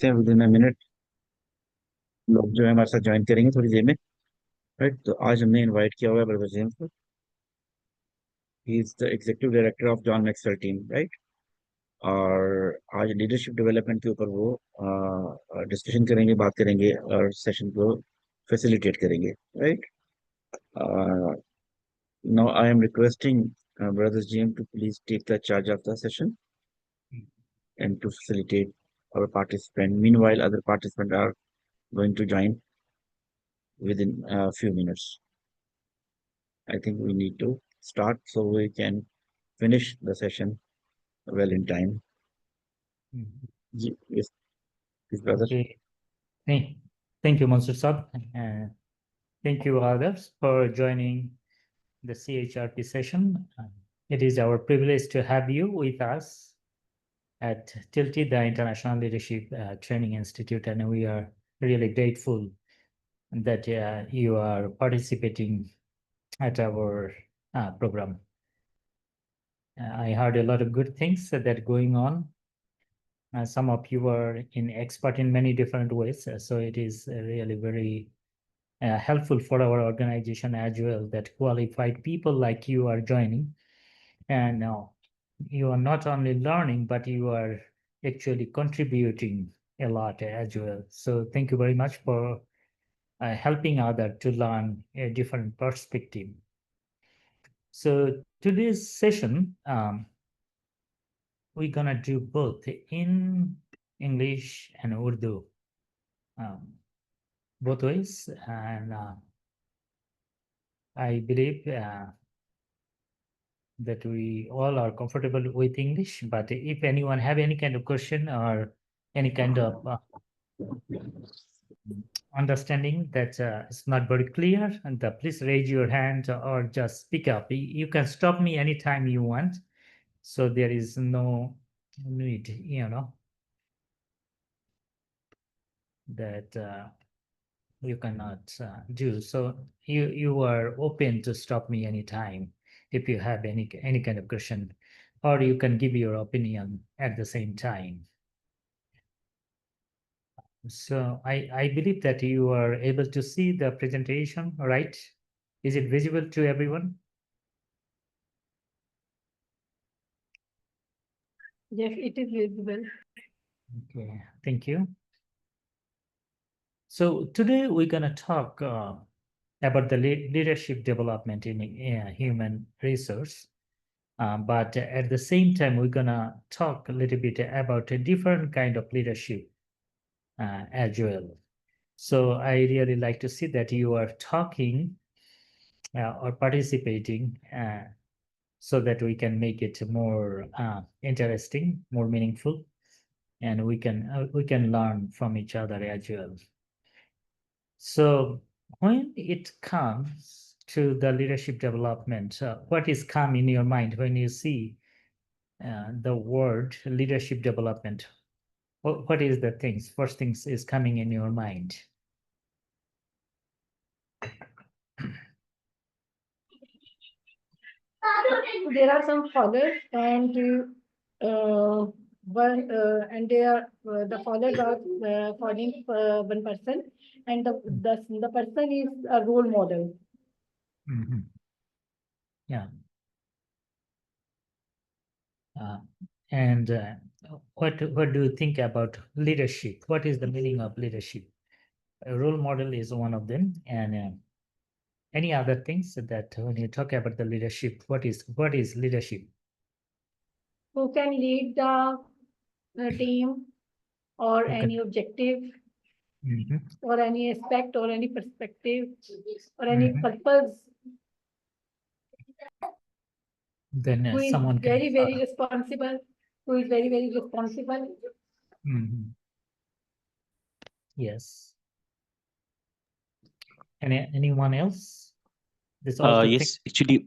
करते हैं with in a minute. लोग जो है हमारे साथ ज्वाइन करेंगे थोड़ी देर में। राइट, तो आज हमने इनवाइट किया हुआ है ब्रदर जेम्स को। He is the executive director of John Maxwell team, right. और आज लीडरशिप डेवलपमेंट के ऊपर वो डिस्कशन करेंगे, बात करेंगे और सेशन को फैसिलिटेट करेंगे, right. Now I am requesting brother Jem to please take the charge of the session and to facilitate our participant. Meanwhile, other participants are going to join within a few minutes. I think we need to start so we can finish the session well in time. Yes, please, brother. Okay. Thank you, Mansur Sab. Thank you, others, for joining the CHRP session. It is our privilege to have you with us at TILTI, the International Leadership Training Institute, and we are really grateful that you are participating at our program. I heard a lot of good things that are going on. Some of you are expert in many different ways, so it is really very helpful for our organization as well that qualified people like you are joining. And you are not only learning, but you are actually contributing a lot as well. So thank you very much for helping others to learn a different perspective. So today's session, we're gonna do both in English and Urdu, both ways. And I believe that we all are comfortable with English, but if anyone have any kind of question or any kind of understanding that is not very clear, and please raise your hand or just speak up. You can stop me anytime you want. So there is no need, that you cannot do. So you are open to stop me anytime if you have any kind of question, or you can give your opinion at the same time. So I believe that you are able to see the presentation, right? Is it visible to everyone? Yes, it is visible. Okay, thank you. So today we're gonna talk about the leadership development in human resource. But at the same time, we're gonna talk a little bit about a different kind of leadership as well. So I really like to see that you are talking or participating so that we can make it more interesting, more meaningful, and we can learn from each other as well. So when it comes to the leadership development, what is come in your mind when you see the word leadership development? What is the things, first things is coming in your mind? There are some fathers and and they are the fathers are following one person, and the person is a role model. Yeah. And what do you think about leadership? What is the meaning of leadership? A role model is one of them, and any other things that when you talk about the leadership, what is leadership? Who can lead the team or Okay. any objective or any aspect or any perspective or any purpose. Then Who is someone very, can, very responsible, who is very, very responsible. Yes. Anyone else? This also Yes, actually,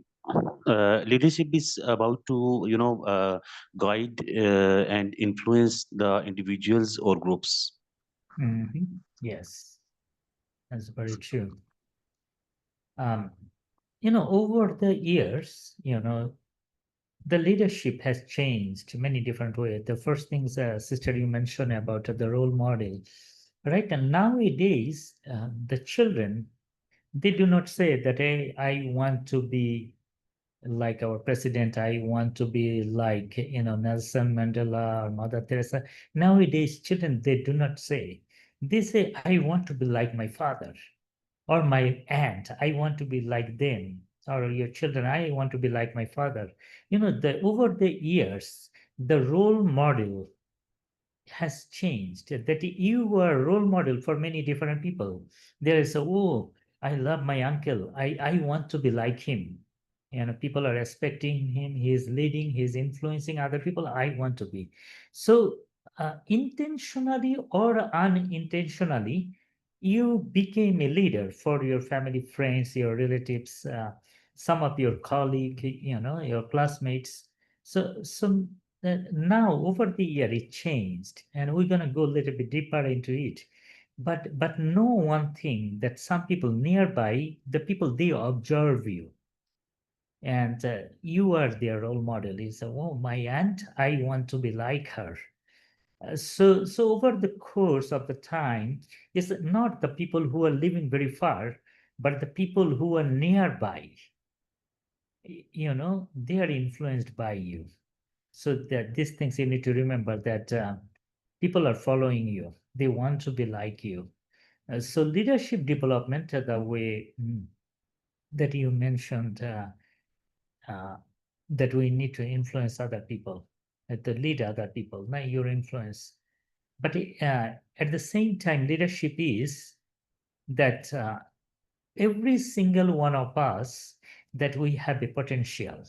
leadership is about to, guide and influence the individuals or groups. Yes, that's very true. Over the years, the leadership has changed many different ways. The first things, sister, you mentioned about the role model, right? And nowadays, the children, they do not say that, hey, I want to be like our president, I want to be like, Nelson Mandela or Mother Teresa. Nowadays, children, they do not say. They say, I want to be like my father or my aunt. I want to be like them. Or your children, I want to be like my father. Over the years, the role model has changed, that you were a role model for many different people. There is oh, I love my uncle, I want to be like him. People are expecting him, he is leading, he is influencing other people, I want to be. So intentionally or unintentionally, you became a leader for your family, friends, your relatives, some of your colleagues, your classmates. So now over the year it changed, and we're going to go a little bit deeper into it. But know one thing, that some people nearby, the people, they observe you, and you are their role model. Is oh, my aunt, I want to be like her. So over the course of the time, it's not the people who are living very far, but the people who are nearby. They are influenced by you. So that these things you need to remember, that people are following you, they want to be like you. So leadership development, the way that you mentioned, uh, that we need to influence other people, to lead other people, not your influence. But at the same time, leadership is that every single one of us, that we have a potential.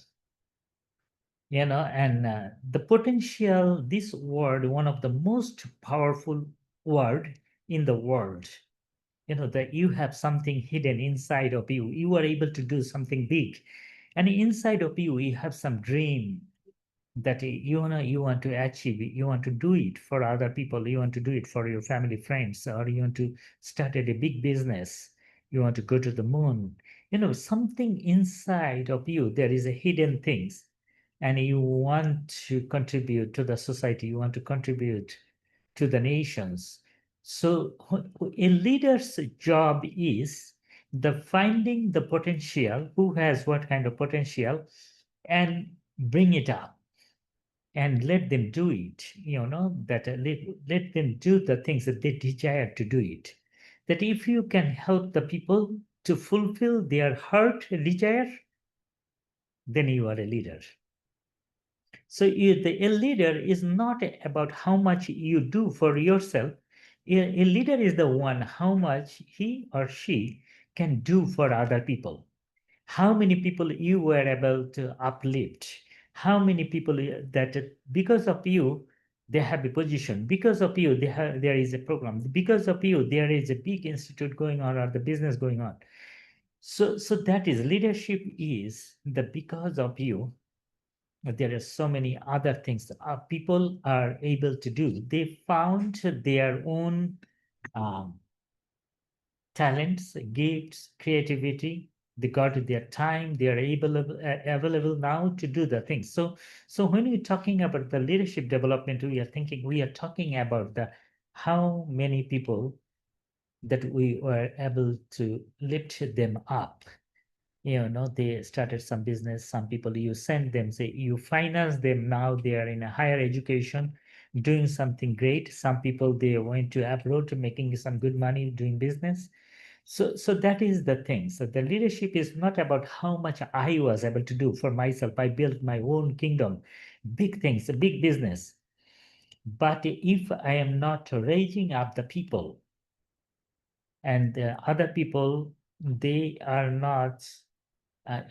And the potential, this word, one of the most powerful word in the world. That you have something hidden inside of you, you are able to do something big, and inside of you, you have some dream that you want to achieve, you want to do it for other people, you want to do it for your family, friends, or you want to start a big business, you want to go to the moon. Something inside of you, there is a hidden things, and you want to contribute to the society, you want to contribute to the nations. So a leader's job is the finding the potential, who has what kind of potential, and bring it up and let them do it. That let them do the things that they desire to do it. That if you can help the people to fulfill their heart desire, then you are a leader. So a leader is not about how much you do for yourself. A leader is the one how much he or she can do for other people. How many people you were able to uplift? How many people that because of you they have a position, because of you there is a program, because of you there is a big institute going on or the business going on. So that is leadership, is the because of you there are so many other things that people are able to do. They found their own um, talents, gifts, creativity. They got their time. They are available now to do the things. So when we're talking about the leadership development, we are talking about the how many people that we were able to lift them up. They started some business, some people, you send them, say you finance them, now they are in a higher education doing something great. Some people, they went to abroad to making some good money doing business. So that is the thing. So the leadership is not about how much I was able to do for myself. I built my own kingdom, big things, a big business. But if I am not raising up the people, and the other people, they are not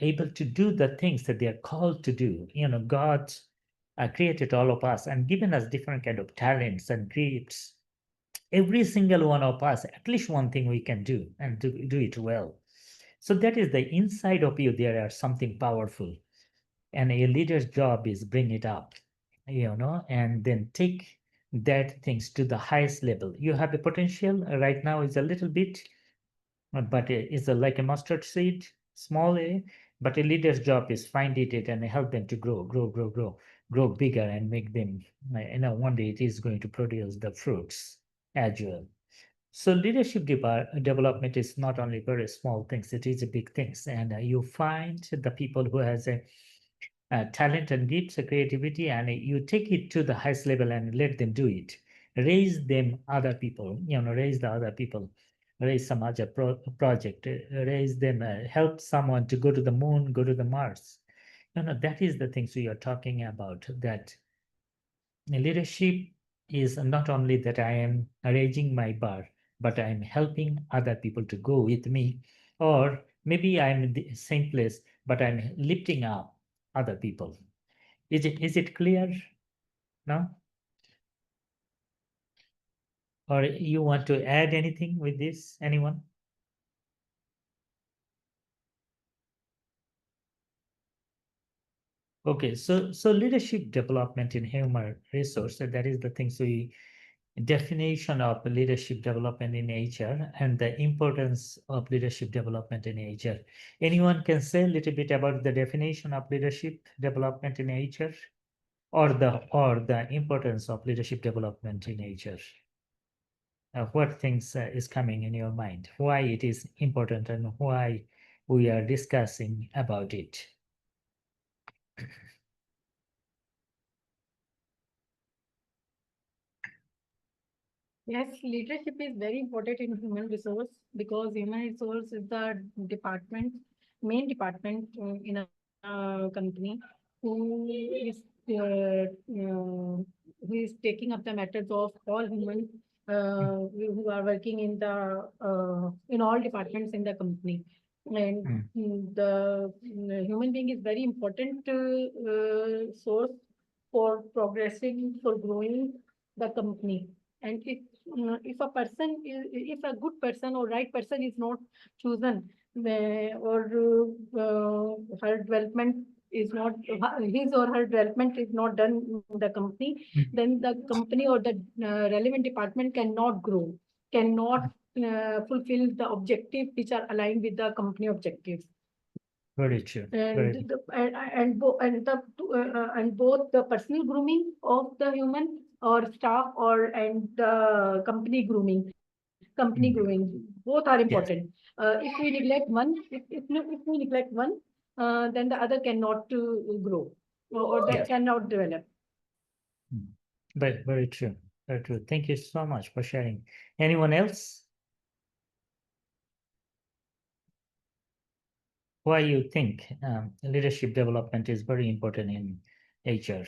able to do the things that they are called to do. God created all of us and given us different kind of talents and gifts. Every single one of us, at least one thing we can do, and do it well. So that is the inside of you. There are something powerful, and a leader's job is bring it up, and then take that things to the highest level. You have a potential right now is a little bit, but it's like a mustard seed, small a, But a leader's job is find it and help them to grow bigger and make them, one day it is going to produce the fruits as well. So leadership development is not only very small things, it is a big things. And you find the people who has a talent and gifts, creativity, and you take it to the highest level and let them do it. Raise them other people, raise the other people, raise some other project, raise them, help someone to go to the moon, go to the Mars. That is the things we are talking about, that leadership is not only that I am raising my bar, but I am helping other people to go with me, or maybe I'm in the same place, but I'm lifting up other people. Is it clear now? Or you want to add anything with this, anyone? Okay, so leadership development in human resource, that is the things we definition of leadership development in HR and the importance of leadership development in HR. Anyone can say a little bit about the definition of leadership development in HR, or the importance of leadership development in HR? What things is coming in your mind? Why it is important and why we are discussing about it? Yes, leadership is very important in human resource because human resource is the main department in a company who is taking up the matters of all humans who are working in all departments in the company. And the human being is very important source for progressing, for growing the company. And if a person if a good person or right person is not chosen, or her development is not his or her development is not done in the company, then the company or the relevant department cannot grow, cannot fulfill the objectives which are aligned with the company objectives. Very true. And and both the personal grooming of the human or staff and the company grooming, both are important. Yes. If we neglect one, if we neglect one, then the other cannot grow, or that Yes. cannot develop. Very true. Very true. Thank you so much for sharing. Anyone else? Why you think leadership development is very important in HR?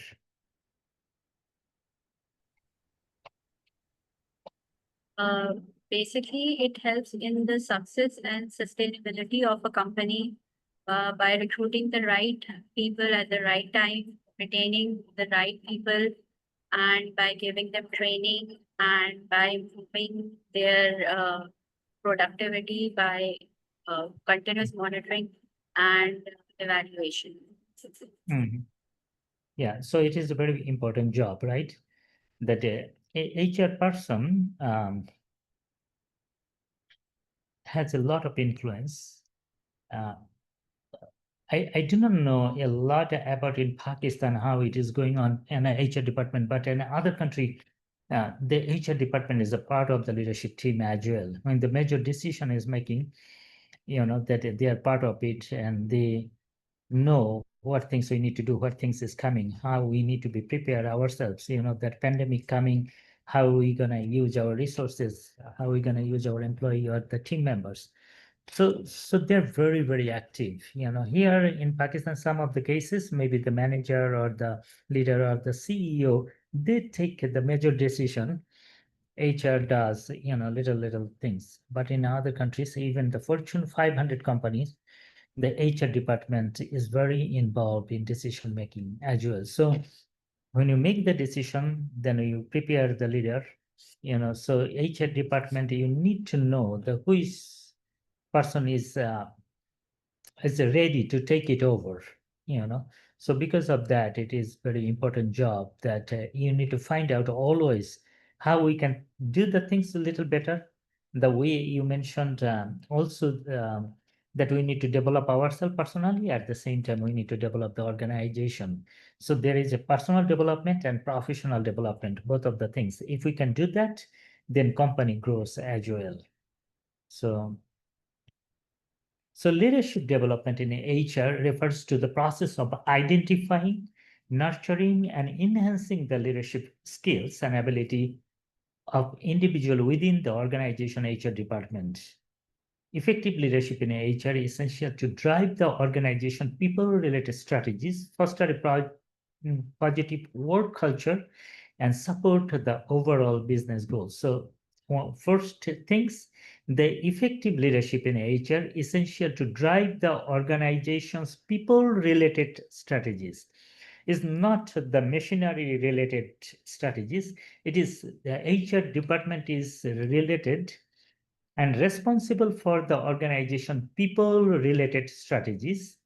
Uh, Basically, it helps in the success and sustainability of a company by recruiting the right people at the right time, retaining the right people, and by giving them training and by improving their productivity by continuous monitoring and evaluation. Mhm. Yeah, so it is a very important job, right? That HR person has a lot of influence. Uh, I do not know a lot about in Pakistan how it is going on in a HR department, but in other country, the HR department is a part of the leadership team as well. When the major decision is making, that they are part of it and they know what things we need to do, what things is coming, how we need to be prepared ourselves, that pandemic coming, how we gonna use our resources, how we gonna use our employee or the team members. So they're very, very active. Here in Pakistan, some of the cases, maybe the manager or the leader or the CEO, they take the major decision. HR does, little things. But in other countries, even the Fortune 500 companies, the HR department is very involved in decision making as well. So when you make the decision, then you prepare the leader. So HR department, you need to know the who is person is ready to take it over. So because of that, it is very important job that you need to find out always how we can do the things a little better. The way you mentioned, also that we need to develop ourselves personally. At the same time, we need to develop the organization. So there is a personal development and professional development, both of the things. If we can do that, then company grows as well. So leadership development in HR refers to the process of identifying, nurturing, and enhancing the leadership skills and ability of individual within the organization HR department. Effective leadership in HR is essential to drive the organization people-related strategies, foster a positive work culture, and support the overall business goals. So first things, the effective leadership in HR is essential to drive the organization's people-related strategies. Is not the machinery-related strategies. It is the HR department is related and responsible for the organization people-related strategies.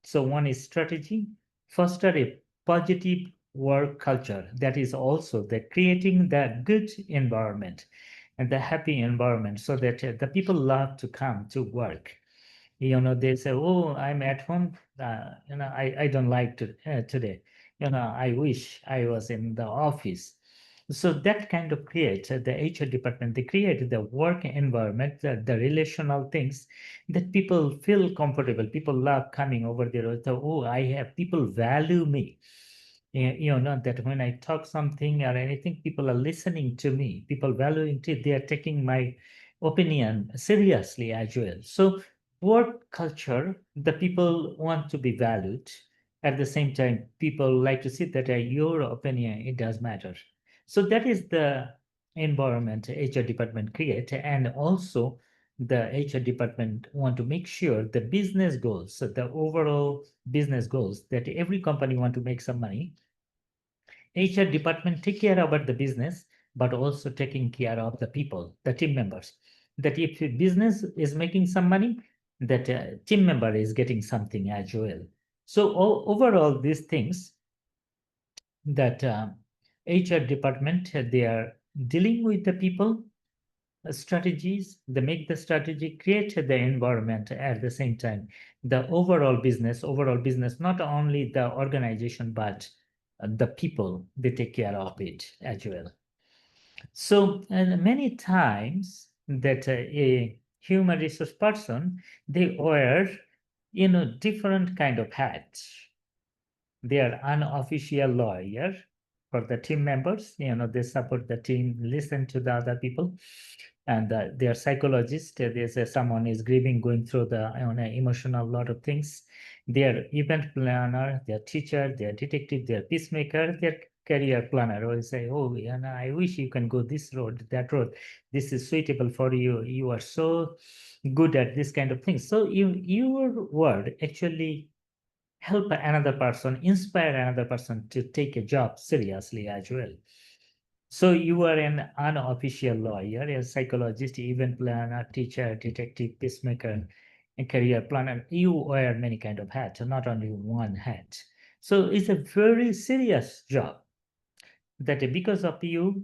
So one is strategy, foster a positive work culture. That is also the creating the good environment and the happy environment so that the people love to come to work. They say, oh, I'm at home, I don't like to today. I wish I was in the office. So that kind of creates the HR department, they create the work environment, the relational things that people feel comfortable. People love coming over there. So, oh, I have people value me. That when I talk something or anything, people are listening to me. People valuing it. They are taking my opinion seriously as well. So work culture, the people want to be valued. At the same time, people like to see that your opinion, it does matter. So that is the environment HR department create, and also the HR department want to make sure the business goals, so the overall business goals, that every company want to make some money. HR department take care about the business, but also taking care of the people, the team members. That if a business is making some money, that team member is getting something as well. So overall, these things that HR department, they are dealing with the people, strategies, they make the strategy, create the environment at the same time. The overall business, not only the organization, but the people, they take care of it as well. So many times that a human resource person, they wear, different kind of hats. They are unofficial lawyer for the team members. They support the team, listen to the other people, and they are psychologists. There's someone is grieving, going through the emotional lot of things. They are event planner, they are teacher, they are detective, they are peacemaker, they are career planner. Always say, oh, I wish you can go this road, that road. This is suitable for you. You are so good at this kind of thing. So your word actually help another person, inspire another person to take a job seriously as well. So you are an unofficial lawyer, a psychologist, event planner, teacher, detective, peacemaker, and career planner. You wear many kind of hats, not only one hat. So it's a very serious job that because of you,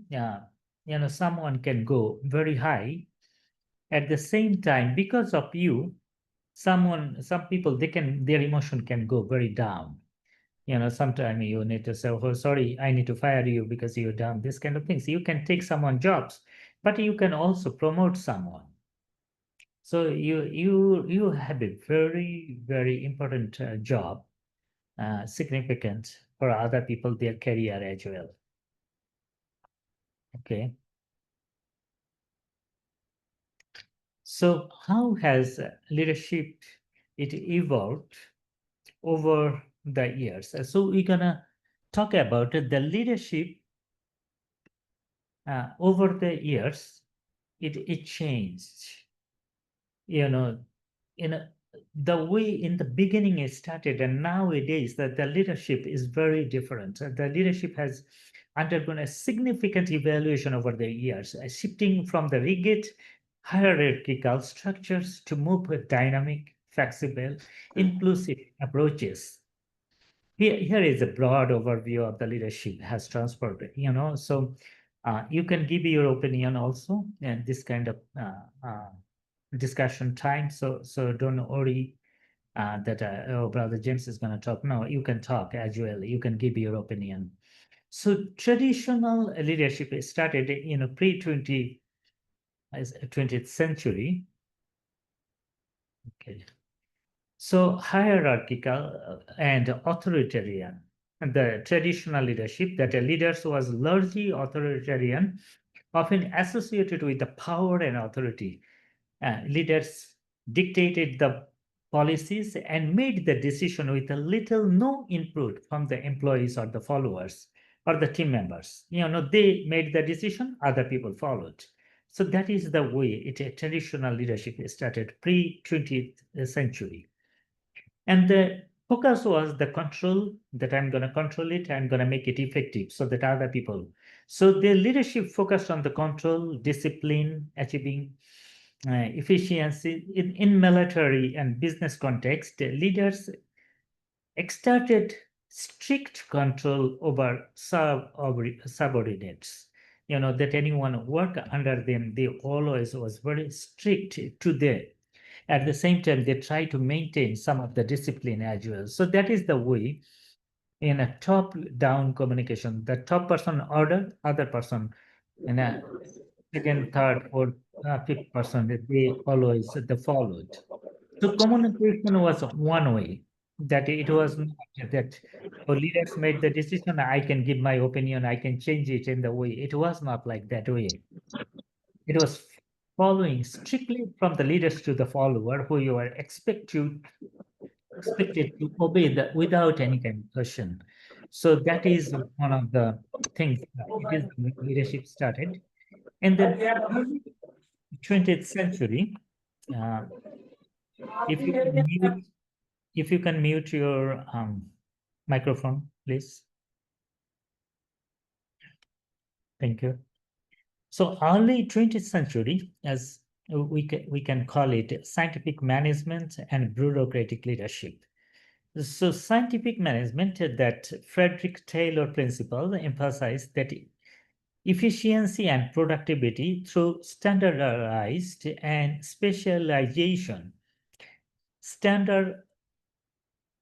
someone can go very high. At the same time, because of you, some people, their emotion can go very down. Sometimes you need to say, oh, sorry, I need to fire you because you've done this kind of things. You can take someone jobs, but you can also promote someone. So you have a very, very important job, significant for other people, their career as well. Okay. So how has leadership it evolved over the years? So we're gonna talk about the leadership over the years. It changed. In the way in the beginning it started, and nowadays that the leadership is very different. The leadership has undergone a significant evaluation over the years, shifting from the rigid hierarchical structures to more dynamic, flexible, inclusive approaches. Here is a broad overview of the leadership has transferred, so you can give your opinion also, and this kind of discussion time, so don't worry that oh, Brother James is going to talk. No, you can talk as well. You can give your opinion. So traditional leadership started in pre-20 20th century. Okay. So hierarchical and authoritarian. And the traditional leadership, that a leaders was largely authoritarian, often associated with the power and authority. Leaders dictated the policies and made the decision with a little no input from the employees or the followers or the team members. They made the decision, other people followed. So that is the way traditional leadership started pre-20th century. And the focus was the control, that I'm going to control it, I'm going to make it effective so that other people. So the leadership focused on the control, discipline, achieving efficiency. In military and business context, leaders exerted strict control over subordinates. That anyone work under them, they always was very strict to them. At the same time, they try to maintain some of the discipline as well. So that is the way in a top-down communication. The top person order, other person in a second, third, or fifth person, they always followed. So communication was one way, that it was not that leaders made the decision, I can give my opinion, I can change it in the way. It was not like that way. It was following strictly from the leaders to the follower, who you are expected to obey without any kind of question. So that is one of the things. It is when leadership started. And then 20th century, uh, if you can mute your microphone, please. Thank you. So early 20th century, as we can call it, scientific management and bureaucratic leadership. So scientific management, that Frederick Taylor principle emphasized that efficiency and productivity through standardized and specialization.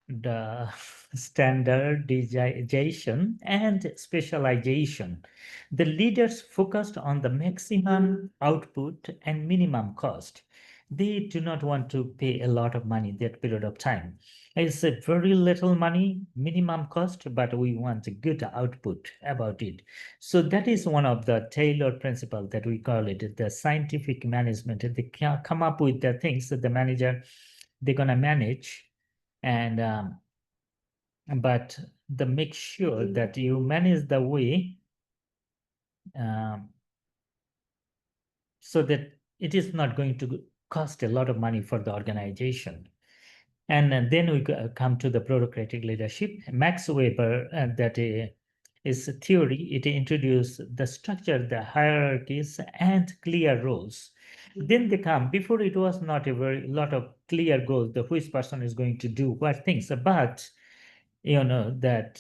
The standardization and specialization. The leaders focused on the maximum output and minimum cost. They do not want to pay a lot of money that period of time. It's a very little money, minimum cost, but we want a good output about it. So that is one of the Taylor principle that we call it, the scientific management. They can come up with the things that the manager, they're going to manage, and but the make sure that you manage the way so that it is not going to cost a lot of money for the organization. And then we come to the bureaucratic leadership. Max Weber, that is a theory. It introduced the structure, the hierarchies, and clear roles. Then they come, before it was not a very lot of clear goals, the which person is going to do what things, but that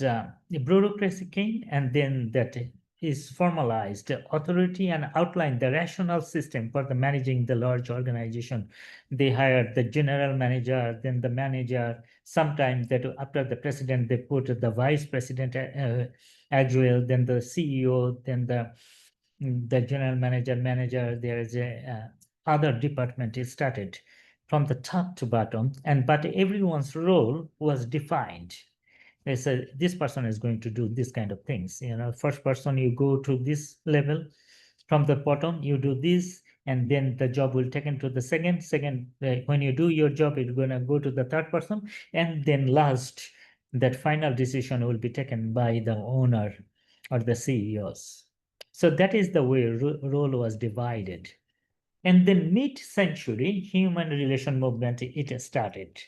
the bureaucracy came, and then that is formalized authority and outlined the rational system for the managing the large organization. They hired the general manager, then the manager. Sometimes that after the president, they put the vice president as well, then the CEO, then the general manager. There is a other department is started from the top to bottom, but everyone's role was defined. They said this person is going to do this kind of things. First person, you go to this level, from the bottom you do this, and then the job will taken to the second. When you do your job, it's going to go to the third person, and then last, that final decision will be taken by the owner or the CEOs. So that is the way role was divided. And then mid-century human relation movement, it started.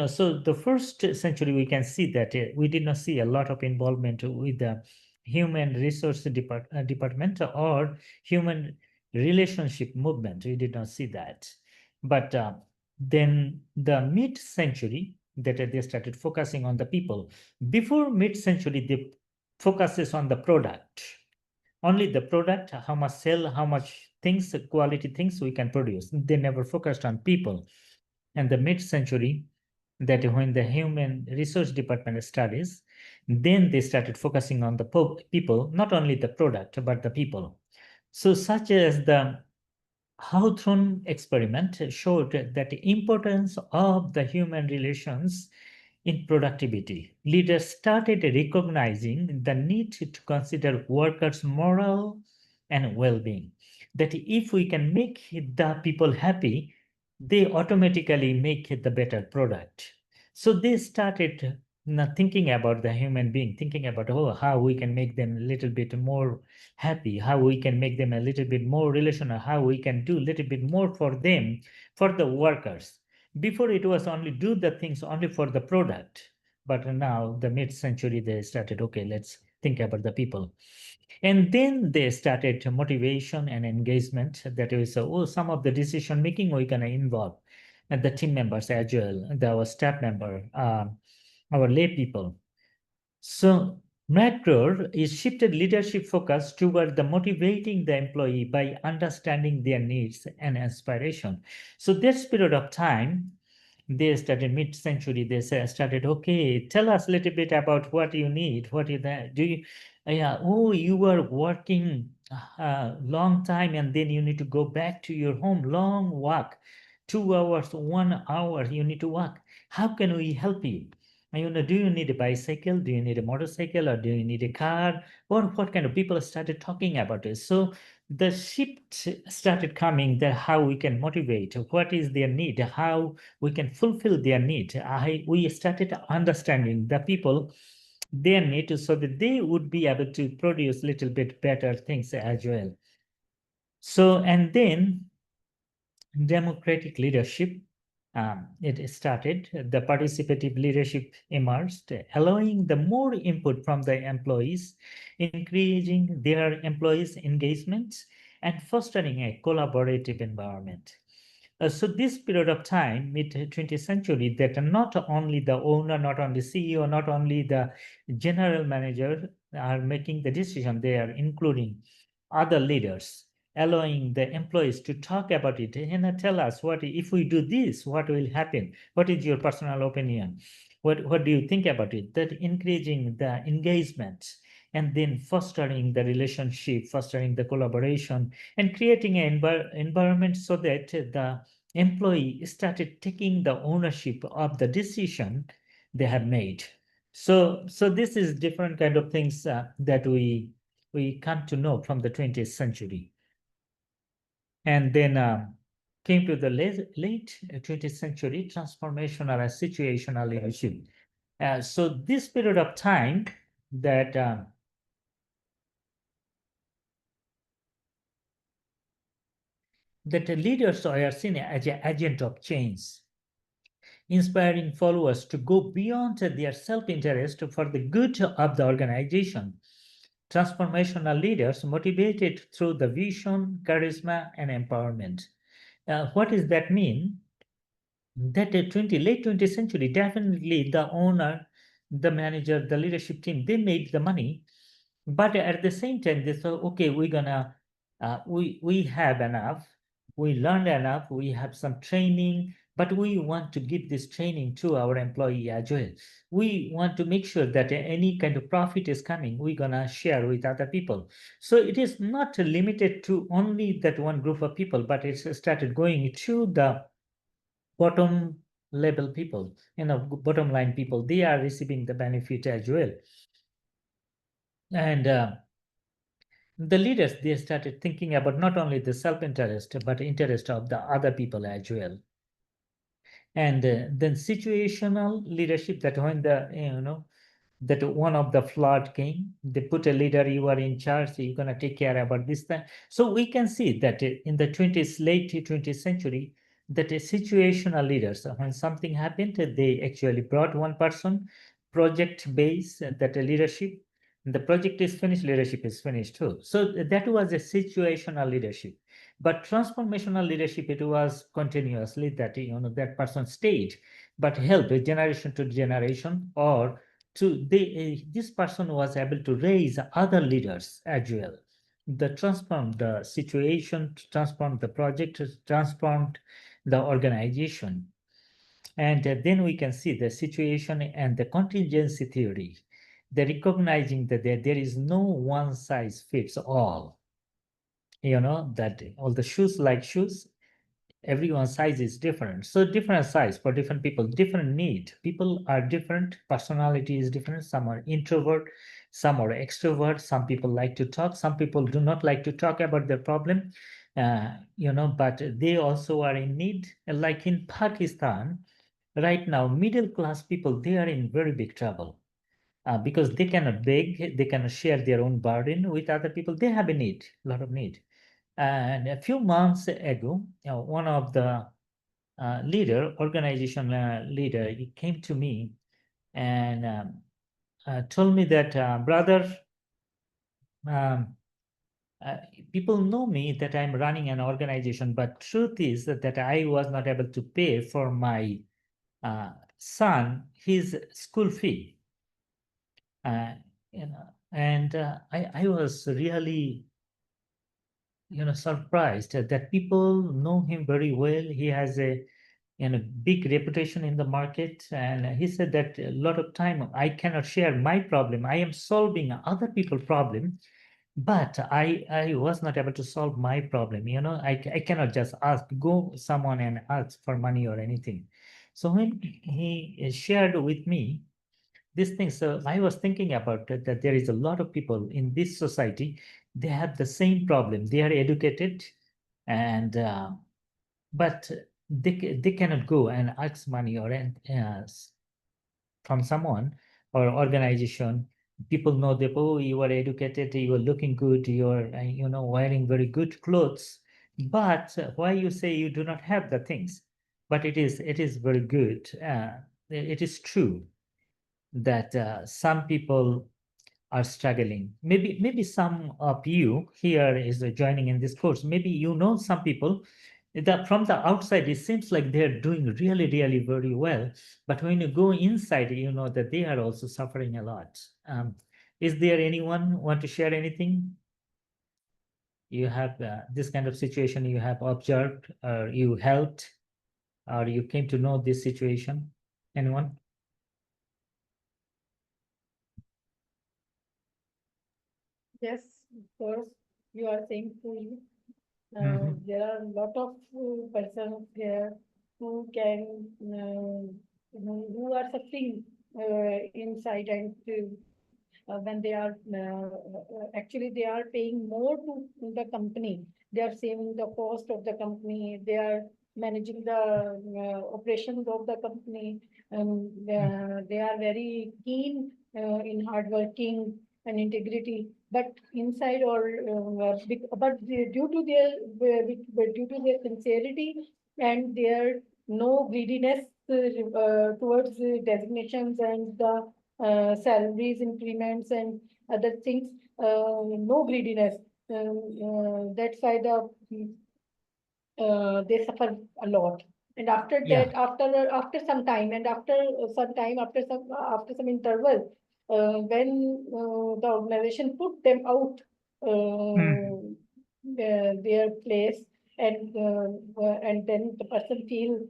So the first century, we can see that we did not see a lot of involvement with the human resource department or human relationship movement. We did not see that. But then the mid-century, that they started focusing on the people. Before mid-century, they focuses on the product. Only the product, how much sell, how much things, quality things we can produce. They never focused on people. And the mid-century, that when the human resource department studies, then they started focusing on the people, not only the product, but the people. So such as the Hawthorne experiment showed that the importance of the human relations in productivity. Leaders started recognizing the need to consider workers' moral and well-being. That if we can make the people happy, they automatically make the better product. So they started thinking about the human being, thinking about how we can make them a little bit more happy, how we can make them a little bit more relational, how we can do a little bit more for them, for the workers. Before it was only do the things only for the product, but now the mid-century they started, okay, let's think about the people. And then they started motivation and engagement. That is, some of the decision making we can involve and the team members as well, our staff member, our lay people. So Macro is shifted leadership focus toward the motivating the employee by understanding their needs and aspiration. So this period of time, they started mid-century, they started, okay, tell us a little bit about what you need, what you do you, yeah, oh, you were working a long time and then you need to go back to your home, long walk, 2 hours, 1 hour, you need to walk. How can we help you? Do you need a bicycle? Do you need a motorcycle? Or do you need a car? Or what kind of people started talking about it? So the shift started coming that how we can motivate, what is their need, how we can fulfill their need. We started understanding the people, their need, so that they would be able to produce little bit better things as well. So, and then democratic leadership, it started, the participative leadership emerged, allowing the more input from the employees, increasing their employees' engagement, and fostering a collaborative environment. So this period of time, mid-20th century, that not only the owner, not only CEO, not only the general manager are making the decision, they are including other leaders, allowing the employees to talk about it and tell us what if we do this, what will happen? What is your personal opinion? What do you think about it? That increasing the engagement and then fostering the relationship, fostering the collaboration, and creating an environment so that the employee started taking the ownership of the decision they have made. So this is different kind of things that we come to know from the 20th century. And then came to the late 20th century, transformational and situational leadership. So this period of time that that the leaders are seen as an agent of change, inspiring followers to go beyond their self-interest for the good of the organization. Transformational leaders motivated through the vision, charisma, and empowerment. What does that mean? That late 20th century, definitely the owner, the manager, the leadership team, they made the money, but at the same time, they thought, okay, we're gonna, we have enough, we learned enough, we have some training, but we want to give this training to our employee as well. We want to make sure that any kind of profit is coming, we're gonna share with other people. So it is not limited to only that one group of people, but it's started going to the bottom level people, bottom line people, they are receiving the benefit as well. And the leaders, they started thinking about not only the self-interest, but interest of the other people as well. And then situational leadership, that when the, that one of the flood came, they put a leader, you are in charge, so you're going to take care about this thing. So we can see that in the late 20th century, that situational leaders, when something happened, they actually brought one person, project-based, that leadership. The project is finished, leadership is finished too. So that was a situational leadership. But transformational leadership, it was continuously that, that person stayed, but helped generation to generation, or this person was able to raise other leaders as well. transformed the situation, transformed the project, transformed the organization. And then we can see the situation and the contingency theory, the recognizing that there is no one size fits all. That all the shoes like shoes, everyone's size is different. So different size for different people, different need. People are different, personality is different. Some are introvert, some are extrovert. Some people like to talk, some people do not like to talk about their problem. But they also are in need. Like in Pakistan, right now, middle class people, they are in very big trouble. Because they cannot beg, they cannot share their own burden with other people. They have a need, a lot of need. And a few months ago, one of the organization leader, he came to me and told me that, brother, um, uh, people know me that I'm running an organization, but truth is that I was not able to pay for my son his school fee. And I was really surprised that people know him very well. He has a big reputation in the market, and he said that a lot of time I cannot share my problem. I am solving other people's problem, but I was not able to solve my problem. I cannot just go someone and ask for money or anything. So when he shared with me these things, so I was thinking about it, that there is a lot of people in this society, they have the same problem. They are educated, and but they cannot go and ask money or from someone or organization. People know that, oh, you are educated, you are looking good, you are wearing very good clothes, but why you say you do not have the things? But it is very good. It is true that some people are struggling. Maybe some of you here is joining in this course. Maybe some people that from the outside it seems like they're doing really, really very well, but when you go inside, you know that they are also suffering a lot. Is there anyone want to share anything? You have this kind of situation you have observed, or you helped, or you came to know this situation? Anyone? Yes, of course, you are saying true. Mhm. There are a lot of persons here who can, who are suffering inside, and when they are actually they are paying more to the company. They are saving the cost of the company. They are managing the operations of the company. They are very keen in hard working and integrity. But inside, or due to their sincerity and their no greediness towards designations and the salaries, increments, and other things. No greediness. That's why they suffer a lot. And after Yeah. that, after some time, and after some interval, when the organization put them out their place, and then the person feel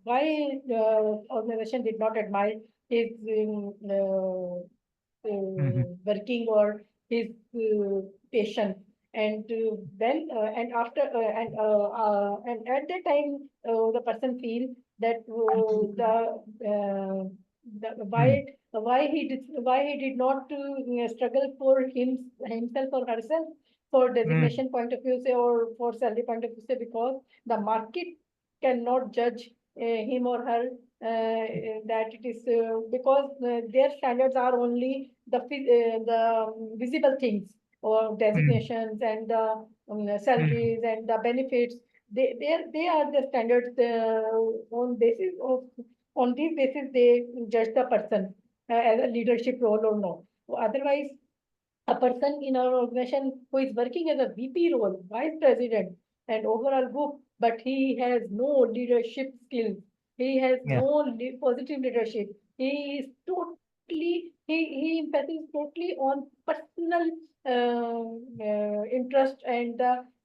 why the organization did not admire his working or his patient. And then and after and at that time the person feel that why he did not struggle for himself or herself for designation point of view, say, or for salary point of view, say, because the market cannot judge him or her, that it is because their standards are only the visible things, or designations, and the salaries and the benefits. They are the standards, on this basis they judge the person as a leadership role or not. Otherwise, a person in our organization who is working as a VP role, vice president, and overall group, but he has no leadership skills. He has Yeah. no positive leadership. He is he emphasizes totally on personal interest and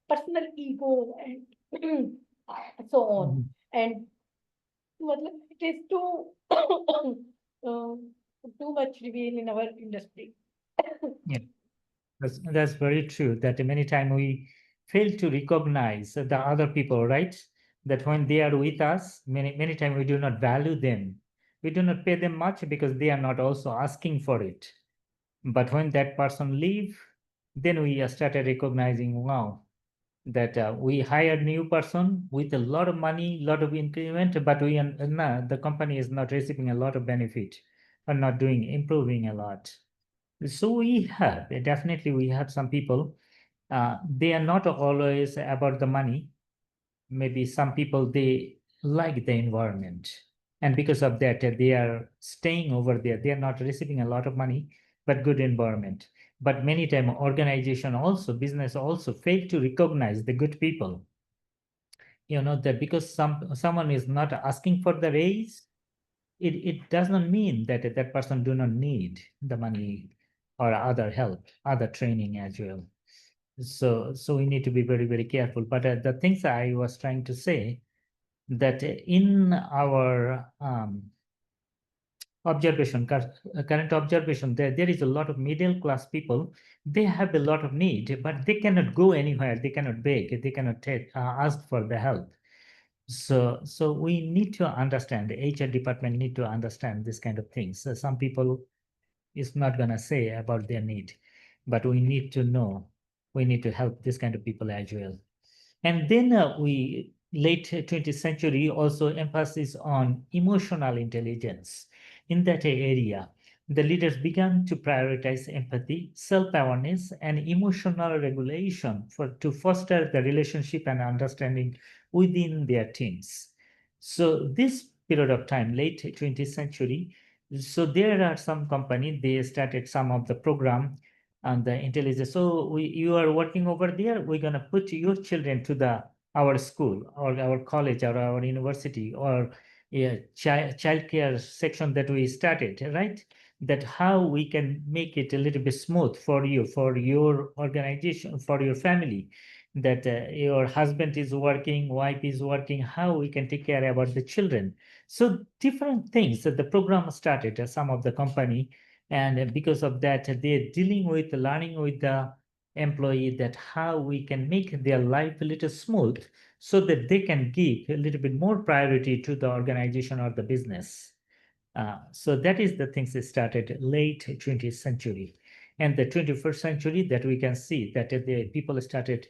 personal ego and so on. And matlab, it is too too much reveal in our industry. That's very true, that many times we fail to recognize the other people, right? That when they are with us, many times we do not value them. We do not pay them much because they are not also asking for it. But when that person leave, then we started recognizing, wow, that we hired new person with a lot of money, lot of increment, but the company is not receiving a lot of benefit or not improving a lot. So we have some people, they are not always about the money. Maybe some people, they like the environment. And because of that, they are staying over there. They are not receiving a lot of money, but good environment. But many times organization also, business also fail to recognize the good people. That because someone is not asking for the raise, it does not mean that that person do not need the money or other help, other training as well. So we need to be very, very careful. But the things I was trying to say, that in our current observation, there is a lot of middle class people. They have a lot of need, but they cannot go anywhere. They cannot beg. They cannot ask for the help. So we need to understand, the HR department need to understand this kind of things. So some people is not going to say about their need, but we need to know, we need to help this kind of people as well. And then we late 20th century also emphasis on emotional intelligence. In that area, the leaders began to prioritize empathy, self-awareness, and emotional regulation to foster the relationship and understanding within their teams. So this period of time, late 20th century, so there are some company, they started some of the program and the intelligence. So you are working over there, we're going to put your children to our school or our college or our university or child care section that we started, right? That how we can make it a little bit smooth for you, for your organization, for your family, that your husband is working, wife is working, how we can take care about the children. So different things that the program started, some of the company, and because of that, they're dealing with learning with the employee, that how we can make their life a little smooth so that they can give a little bit more priority to the organization or the business. So that is the things that started late 20th century. And the 21st century, that we can see that the people started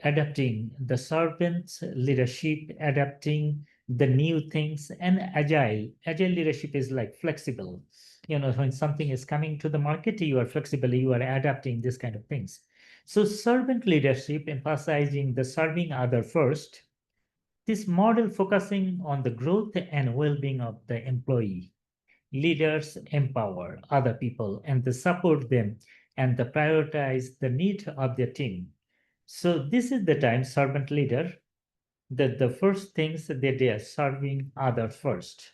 adapting the servants leadership, adapting the new things, and agile leadership is like flexible. When something is coming to the market, you are flexible, you are adapting this kind of things. So servant leadership, emphasizing the serving other first, this model focusing on the growth and well-being of the employee. Leaders empower other people and they support them and they prioritize the need of their team. So this is the time servant leader, that the first things that they are serving others first.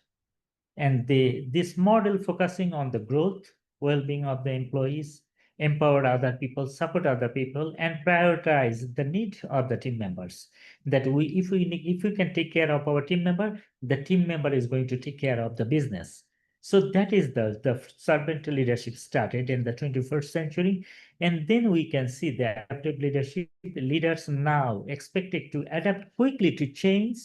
And this model focusing on the growth, well-being of the employees, empower other people, support other people, and prioritize the need of the team members. That if we can take care of our team member, the team member is going to take care of the business. So that is the servant leadership started in the 21st century. And then we can see the adaptive leadership. Leaders now expected to adapt quickly to change,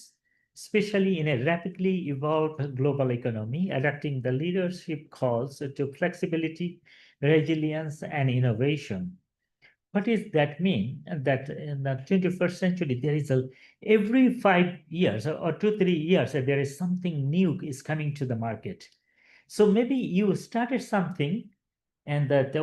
especially in a rapidly evolved global economy. Adapting the leadership calls to flexibility, resilience, and innovation. What does that mean? That in the 21st century, there is every 5 years or 2, 3 years, there is something new is coming to the market. So maybe you started something and that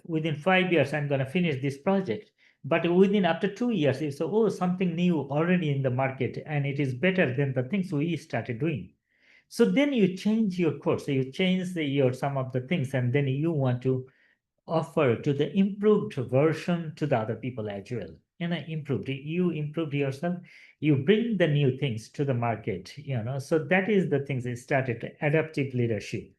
within 5 years I'm going to finish this project, but after 2 years it's something new already in the market and it is better than the things we started doing. So then you change your course, so you change your some of the things, and then you want to offer to the improved version to the other people as well. You improved yourself, you bring the new things to the market. So that is the things that started adaptive leadership.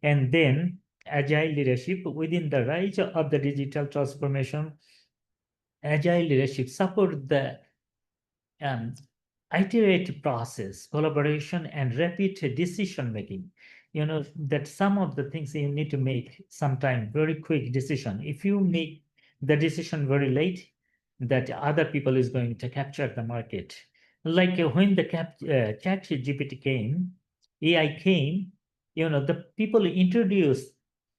And then agile leadership within the rise of the digital transformation. Agile leadership support the um, iterative process, collaboration, and rapid decision making. You know that some of the things you need to make sometime very quick decision. If you make the decision very late, that other people is going to capture the market. Like when the chat GPT came, AI came, you know, the people introduced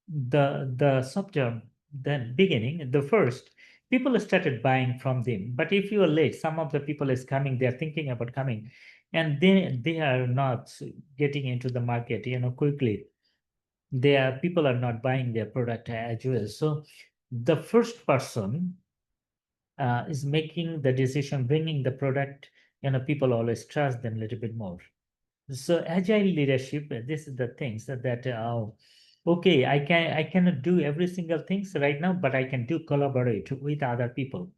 the software, the beginning, the first people started buying from them. But if you are late, some of the people is coming, they are thinking about coming, and they are not getting into the market, you know, quickly. People are not buying their product as well. So the first person is making the decision, bringing the product, you know, people always trust them a little bit more. So agile leadership, this is the things okay, I cannot do every single things right now, but I can do collaborate with other people,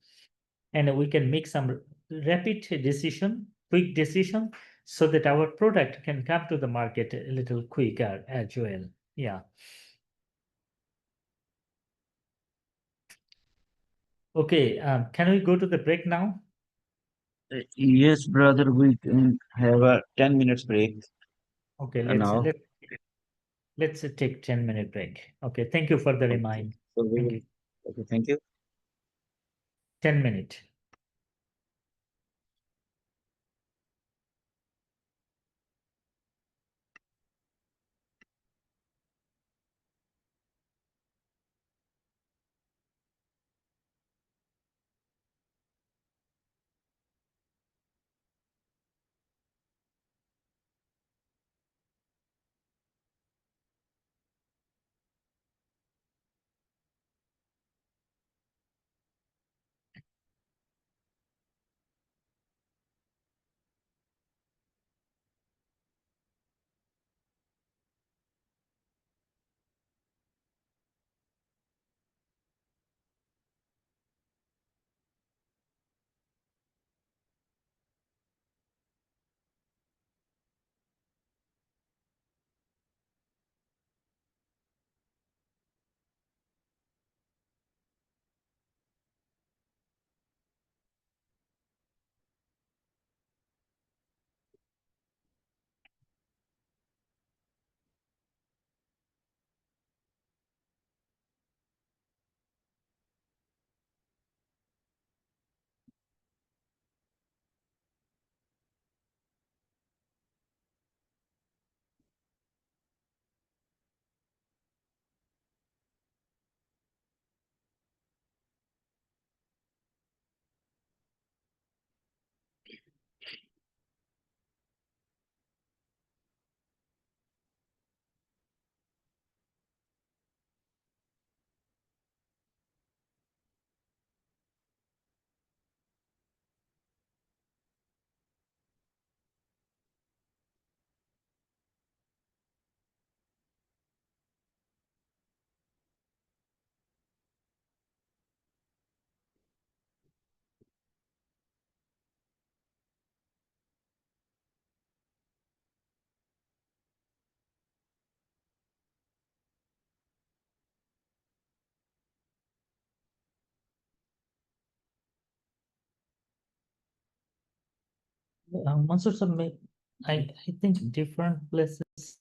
and we can make some rapid decision, quick decision, so that our product can come to the market a little quicker as well. Yeah. Okay, can we go to the break now? Yes, brother, we can have a 10 minutes break Okay, now. let's take 10-minute break. Okay, thank you for the Okay. remind. So we Thank will, you. okay, thank you. 10 minute. Mansur sir, I think different places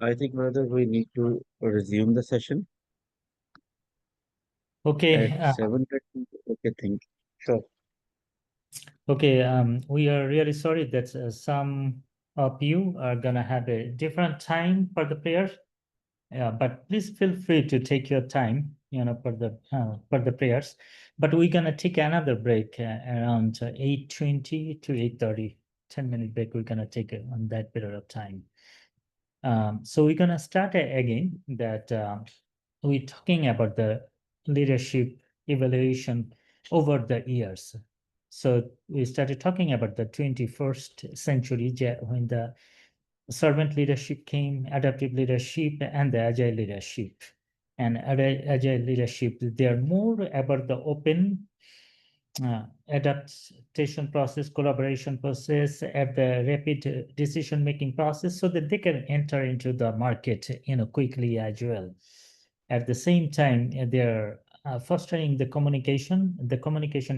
I think whether we need to resume the session Okay, at 7:30. Okay, think. Sure. okay. We are really sorry that some of you are gonna have a different time for the prayer. But please feel free to take your time, for the prayers. But we're gonna take another break around 8:20 to 8:30. 10-minute break we're gonna take on that period of time. So we're gonna start again that we're talking about the leadership evaluation over the years. So we started talking about the 21st century when the servant leadership came, adaptive leadership, and the agile leadership. And agile leadership, they're more about the open adaptation process, collaboration process, at the rapid decision-making process, so that they can enter into the market, quickly as well. At the same time, they're fostering the communication,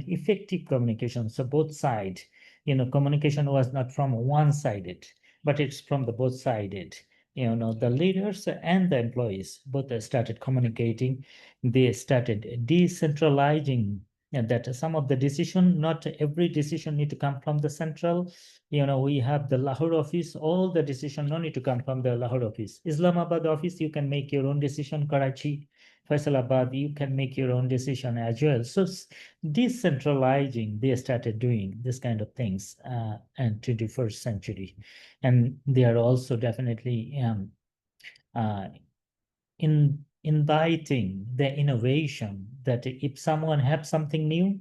effective communication. So both sides, communication was not from one-sided, but it's from the both sided. The leaders and the employees both started communicating. They started decentralizing, and that some of the decision, not every decision need to come from the central. We have the Lahore office, all the decision no need to come from the Lahore office. Islamabad office, you can make your own decision. Karachi, Faisalabad, you can make your own decision as well. So decentralizing, they started doing this kind of things in 21st century. And they are also definitely uh, inviting the innovation, that if someone have something new,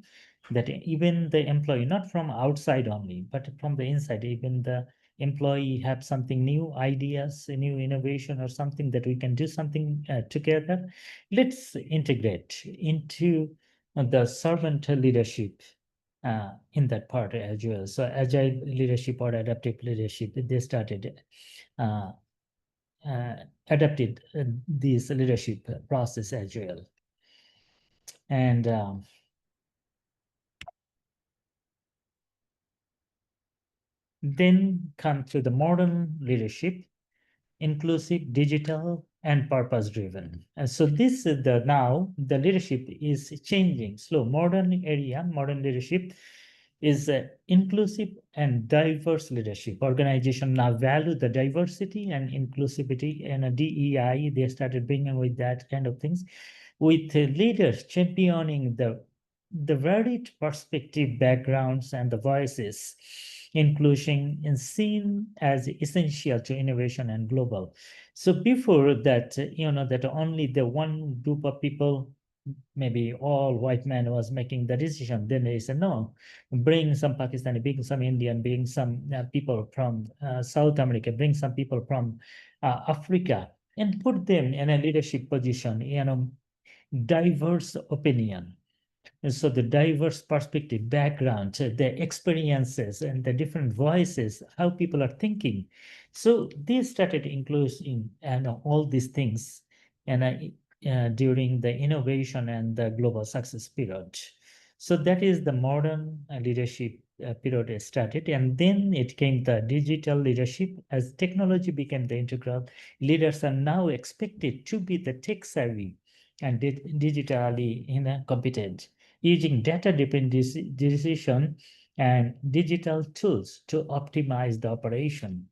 that even the employee, not from outside only, but from the inside, even the employee have something new, ideas, a new innovation or something, that we can do something together. Let's integrate into the servant leadership in that part as well. So agile leadership or adaptive leadership, they started uh, adapted this leadership process as well. And then come to the modern leadership, inclusive, digital, and purpose driven. And so this is now the leadership is changing. Slow modern leadership is inclusive and diverse leadership. Organization now value the diversity and inclusivity, and a DEI, they started bringing with that kind of things, with leaders championing the varied perspective, backgrounds, and the voices. Inclusion is seen as essential to innovation and global. So before that, that only the one group of people, maybe all white men, was making the decision. Then they said, no, bring some Pakistani, bring some Indian, bring some people from South America, bring some people from Africa, and put them in a leadership position, diverse opinion. And so the diverse perspective, background, the experiences, and the different voices, how people are thinking. So they started including and all these things, and during the innovation and the global success period. So that is the modern leadership period started, and then it came the digital leadership. As technology became the integral, leaders are now expected to be the tech savvy and digitally competent, using data-driven decision and digital tools to optimize the operation.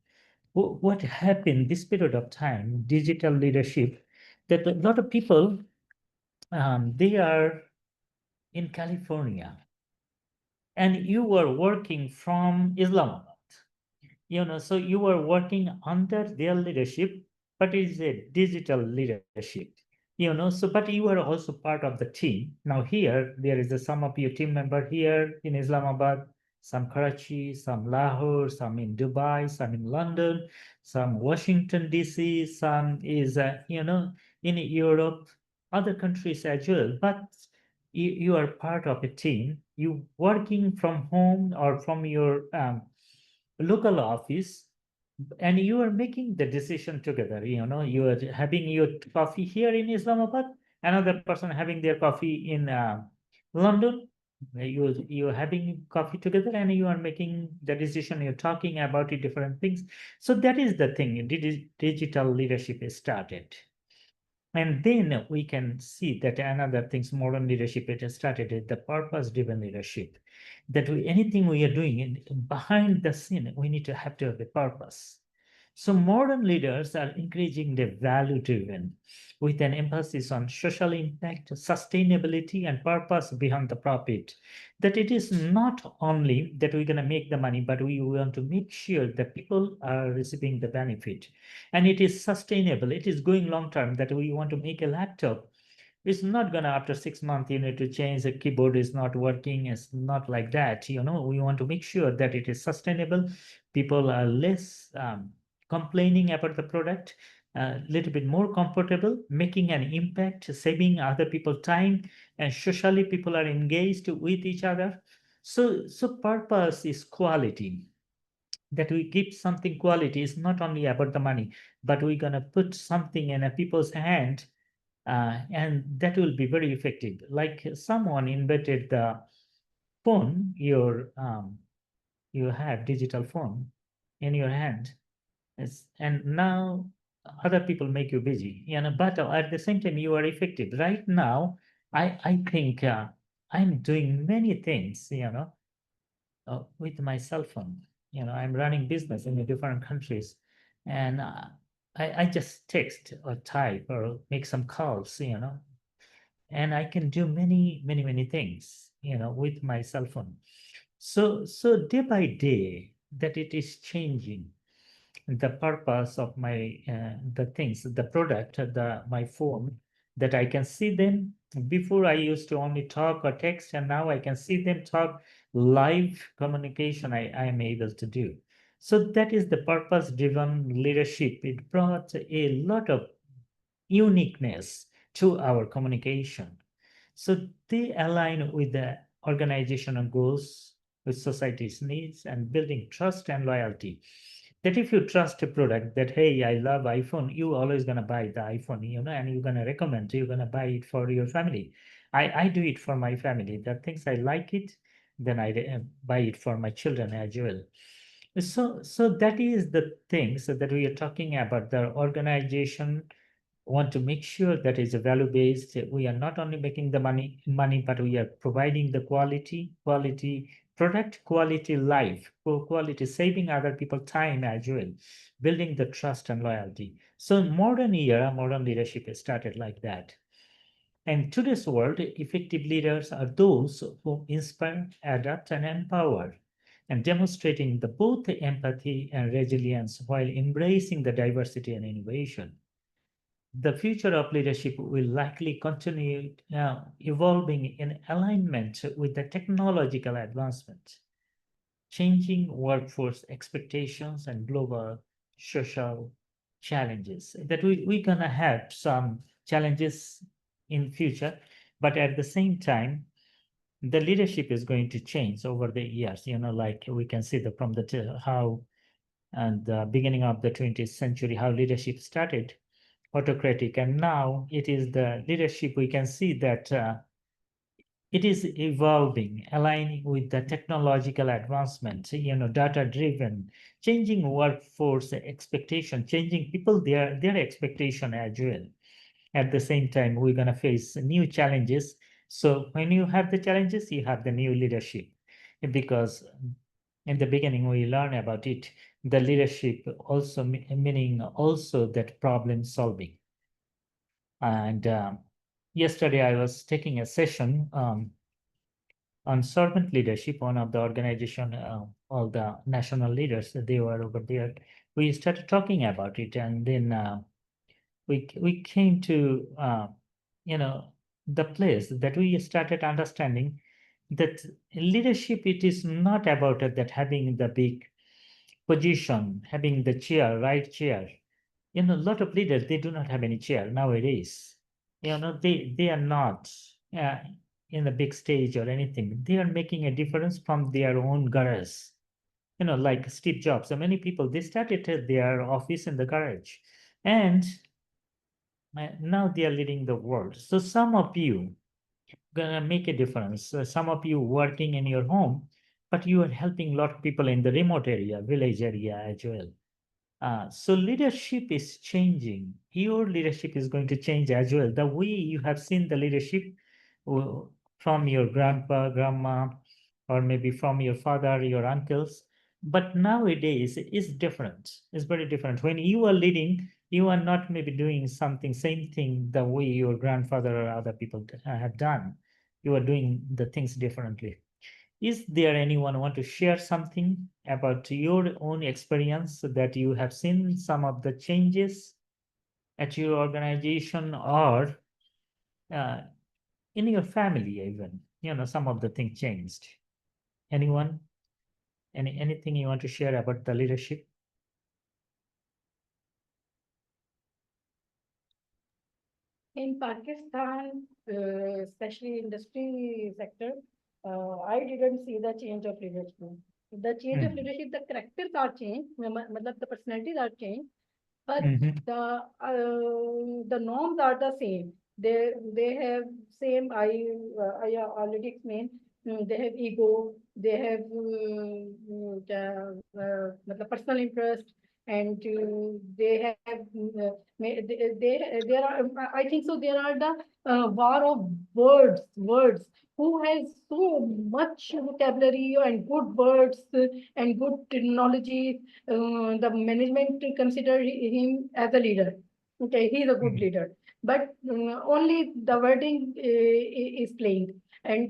What happened this period of time, digital leadership, that a lot of people, they are in California, and you were working from Islamabad. So you were working under their leadership, but it is a digital leadership. So but you are also part of the team. Now here there is some of your team member here in Islamabad, some Karachi, some Lahore, some in Dubai, some in London, some Washington DC, some is in Europe, other countries as well. But you are part of a team. You working from home or from your local office, and you are making the decision together. You are having your coffee here in Islamabad, another person having their coffee in London, You're having coffee together and you are making the decision, you're talking about it, different things. So that is the thing, digital leadership is started. And then we can see that another things modern leadership it has started is the purpose-driven leadership. That anything we are doing behind the scene, we need to have a purpose. So modern leaders are increasing the value-driven with an emphasis on social impact, sustainability, and purpose beyond the profit. That it is not only that we're going to make the money, but we want to make sure that people are receiving the benefit. And it is sustainable. It is going long term that we want to make a laptop. It's not gonna after 6 months you need to change the keyboard is not working. It's not like that. We want to make sure that it is sustainable. People are less complaining about the product, a little bit more comfortable, making an impact, saving other people time, and socially people are engaged with each other. So purpose is quality, that we give something quality is not only about the money, but we're going to put something in a people's hand, and that will be very effective. Like someone invented the phone, you have digital phone in your hand, and now other people make you busy, but at the same time you are effective. Right now, I think I'm doing many things, with my cell phone. I'm running business in the different countries, and I just text or type or make some calls, and I can do many, many, many things, with my cell phone. So day by day, that it is changing the purpose of my the things, the product, my phone, that I can see them. Before I used to only talk or text, and now I can see them, talk, live communication I am able to do. So that is the purpose-driven leadership. It brought a lot of uniqueness to our communication. So they align with the organizational goals, with society's needs, and building trust and loyalty. That if you trust a product that, hey, I love iPhone, you always gonna buy the iPhone, and you're gonna recommend, you're gonna buy it for your family. I do it for my family. The things I like it, then I buy it for my children as well. So that is the things that we are talking about. The organization want to make sure that is a value based. We are not only making the money, but we are providing the quality product, quality life, quality saving other people time as well, building the trust and loyalty. So modern era, modern leadership has started like that. And today's world, effective leaders are those who inspire, adapt, and empower, and demonstrating the both empathy and resilience while embracing the diversity and innovation. The future of leadership will likely continue evolving in alignment with the technological advancement, changing workforce expectations, and global social challenges. That we're gonna have some challenges in future, but at the same time, the leadership is going to change over the years. Like we can see from the how and the beginning of the 20th century, how leadership started autocratic, and now it is the leadership. We can see that it is evolving, aligning with the technological advancement, data driven, changing workforce expectation, changing people their expectation as well. At the same time, we're going to face new challenges. So when you have the challenges, you have the new leadership, because in the beginning we learn about it, the leadership also meaning also that problem solving. And yesterday I was taking a session on servant leadership. One of the organization, all the national leaders, they were over there. We started talking about it, and then we came to the place that we started understanding that leadership, it is not about that having the big position, having the chair, right chair. A lot of leaders, they do not have any chair nowadays. They are not uh, in a big stage or anything. They are making a difference from their own garage. Like Steve Jobs. So many people, they started their office in the garage, and now they are leading the world. So some of you, gonna make a difference. Some of you working in your home, but you are helping a lot of people in the remote area, village area as well. So leadership is changing. Your leadership is going to change as well. The way you have seen the leadership uh, from your grandpa, grandma, or maybe from your father, your uncles. But nowadays it's different. It's very different. When you are leading, you are not maybe doing something, same thing the way your grandfather or other people have done. You are doing the things differently. Is there anyone want to share something about your own experience that you have seen some of the changes at your organization or uh, in your family even? Some of the things changed. Anyone? Anything you want to share about the leadership? In Pakistan, especially industry sector, I didn't see the change of leadership. The change of leadership, the characters are changed, matlab the personalities are changed, but Mhm. the norms are the same. They have same. I already explained. They have ego. They have matlab personal interest, and they have there are. I think so. There are the war of words. Who has so much vocabulary and good words and good technology, the management consider him as a leader. Okay, he is a good Mhm. leader, but only the wording is playing. And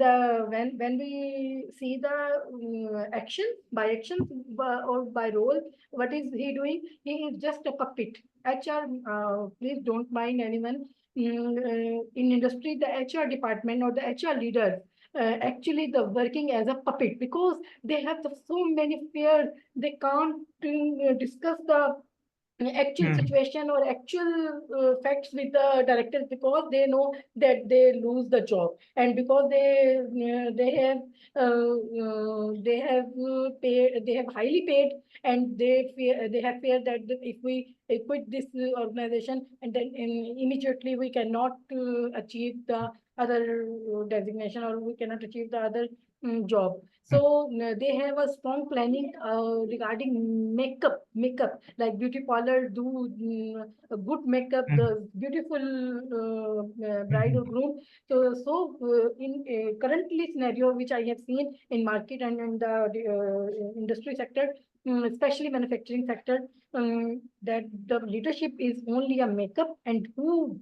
when we see the action by action or by role, what is he doing? He is just a puppet. HR, please don't mind anyone. In industry, the HR department or the HR leader actually the working as a puppet because they have so many fears. They can't discuss the actual Mhm. situation or actual facts with the directors because they know that they lose the job, and because they have paid, they have highly paid, and they have fear that if we quit this organization and then immediately we cannot achieve the other designation, or we cannot achieve the other job. So they have a strong planning regarding makeup, like beauty parlor do a good makeup, Mhm. the beautiful bride or Mhm. groom. In currently scenario which I have seen in market and in the industry sector, especially manufacturing sector, that the leadership is only a makeup, and who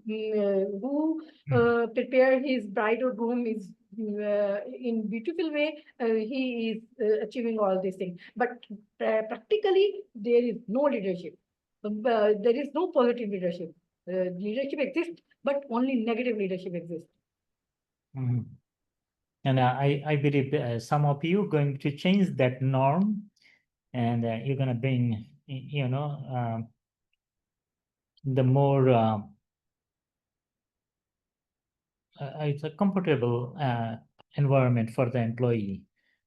prepare his bride or groom is in beautiful way. He is achieving all these things, but practically there is no leadership. There is no positive leadership. Leadership exists, but only negative leadership exists. Mhm. And I believe some of you going to change that norm, and you're gonna bring, the more it's a comfortable environment for the employee,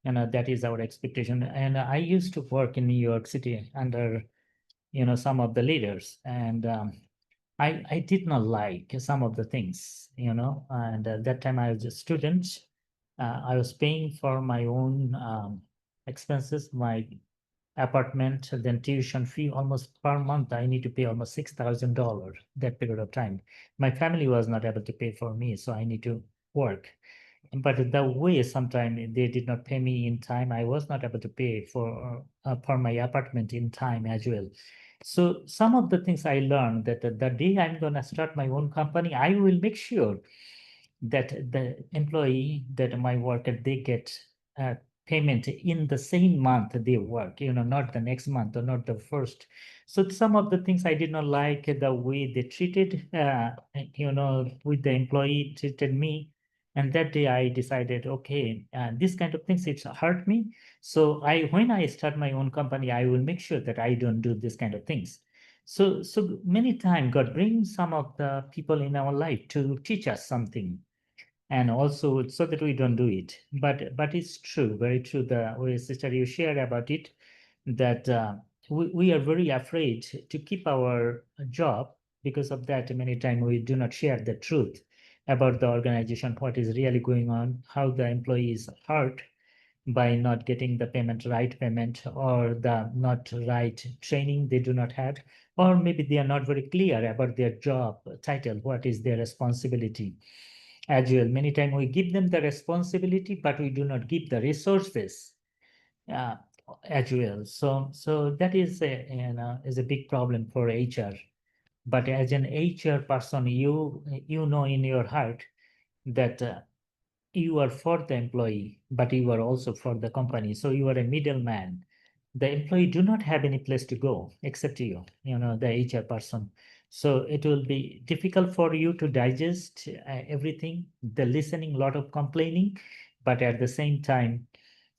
and that is our expectation. And I used to work in New York City under some of the leaders, and I did not like some of the things, and at that time I was a student. I was paying for my own expenses, my apartment, then tuition fee. Almost per month I need to pay almost $6,000 that period of time. My family was not able to pay for me, so I need to work. But the way sometimes they did not pay me in time, I was not able to pay for my apartment in time as well. So some of the things I learned that the day I'm gonna start my own company, I will make sure that the employee, that my worker, they get payment in the same month they work, not the next month or not the first. So some of the things I did not like, the way they treated, with the employee treated me. And that day I decided, okay, this kind of things, it's hurt me. So when I start my own company, I will make sure that I don't do this kind of things. So many times God brings some of the people in our life to teach us something, and also so that we don't do it. But it's true, very true, the way sister you shared about it, that we are very afraid to keep our job. Because of that, many times we do not share the truth. about the organization, what is really going on, how the employee is hurt by not getting the right payment, or the not right training they do not have, or maybe they are not very clear about their job title, what is their responsibility. As well, many times we give them the responsibility, but we do not give the resources uh, as well. So that is is a big problem for HR. But as an HR person, you know in your heart that you are for the employee, but you are also for the company. So you are a middleman. The employee do not have any place to go except you, the HR person. So it will be difficult for you to digest everything, the listening, lot of complaining, but at the same time,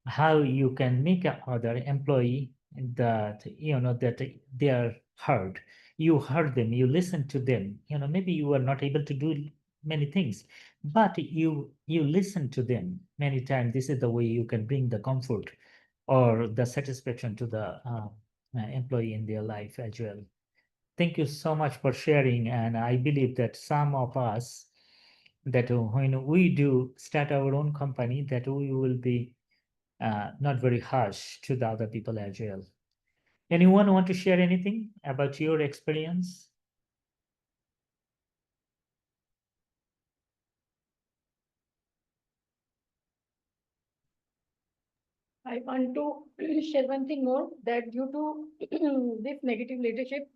how you can make a other employee that that they are heard. You heard them, you listen to them. Maybe you are not able to do many things, but you listen to them many times. This is the way you can bring the comfort or the satisfaction to the employee in their life as well. Thank you so much for sharing, and I believe that some of us, that when we do start our own company, that we will be not very harsh to the other people as well. Anyone want to share anything about your experience? I want to share one thing more, that due to this negative leadership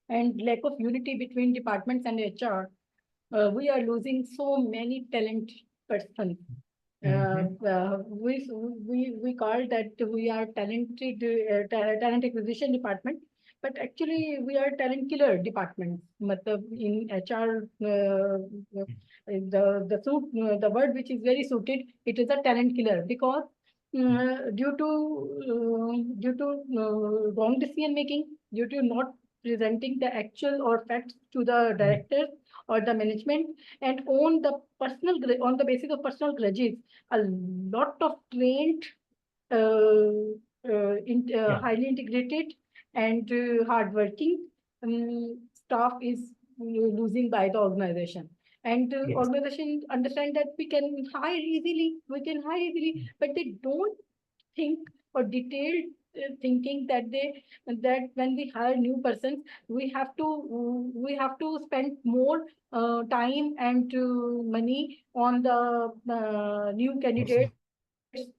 and lack of unity between departments and HR, we are losing so many talent persons. We call that we are talent acquisition department, but actually we are talent killer department. Matlab in HR, the word which is very suited, it is a talent killer, because due to wrong decision making, due to not presenting the actual or facts to the directors or the management, and on the basis of personal grudges, a lot of trained, highly integrated and hardworking staff is losing by the organization. And Yes. organization understand that we can hire easily, but they don't think or detailed thinking that when we hire new persons, we have to spend more time and money on the new candidates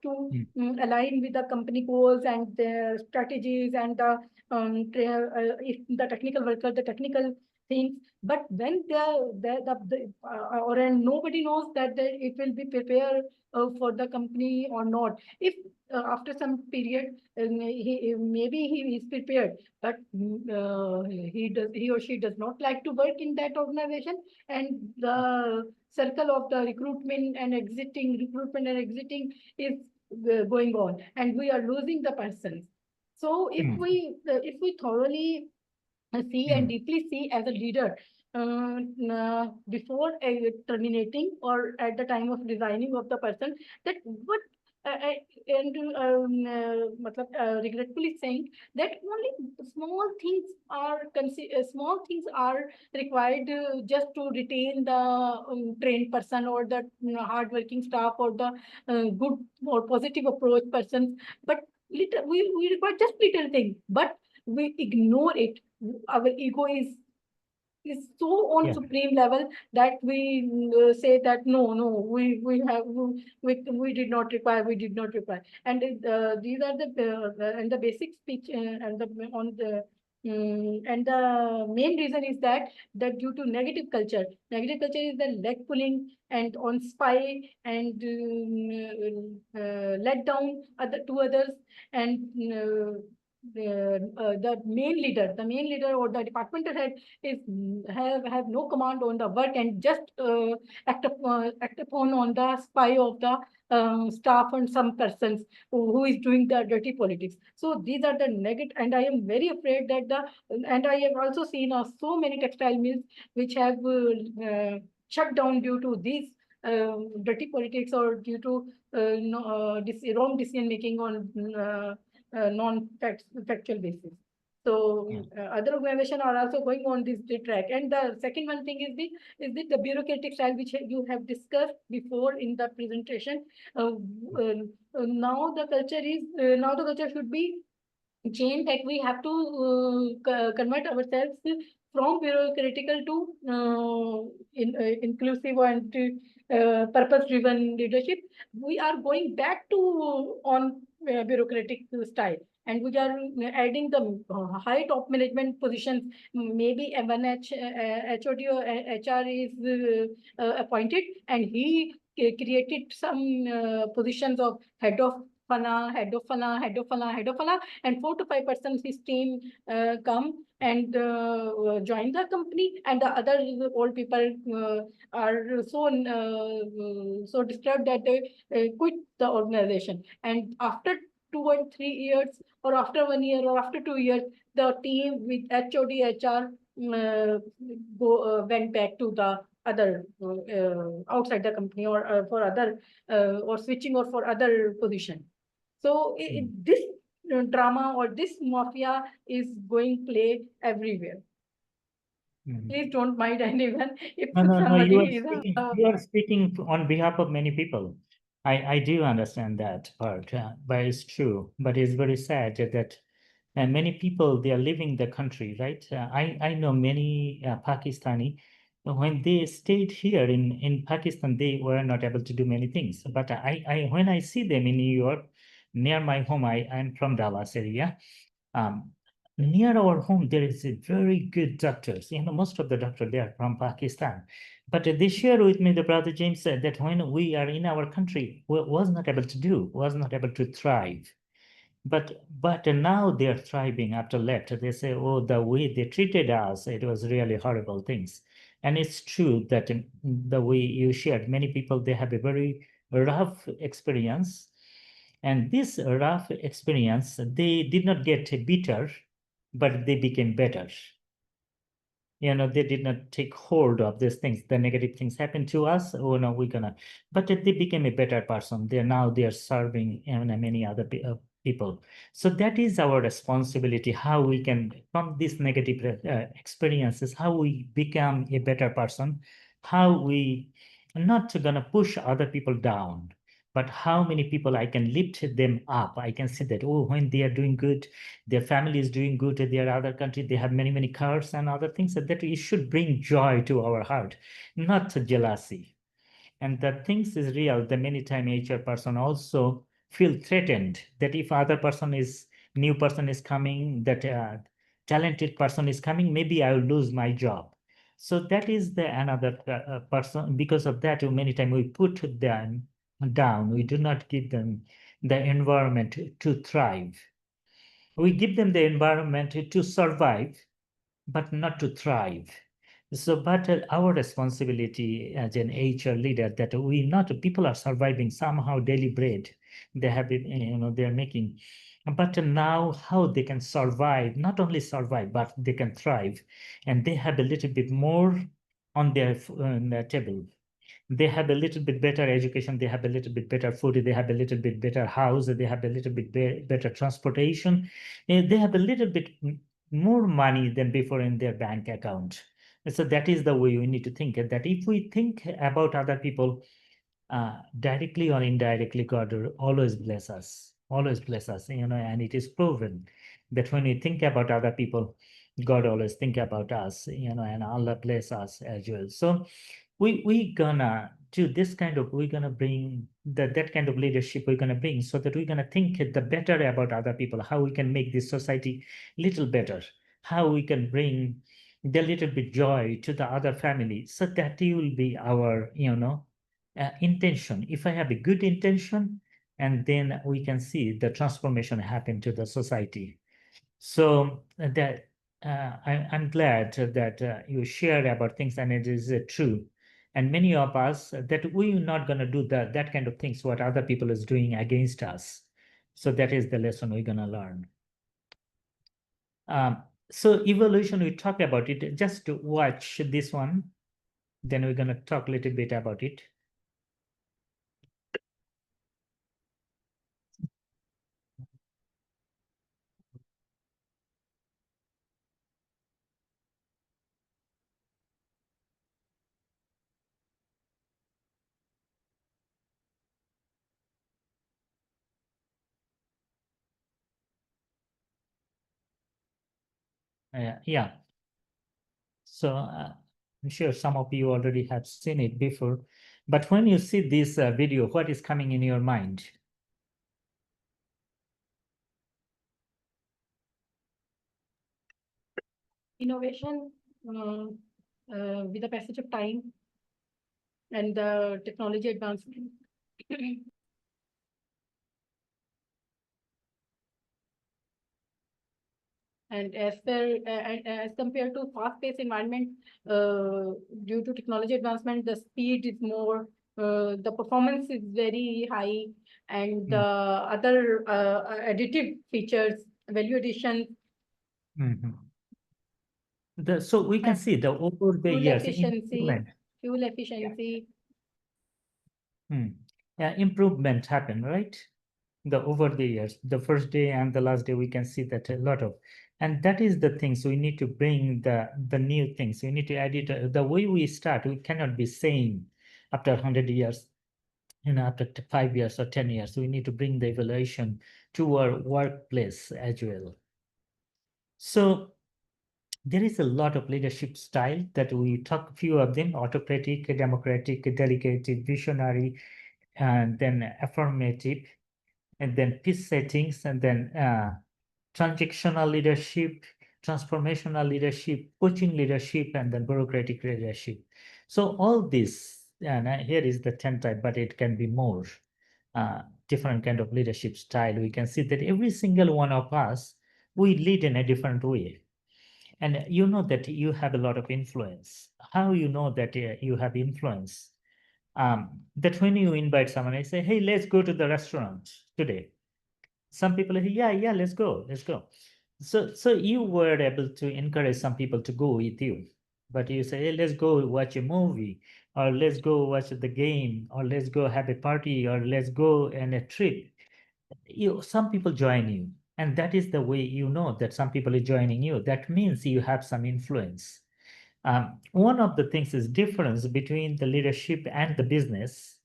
to align with the company goals and their strategies and if the technical worker, the technical things. But when and nobody knows that it will be prepared for the company or not. If after some period, maybe he is prepared, but he or she does not like to work in that organization, and the circle of the recruitment and exiting is going on, and we are losing the persons. So if we thoroughly see and deeply see as a leader, before terminating or at the time of resigning of the person, that what and regretfully saying that only small things are required just to retain the trained person or the hardworking staff or the good or positive approach persons. But we require just little thing, but we ignore it. Our ego is so on Yeah. supreme level that we say that no, we did not require, and these are the basic speech and the main reason is that due to negative culture is the leg pulling and on spy and let down to others, and the main leader or the departmental head is have no command on the work and just act upon on the spy of the staff and some persons who is doing the dirty politics. So these are the negative, and I am very afraid that and I have also seen so many textile mills which have shut down due to these dirty politics or due to wrong decision making on non-factual basis. So Yeah. other organizations are also going on this track. And the second one thing is the bureaucratic style, which you have discussed before in the presentation. Now the culture should be change, that we have to convert ourselves from bureaucratical to inclusive and purpose driven leadership. We are going back to on bureaucratic style, and we are adding the high top management positions. Maybe MNH HOD or HR is appointed, and he created some positions of head of Fana, head of Fana, head of Fana, head of Fana, and 4 to 5% his team come and join the company, and the other old people are so disturbed that they quit the organization. And after 2 and 3 years, or after 1 year, or after 2 years, the team with HOD, HR went back to the other outside the company, or for other or switching, or for other position. So this drama or this mafia is going play everywhere. Please don't mind anyone if No, somebody you are speaking on behalf of many people. I do understand that part, but it's true. But it's very sad that many people, they are leaving the country, right? I know many Pakistani, when they stayed here in Pakistan, they were not able to do many things. But when I see them in New York, near my home, I'm from Dallas area. Um, Near our home, there is a very good doctors. Most of the doctors, they are from Pakistan. But they share with me, the brother James said that when we are in our country, was not able to do, was not able to thrive. But now they are thriving after left. They say, oh, the way they treated us, it was really horrible things. And it's true that the way you shared, many people, they have a very rough experience. And this rough experience, they did not get bitter, but they became better. They did not take hold of these things. The negative things happen to us. Oh no, we're gonna. But they became a better person. They are serving many other people. So that is our responsibility. How we can, from these negative experiences, how we become a better person. How we not gonna push other people down, but how many people I can lift them up. I can see that, oh, when they are doing good, their family is doing good in their other country, they have many, many cars and other things, that it should bring joy to our heart, not jealousy. And that things is real. The many time HR person also feel threatened that if other person is, new person is coming, that talented person is coming, maybe I will lose my job. So that is the another person. Because of that, many times we put them down. We do not give them the environment to thrive. We give them the environment to survive, but not to thrive. So, but our responsibility as an HR leader, that we not, people are surviving somehow daily bread. They have it, they're making, but now how they can survive, not only survive, but they can thrive, and they have a little bit more on their table. They have a little bit better education, they have a little bit better food, they have a little bit better house, they have a little bit better transportation, they have a little bit more money than before in their bank account. So that is the way we need to think, that if we think about other people, directly or indirectly, God will always bless us, and it is proven that when we think about other people, God always think about us, and Allah bless us as well. So we gonna do this kind of, we're gonna bring that kind of leadership we're gonna bring, so that we're gonna think the better about other people, how we can make this society little better, how we can bring the little bit joy to the other family. So that will be our intention. If I have a good intention, and then we can see the transformation happen to the society. So that I'm glad that you shared about things, and it is true. And many of us that we're not going to do that kind of things what other people is doing against us. So that is the lesson we're going to learn. So evolution, we talk about it. Just to watch this one, then we're going to talk a little bit about it. Yeah. So I'm sure some of you already have seen it before, but when you see this video, what is coming in your mind? Innovation with the passage of time and the technology advancement. And as compared to fast-paced environment, due to technology advancement, the speed is more, the performance is very high, and the other additive features, value addition, So we can see the over the fuel years efficiency, improvement happened, right? The over the years, the first day and the last day, we can see that a lot of, and that is the things we need to bring the new things. We need to add it. The way we start, we cannot be same after 100 years, after 5 years or 10 years. We need to bring the evaluation to our workplace as well. So there is a lot of leadership style that we talk, few of them: autocratic, democratic, delegated, visionary, and then affirmative, and then peace settings, and then transactional leadership, transformational leadership, coaching leadership, and then bureaucratic leadership. So all this, and here is the 10 type, but it can be more different kind of leadership style. We can see that every single one of us, we lead in a different way. And you know that you have a lot of influence. How you know that you have influence? That when you invite someone, I say, hey, let's go to the restaurant today. Some people say, yeah, let's go. So you were able to encourage some people to go with you. But you say, hey, let's go watch a movie, or let's go watch the game, or let's go have a party, or let's go on a trip. Some people join you, and that is the way you know that some people are joining you. That means you have some influence. One of the things is difference between the leadership and the business.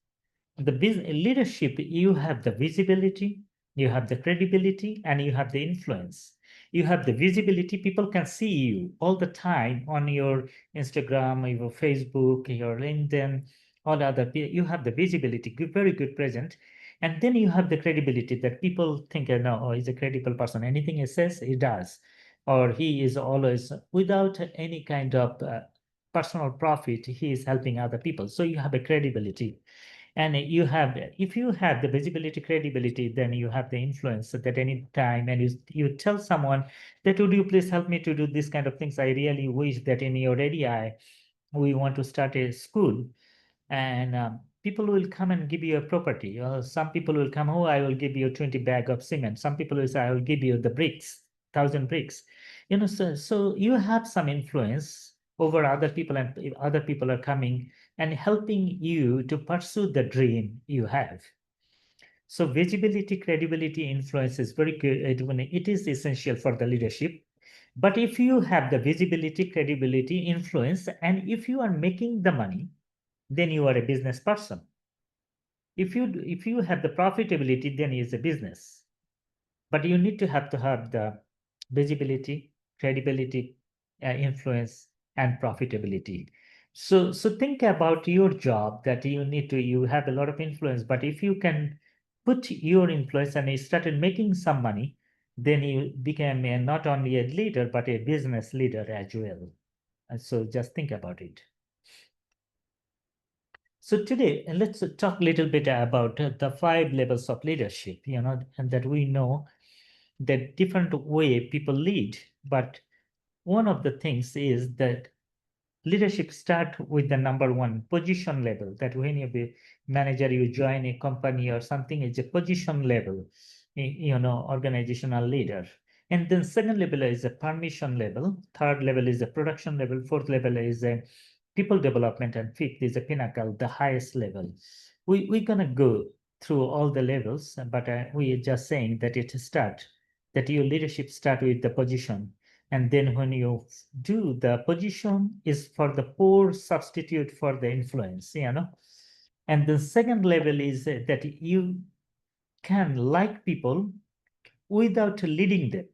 The business leadership, you have the visibility, you have the credibility, and you have the influence. You have the visibility. People can see you all the time on your Instagram, your Facebook, your LinkedIn, all other. You have the visibility, very good present. And then you have the credibility that people think, no, oh, he's a credible person. Anything he says, he does. Or he is always, without any kind of personal profit, he is helping other people. So you have a credibility. And you have, if you have the visibility, credibility, then you have the influence at any time. And you tell someone that, would you please help me to do this kind of things? I really wish that in your area, we want to start a school. And people will come and give you a property. Some people will come, oh, I will give you 20 bag of cement. Some people will say, I will give you the bricks, 1,000 bricks. So you have some influence over other people, and if other people are coming and helping you to pursue the dream you have. So visibility, credibility, influence is very good. It is essential for the leadership. But if you have the visibility, credibility, influence, and if you are making the money, then you are a business person. If you have the profitability, then it's a business. But you need to have the visibility, credibility, influence, and profitability. So think about your job that you have a lot of influence, but if you can put your influence and you started making some money, then you became not only a leader, but a business leader as well. And so just think about it. So today, let's talk a little bit about the 5 levels of leadership, and that we know that different way people lead. But one of the things is that leadership start with the number 1 position level, that when you be manager, you join a company or something, it's a position level, organizational leader. And then second level is a permission level, third level is a production level, fourth level is a people development, and fifth is a pinnacle, the highest level. We're gonna go through all the levels, but we are just saying that that your leadership start with the position. And then when you do, the position is for the poor substitute for the influence, And the second level is that you can like people without leading them.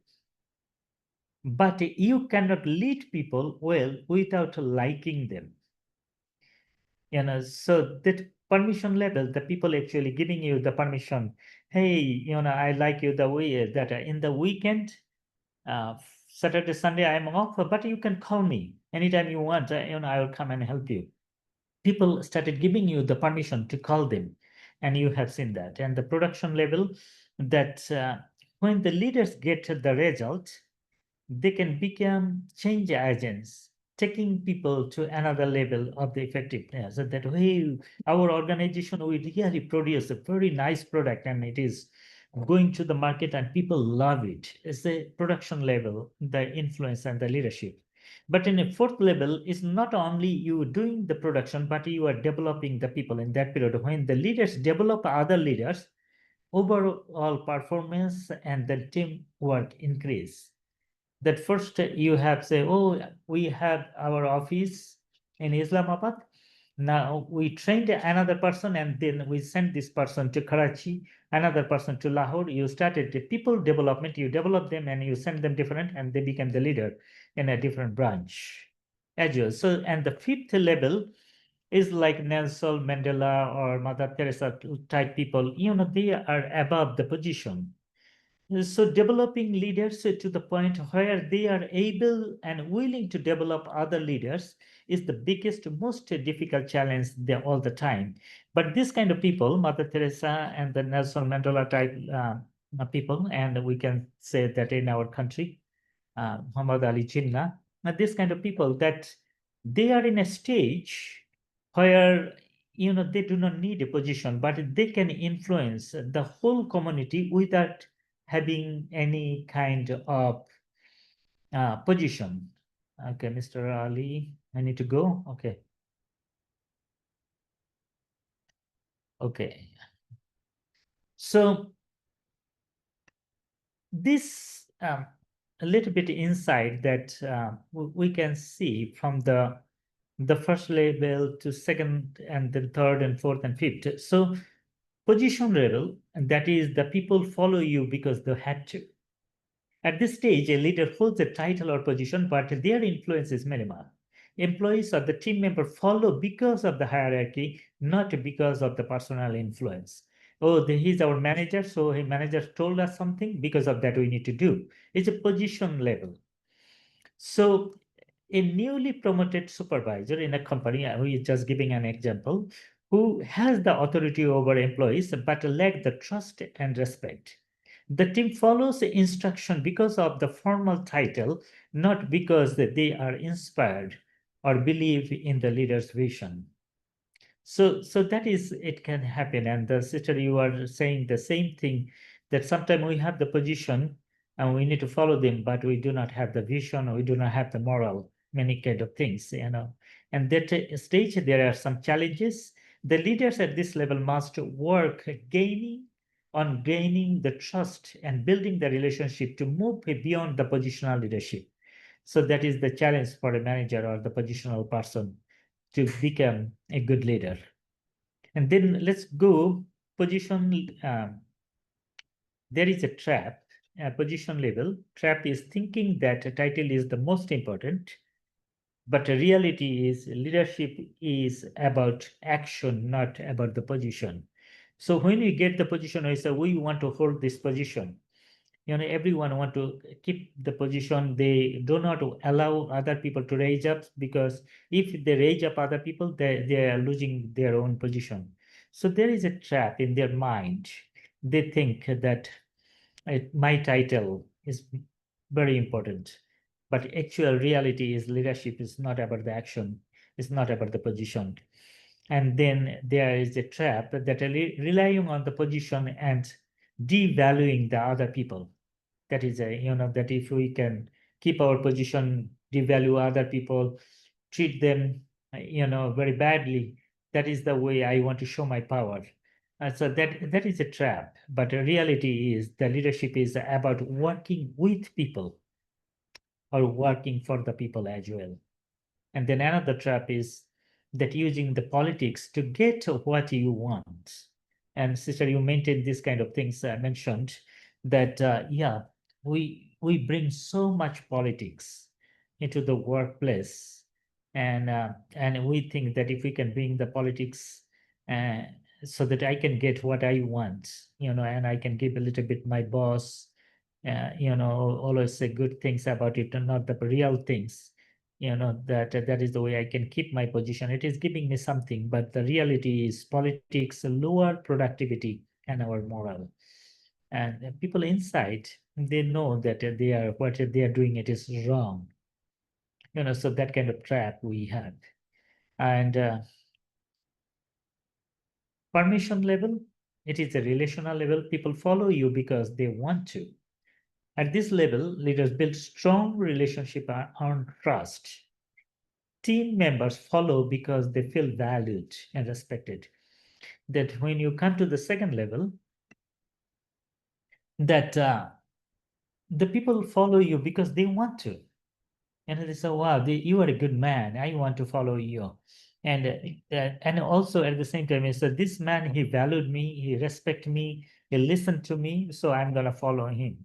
but you cannot lead people well without liking them. So that permission level, the people actually giving you the permission, hey, I like you the way that in the weekend, Saturday, Sunday, I'm off, but you can call me anytime you want, I will come and help you. People started giving you the permission to call them, and you have seen that. And the production level, that when the leaders get the result, they can become change agents, taking people to another level of the effectiveness. So that way, our organization will really produce a very nice product, and it is going to the market, and people love it. It's the production level, the influence, and the leadership. But in a fourth level, is not only you doing the production, but you are developing the people in that period. When the leaders develop other leaders, overall performance and the teamwork increase. That first you have say, oh, we have our office in Islamabad. Now we trained another person, and then we sent this person to Karachi, another person to Lahore. You started the people development, you develop them, and you send them different, and they become the leader in a different branch as well. So, and the fifth level is like Nelson Mandela or Mother Teresa type people. They are above the position. So developing leaders to the point where they are able and willing to develop other leaders is the biggest, most difficult challenge there all the time. But this kind of people, Mother Teresa and the Nelson Mandela type people, and we can say that in our country, Muhammad Ali Jinnah, this kind of people, that they are in a stage where they do not need a position, but they can influence the whole community without having any kind of position. Okay, Mr. Ali, I need to go. Okay. Okay. So this a little bit insight that we can see from the first level to second and then third and fourth and fifth. So position level, and that is the people follow you because they had to. At this stage, a leader holds a title or position, but their influence is minimal. Employees or the team member follow because of the hierarchy, not because of the personal influence. Oh, he's our manager, so his manager told us something, because of that we need to do. It's a position level. So a newly promoted supervisor in a company, we are just giving an example, who has the authority over employees but lack the trust and respect. The team follows the instruction because of the formal title, not because they are inspired or believe in the leader's vision. So that is, it can happen. And the sister, you are saying the same thing, that sometimes we have the position and we need to follow them, but we do not have the vision, or we do not have the moral, many kind of things, And that stage, there are some challenges. The leaders at this level must work on gaining the trust and building the relationship to move beyond the positional leadership. So that is the challenge for a manager or the positional person to become a good leader. And then let's go position. There is a trap, position level. Trap is thinking that a title is the most important, but the reality is leadership is about action, not about the position. So when we get the position, we say we want to hold this position. Everyone want to keep the position. They do not allow other people to raise up, because if they raise up other people, they are losing their own position. So there is a trap in their mind. They think that my title is very important, but actual reality is leadership is not about the action. It's not about the position. And then there is a trap that relying on the position and devaluing the other people. That is that if we can keep our position, devalue other people, treat them very badly, that is the way I want to show my power. So that is a trap. But the reality is the leadership is about working with people or working for the people as well. And then another trap is that using the politics to get what you want. And sister, you maintain this kind of things mentioned, that yeah, we we bring so much politics into the workplace, and we think that if we can bring the politics uh, so that I can get what I want, and I can give a little bit my boss, always say good things about it and not the real things, that is the way I can keep my position. It is giving me something, but the reality is politics lower productivity and our moral. And people inside, they know that what they are doing, it is wrong. So that kind of trap we have. And permission level, it is a relational level. People follow you because they want to. At this level, leaders build strong relationship and earn trust. Team members follow because they feel valued and respected. That when you come to the second level, that the people follow you because they want to. And they say, wow, you are a good man. I want to follow you. And also at the same time, he said, this man, he valued me, he respected me, he listened to me, so I'm going to follow him.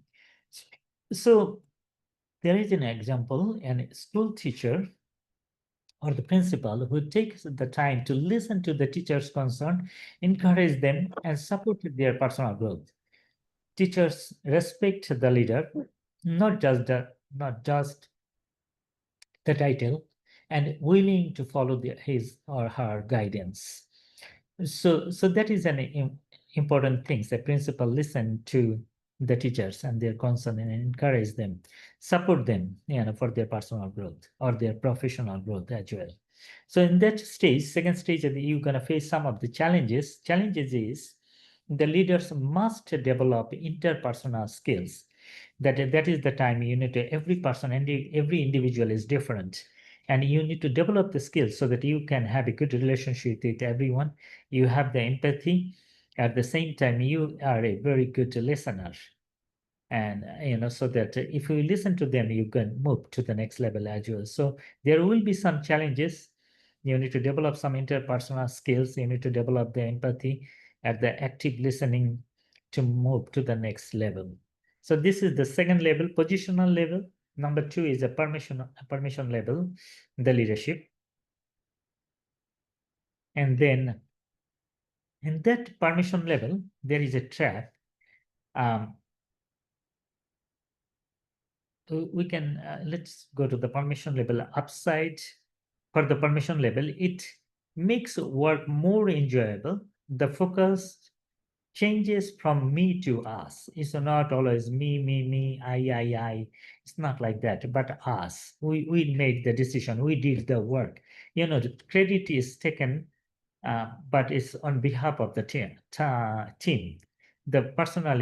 So there is an example, a school teacher or the principal who takes the time to listen to the teacher's concern, encourage them, and support their personal growth. Teachers respect the leader, not just the title, and willing to follow his or her guidance. So that is an important thing. The principal listen to the teachers and their concern and encourage them, support them, for their personal growth or their professional growth as well. So in that stage, second stage, you're going to face some of the challenges. Challenges is the leaders must develop interpersonal skills. That is the time you need to, every person and every individual is different, and you need to develop the skills so that you can have a good relationship with everyone. You have the empathy. At the same time, you are a very good listener, and so that if you listen to them, you can move to the next level as well. So there will be some challenges. You need to develop some interpersonal skills. You need to develop the empathy and the active listening to move to the next level. So this is the second level, positional level. Number 2 is a permission level, the leadership. And then in that permission level, there is a trap. We can, let's go to the permission level upside. For the permission level, it makes work more enjoyable. The focus changes from me to us. It's not always me, I. It's not like that, but us. We made the decision, we did the work. The credit is taken, but it's on behalf of the team. The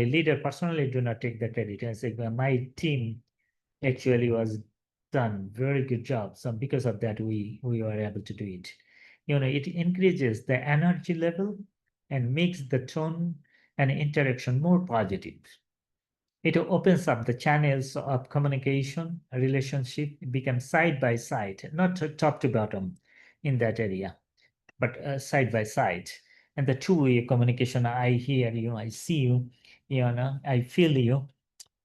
leader personally do not take the credit and say, well, my team actually was done very good job. So because of that, we were able to do it. It increases the energy level and makes the tone and interaction more positive. It opens up the channels of communication, relationship become side by side, not top to bottom in that area, but side by side. And the two-way communication, I hear you, I see you, I feel you,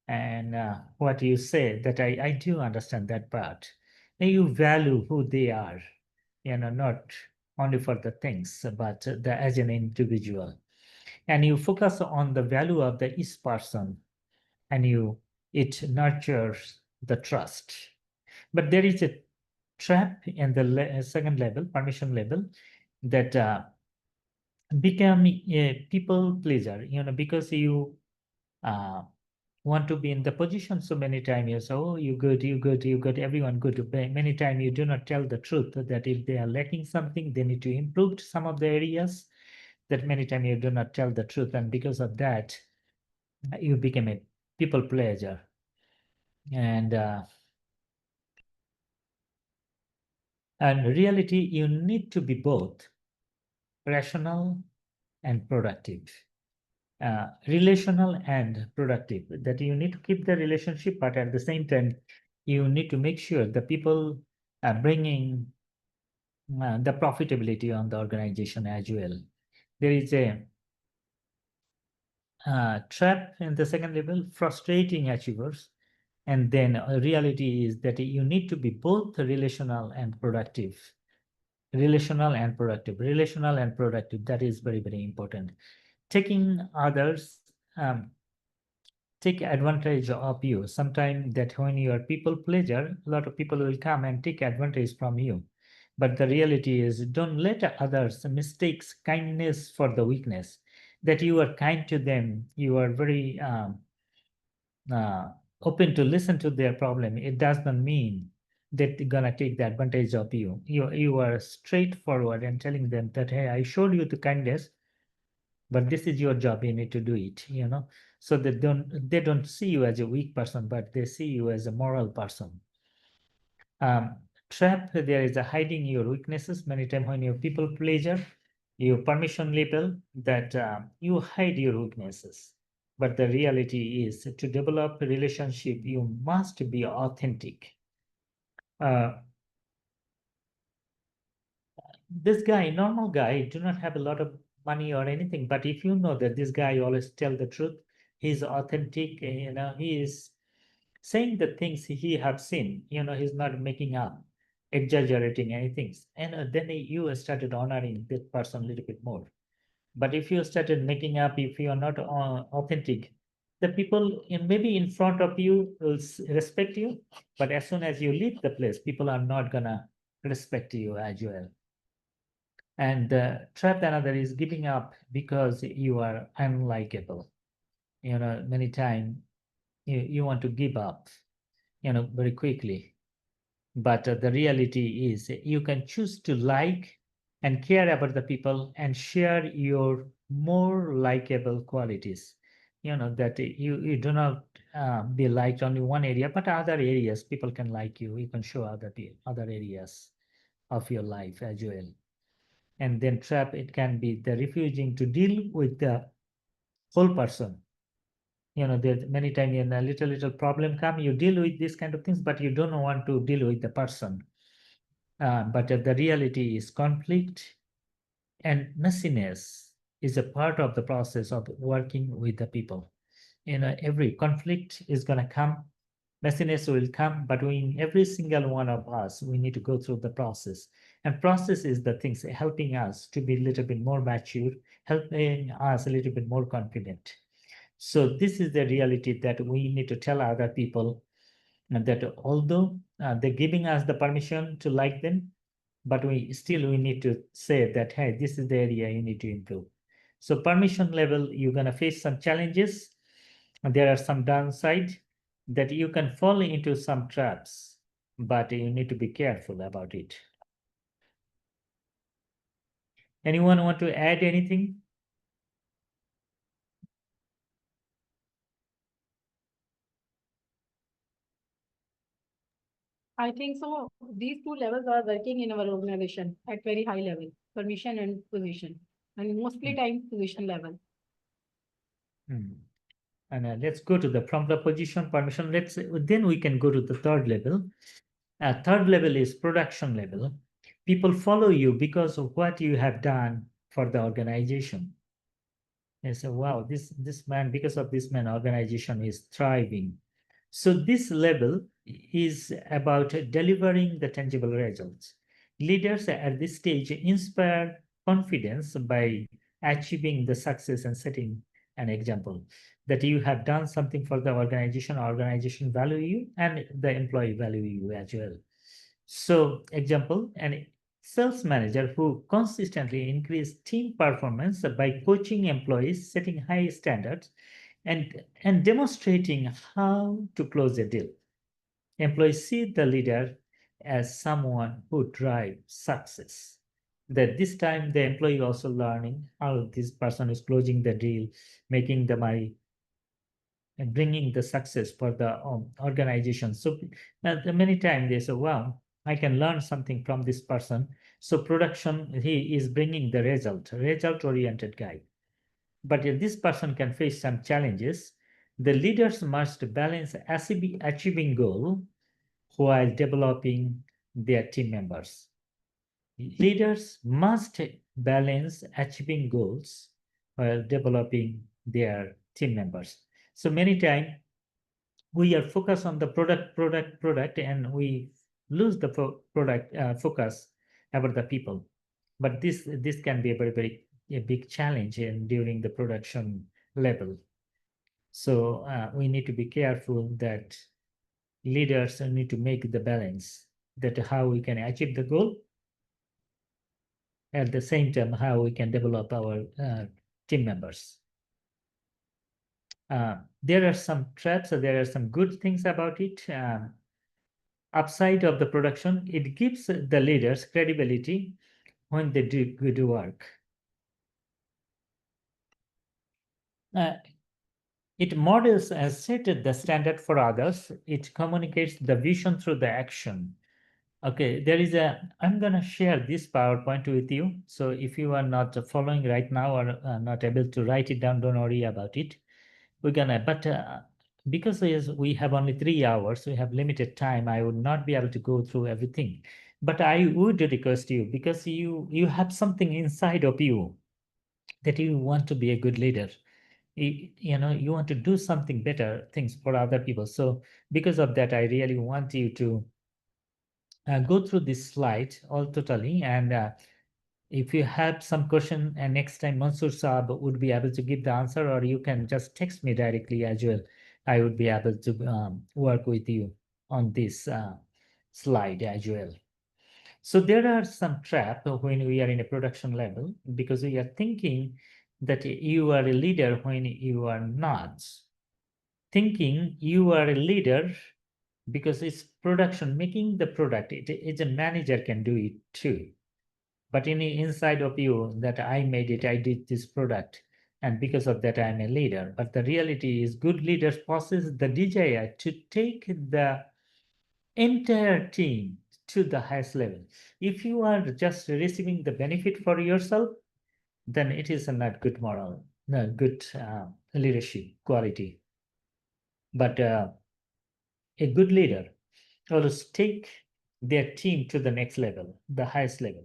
and what you say, that I do understand that part. And you value who they are, not only for the things, but as an individual. And you focus on the value of each person, and it nurtures the trust. But there is a trap in the second level, permission level, that become a people pleaser, because you want to be in the position so many times. You say, oh, you good, everyone good. But many times you do not tell the truth, that if they are lacking something, they need to improve some of the areas. That many times you do not tell the truth, and because of that, you become a people pleaser. And reality, you need to be both rational and productive. Relational and productive, that you need to keep the relationship, but at the same time you need to make sure the people are bringing the profitability on the organization as well. There is a trap in the second level, frustrating achievers. And then reality is that you need to be both relational and productive. Relational and productive. Relational and productive. That is very, very important. Taking others take advantage of you. Sometimes that when you are people pleaser, a lot of people will come and take advantage from you. But the reality is, don't let others mistakes kindness for the weakness. That you are kind to them, you are very uh, open to listen to their problem. It does not mean that they're gonna take the advantage of you. You are straightforward and telling them that, hey, I showed you the kindness, but this is your job, you need to do it, so they don't see you as a weak person, but they see you as a moral person. Trap, there is a hiding your weaknesses. Many times when you're people pleaser, you permission level that you hide your weaknesses, but the reality is to develop a relationship you must be authentic. This guy, normal guy, do not have a lot of money or anything, but if you know that this guy always tell the truth, he's authentic, he is saying the things he have seen, he's not making up, exaggerating anything, and then you started honoring that person a little bit more. But if you started making up, if you are not authentic, the people maybe in front of you will respect you, but as soon as you leave the place, people are not gonna respect you as well. And trap another is giving up because you are unlikable. Many times you want to give up, very quickly. But the reality is you can choose to like and care about the people and share your more likable qualities. That you do not be liked only one area, but other areas people can like you. You can show other areas of your life as well. And then trap, it can be the refusing to deal with the whole person. There's many times in a little problem come, you deal with these kind of things, but you don't want to deal with the person. But the reality is conflict and messiness is a part of the process of working with the people. Every conflict is going to come, messiness will come, but in every single one of us, we need to go through the process. And process is the things helping us to be a little bit more mature, helping us a little bit more confident. So this is the reality that we need to tell other people, that although they're giving us the permission to like them, but we need to say that, hey, this is the area you need to improve. So permission level, you're going to face some challenges, and there are some downside that you can fall into some traps, but you need to be careful about it. Anyone want to add anything? I think so. These two levels are working in our organization at very high level, permission and position, and mostly time position level. And let's go to from the position permission. Then we can go to the third level. Third level is production level. People follow you because of what you have done for the organization. They say, wow, this man, because of this man, organization is thriving. So this level is about delivering the tangible results. Leaders at this stage inspire confidence by achieving the success and setting an example that you have done something for the organization value you, and the employee value you as well. So example, an sales manager who consistently increase team performance by coaching employees, setting high standards, and demonstrating how to close a deal. Employees see the leader as someone who drives success. That this time the employee also learning how this person is closing the deal, making the money, and bringing the success for the organization. So many times they say, wow, I can learn something from this person. So production, he is bringing the result-oriented guy. But if this person can face some challenges, the leaders must balance achieving goal while developing their team members. Leaders must balance achieving goals while developing their team members. So many times we are focused on the product, and we lose the product focus about the people. But this can be a very a big challenge during the production level. So we need to be careful that leaders need to make the balance, that how we can achieve the goal, at the same time how we can develop our team members. There are some traps, there are some good things about it. Upside of the production, it gives the leaders credibility when they do good work. It models and set the standard for others. It communicates the vision through the action. Okay, I'm going to share this PowerPoint with you. So if you are not following right now or not able to write it down, don't worry about it. We're gonna, but because we have only 3 hours, we have limited time, I would not be able to go through everything. But I would request you, because you have something inside of you that you want to be a good leader. You want to do something better things for other people. So because of that, I really want you to go through this slide all totally, and if you have some question, and next time Mansoor Saab would be able to give the answer, or you can just text me directly as well. I would be able to work with you on this slide as well. So there are some traps when we are in a production level, because we are thinking that you are a leader when you are not. Thinking you are a leader because it's production, making the product. It's a manager can do it too. But inside of you that I made it, I did this product, and because of that I'm a leader. But the reality is, good leaders possess the desire to take the entire team to the highest level. If you are just receiving the benefit for yourself, then it is not good moral, no good leadership quality. But a good leader always take their team to the next level, the highest level,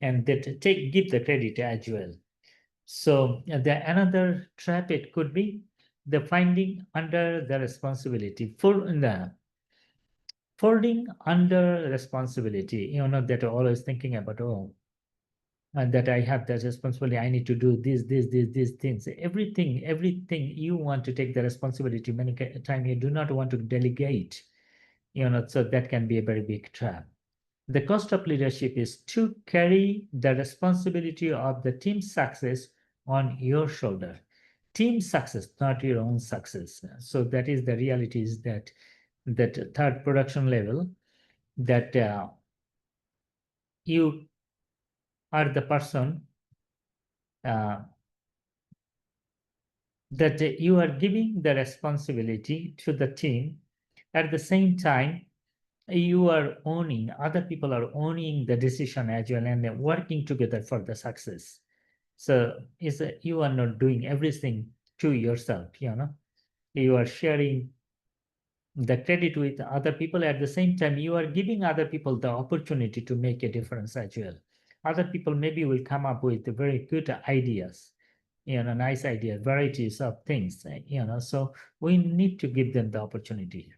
and that give the credit as well. So another trap it could be the finding under the responsibility for the folding under responsibility. That are always thinking about, and that I have that responsibility. I need to do these things. Everything you want to take the responsibility. Many times you do not want to delegate. So that can be a very big trap. The cost of leadership is to carry the responsibility of the team's success on your shoulder. Team success, not your own success. So that is the reality, is that third production level, that you are the person that you are giving the responsibility to the team. At the same time, you are owning, other people are owning the decision as well, and they're working together for the success. So you are not doing everything to yourself. You are sharing the credit with other people. At the same time, you are giving other people the opportunity to make a difference as well. Other people maybe will come up with very good ideas, nice ideas, varieties of things, so we need to give them the opportunity.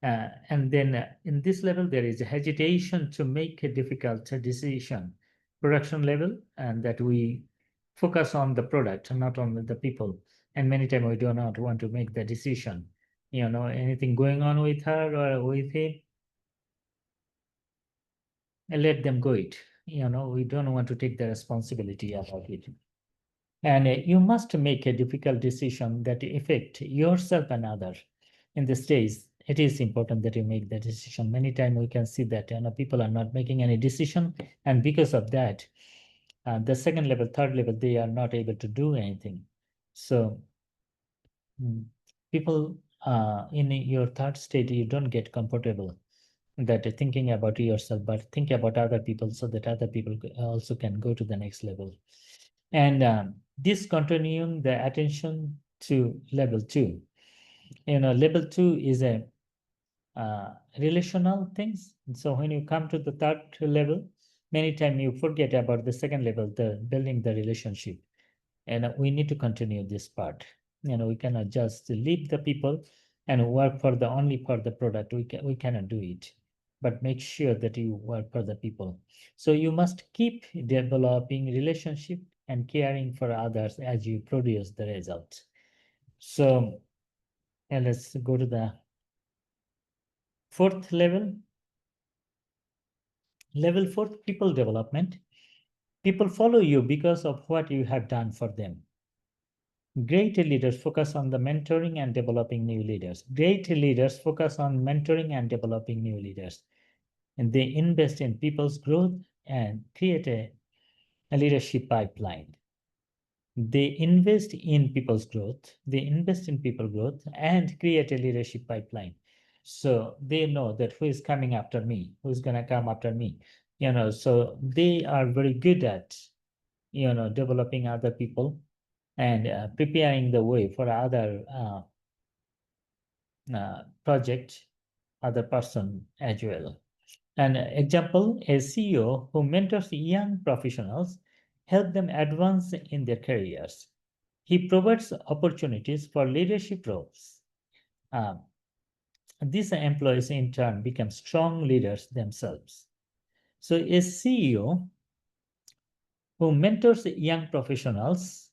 And then in this level, there is a hesitation to make a difficult decision, production level, and that we focus on the product, not on the people. And many times we do not want to make the decision. Anything going on with her or with him, and let them go it. We don't want to take the responsibility about it. And you must make a difficult decision that affect yourself and others. In this days, it is important that you make the decision. Many times we can see that people are not making any decision, and because of that, the second level, third level, they are not able to do anything. So people in your third state, you don't get comfortable that thinking about yourself, but think about other people, so that other people also can go to the next level. And discontinuing the attention to level 2. Level 2 is a relational things. So when you come to the third level, many times you forget about the second level, the building the relationship. And we need to continue this part. We cannot just leave the people and work for the only for the product. We cannot do it, but make sure that you work for the people. So you must keep developing relationship and caring for others as you produce the results. So let's go to the fourth level. Level 4, people development. People follow you because of what you have done for them. Great leaders focus on the mentoring and developing new leaders. Great leaders focus on mentoring and developing new leaders. And they invest in people's growth and create a leadership pipeline. They invest in people's growth. They invest in people growth and create a leadership pipeline. So they know that who is coming after me, who's going to come after me. So they are very good at, developing other people and preparing the way for other project, other person as well. An example, a CEO who mentors young professionals, help them advance in their careers. He provides opportunities for leadership roles. These employees in turn become strong leaders themselves. So a CEO who mentors young professionals,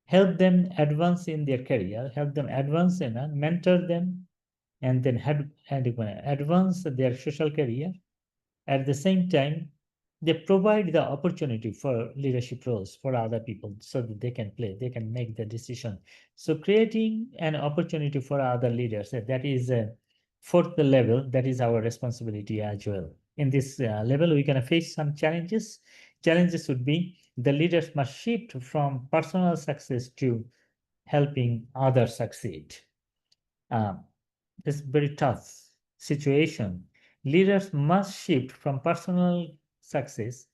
help them advance in their career, help them advance in mentor them, and then advance their social career. At the same time, they provide the opportunity for leadership roles for other people so that they can play, they can make the decision. So creating an opportunity for other leaders, that is fourth level, that is our responsibility as well. In this level, we can face some challenges. Challenges would be the leaders must shift from personal success to helping others succeed. It's very tough situation. Leaders must shift from personal success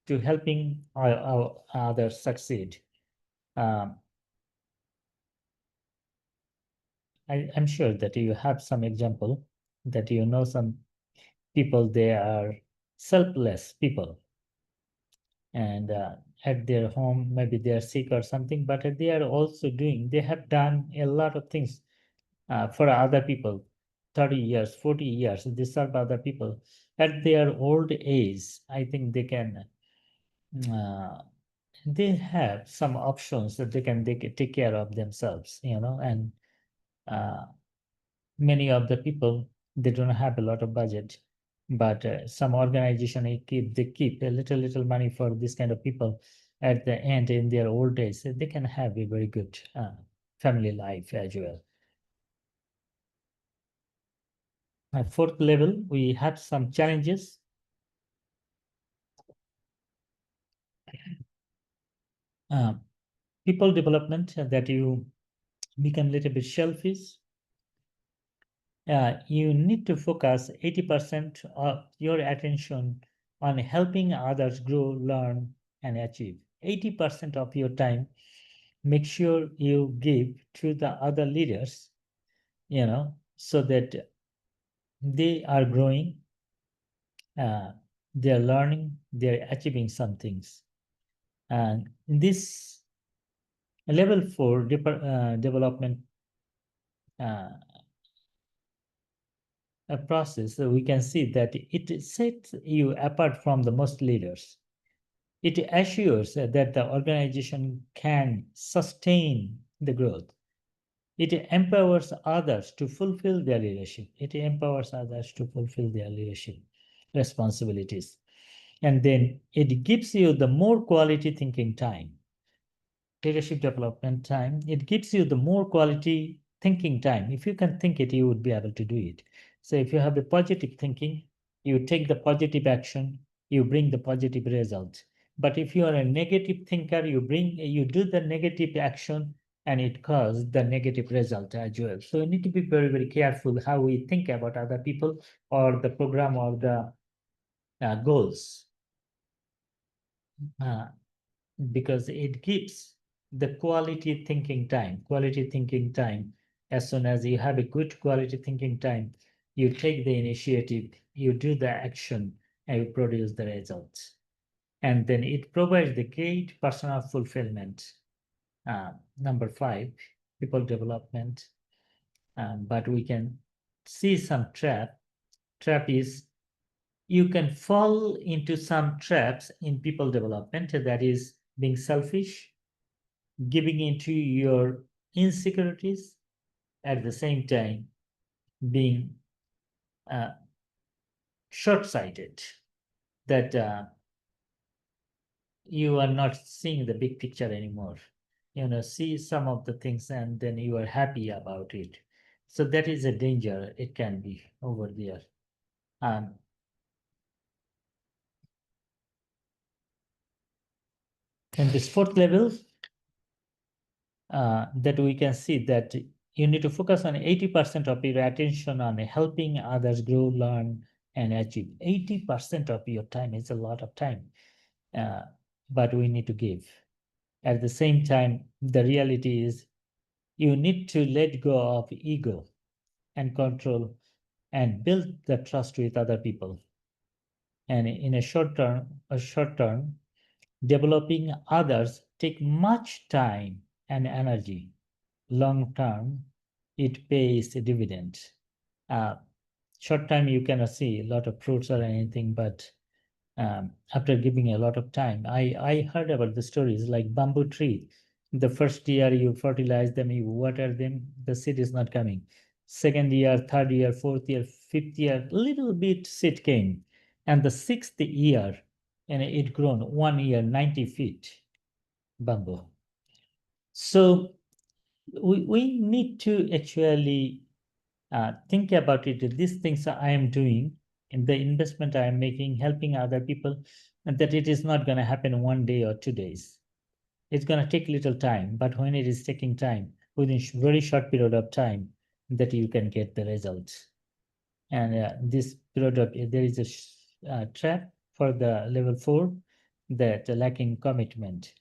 to helping others succeed. I'm sure that you have some example that some people, they are selfless people, and at their home maybe they are sick or something, but they have done a lot of things for other people. 30 years, 40 years, they serve other people. At their old age, I think they can, they have some options that they can take care of themselves, and many of the people, they don't have a lot of budget, but some organization, they keep a little money for this kind of people at the end in their old days. They can have a very good family life as well. At fourth level, we have some challenges. People development, that you become a little bit selfish. You need to focus 80% of your attention on helping others grow, learn, and achieve. 80% of your time, make sure you give to the other leaders, so that they are growing, they're learning, they're achieving some things. And this level 4 development process, we can see that it sets you apart from the most leaders. It assures that the organization can sustain the growth. It empowers others to fulfill their leadership. It empowers others to fulfill their leadership responsibilities. And then it gives you the more quality thinking time. Leadership development time, it gives you the more quality thinking time. If you can think it, you would be able to do it. So if you have a positive thinking, you take the positive action, you bring the positive result. But if you are a negative thinker, you do the negative action, and it causes the negative result as well. So you need to be very, very careful how we think about other people or the program or the goals, because it gives the quality thinking time. As soon as you have a good quality thinking time, you take the initiative, you do the action, and you produce the results. And then it provides the great personal fulfillment. Number 5, people development. but we can see some trap. Trap is you can fall into some traps in people development, that is being selfish, giving into your insecurities, at the same time being short-sighted, that you are not seeing the big picture anymore. See some of the things and then you are happy about it. So that is a danger. It can be over there. And this fourth level, that we can see that you need to focus on 80% of your attention on helping others grow, learn, and achieve. 80% of your time is a lot of time, but we need to give. At the same time, the reality is you need to let go of ego and control and build the trust with other people. And in a short term, developing others take much time and energy. Long term, it pays a dividend. Short time, you cannot see a lot of fruits or anything, but after giving a lot of time, I heard about the stories like bamboo tree. The first year you fertilize them, you water them, the seed is not coming. Second year, third year, fourth year, fifth year, little bit seed came. And the sixth year, and it grown 1 year, 90 feet bamboo. So we need to actually think about it. These things I am doing, in the investment I am making, helping other people, and that it is not going to happen 1 day or 2 days. It's going to take little time, but when it is taking time, within very short period of time, that you can get the results. And this period of, there is a trap for the level 4, that lacking commitment.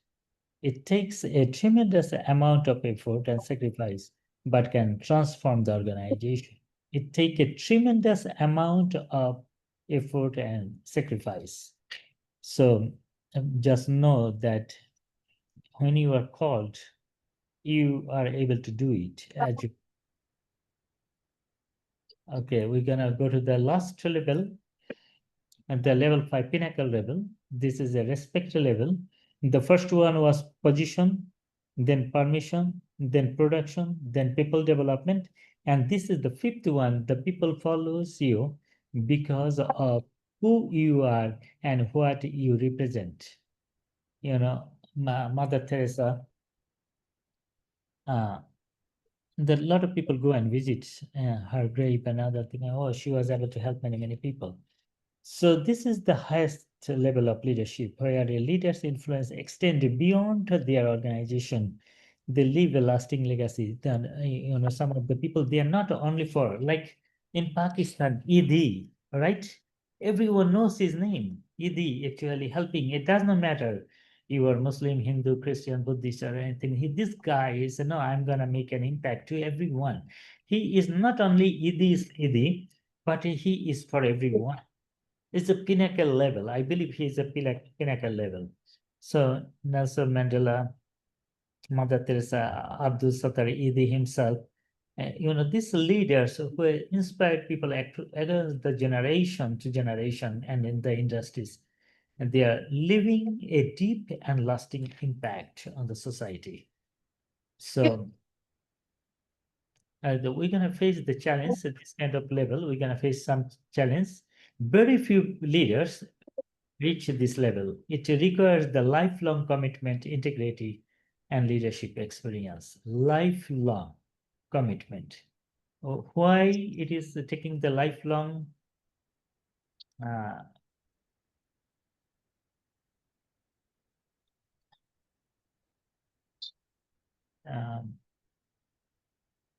It takes a tremendous amount of effort and sacrifice, but can transform the organization. It takes a tremendous amount of effort and sacrifice. So just know that when you are called, you are able to do it. Okay, we're gonna go to the last level, at the level 5 pinnacle level. This is a respect level. The first one was position, then permission, then production, then people development. And this is the fifth one. The people follows you because of who you are and what you represent. Mother Teresa, a lot of people go and visit her grave and other thing. Oh, she was able to help many, many people. So this is the highest level of leadership, where a leader's influence extends beyond their organization. They leave a lasting legacy. Then, some of the people, they are not only for, like in Pakistan, ED, right? Everyone knows his name. ED actually helping. It does not matter you are Muslim, Hindu, Christian, Buddhist, or anything. This guy is, no, I'm going to make an impact to everyone. He is not only ED's ED, but he is for everyone. It's a pinnacle level. I believe he is a pinnacle level. So Nelson Mandela, Mother Teresa, Abdul Sattar Idi himself, these leaders who inspired people across the generation to generation and in the industries, and they are leaving a deep and lasting impact on the society. So we're going to face the challenge at this kind of level. We're going to face some challenge. Very few leaders reach this level. It requires the lifelong commitment, integrity, and leadership experience. Lifelong commitment. Why it is taking the lifelong?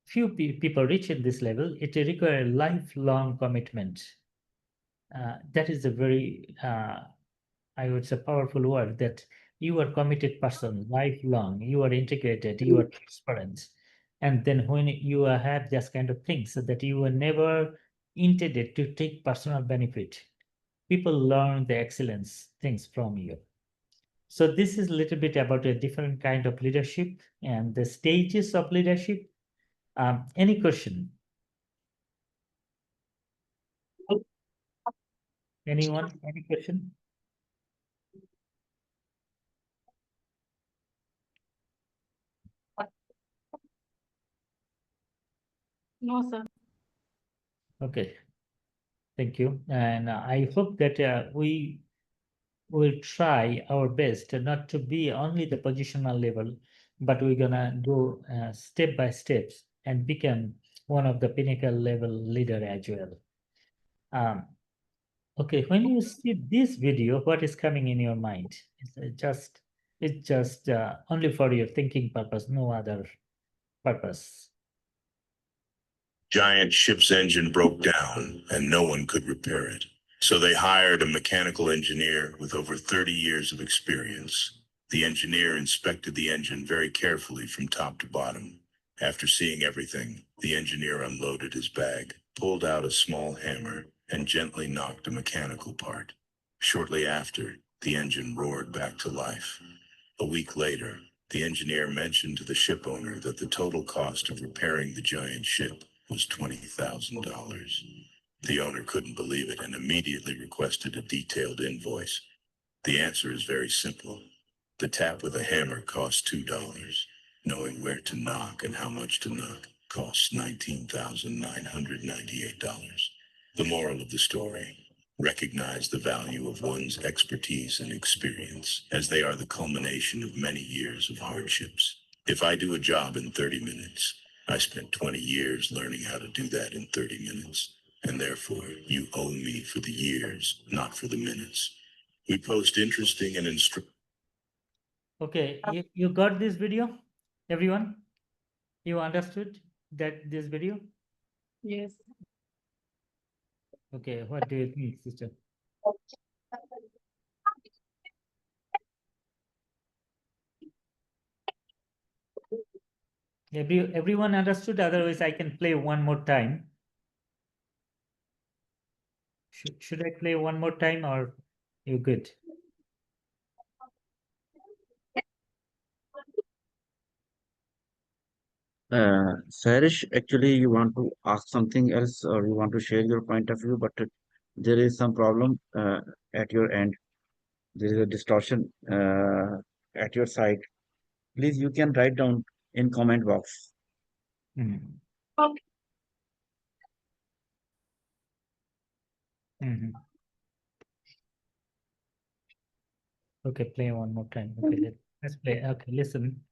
Few people reach at this level. It requires lifelong commitment. That is a very, I would say, powerful word, that you are committed person, lifelong, you are integrated, you are transparent. And then when you have this kind of things, so that you were never intended to take personal benefit, people learn the excellence things from you. So this is a little bit about a different kind of leadership and the stages of leadership. Any question? Anyone? Any question? No, sir. Okay. Thank you. And I hope that we will try our best not to be only the positional level, but we're gonna go step by steps and become one of the pinnacle level leader as well. Okay, when you see this video, what is coming in your mind? It's just only for your thinking purpose, no other purpose. Giant ship's engine broke down and no one could repair it. So they hired a mechanical engineer with over 30 years of experience. The engineer inspected the engine very carefully from top to bottom. After seeing everything, the engineer unloaded his bag, pulled out a small hammer, and gently knocked a mechanical part. Shortly after, the engine roared back to life. A week later, the engineer mentioned to the ship owner that the total cost of repairing the giant ship was $20,000. The owner couldn't believe it and immediately requested a detailed invoice. The answer is very simple. The tap with a hammer costs $2. Knowing where to knock and how much to knock costs $19,998. The moral of the story: recognize the value of one's expertise and experience, as they are the culmination of many years of hardships. If I do a job in 30 minutes, I spent 20 years learning how to do that in 30 minutes. And therefore, you owe me for the years, not for the minutes. We post interesting and Okay, you got this video, everyone? You understood that this video? Yes. Okay, what do you think, sister? Everyone understood? Otherwise, I can play one more time. Should I play one more time or you good? Sarish, actually, you want to ask something else or you want to share your point of view, but there is some problem at your end. There is a distortion at your side. Please, you can write down in comment box. Mhm. Mhm. Okay, play one more time. Okay, let's play. Okay, listen.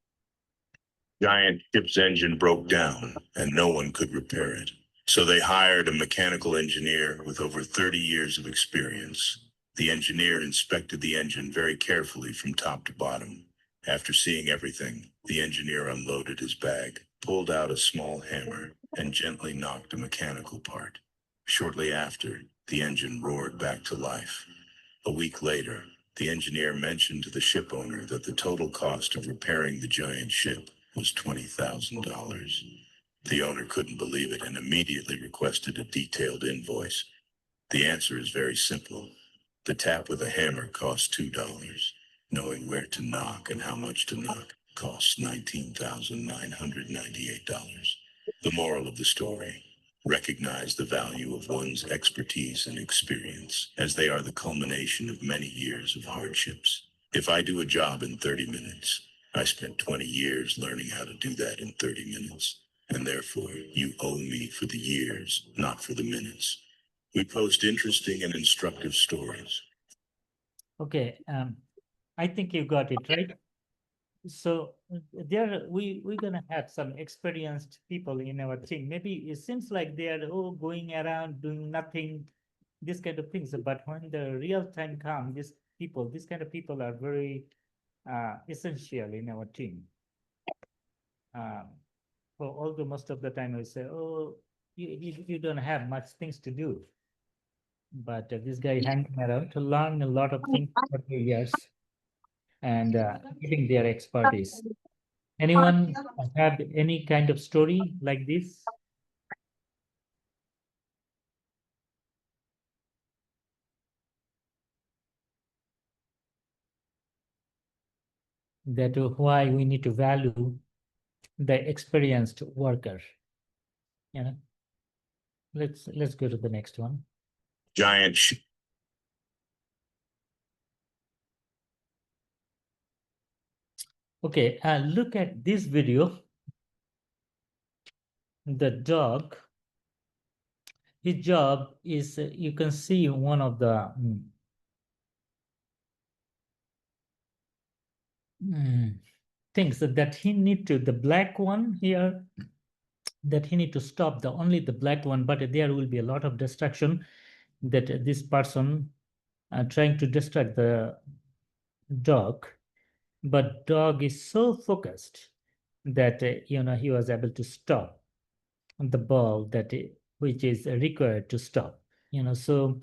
giant ship's engine broke down and no one could repair it. So they hired a mechanical engineer with over 30 years of experience. The engineer inspected the engine very carefully from top to bottom. After seeing everything, the engineer unloaded his bag, pulled out a small hammer, and gently knocked a mechanical part. Shortly after, the engine roared back to life. A week later, the engineer mentioned to the ship owner that the total cost of repairing the giant ship was $20,000. The owner couldn't believe it and immediately requested a detailed invoice. The answer is very simple. The tap with a hammer costs $2. Knowing where to knock and how much to knock costs $19,998. The moral of the story: recognize the value of one's expertise and experience, as they are the culmination of many years of hardships. If I do a job in 30 minutes, I spent 20 years learning how to do that in 30 minutes. And therefore, you owe me for the years, not for the minutes. We post interesting and instructive stories. Okay, I think you got it right. So we're gonna have some experienced people in our team. Maybe it seems like they are all going around doing nothing, this kind of things. But when the real time comes, these kind of people are very essential in our team. So although most of the time I say, oh, you don't have much things to do. But this guy hanging around to learn a lot of things for 2 years and giving their expertise. Anyone have any kind of story like this? That why we need to value the experienced worker. You know, let's go to the next one. Giant Okay, look at this video. The dog, his job is, you can see one of the things that he need to, the black one here, that he need to stop the only the black one, but there will be a lot of distraction that this person trying to distract the dog, but dog is so focused that he was able to stop the ball that which is required to stop. So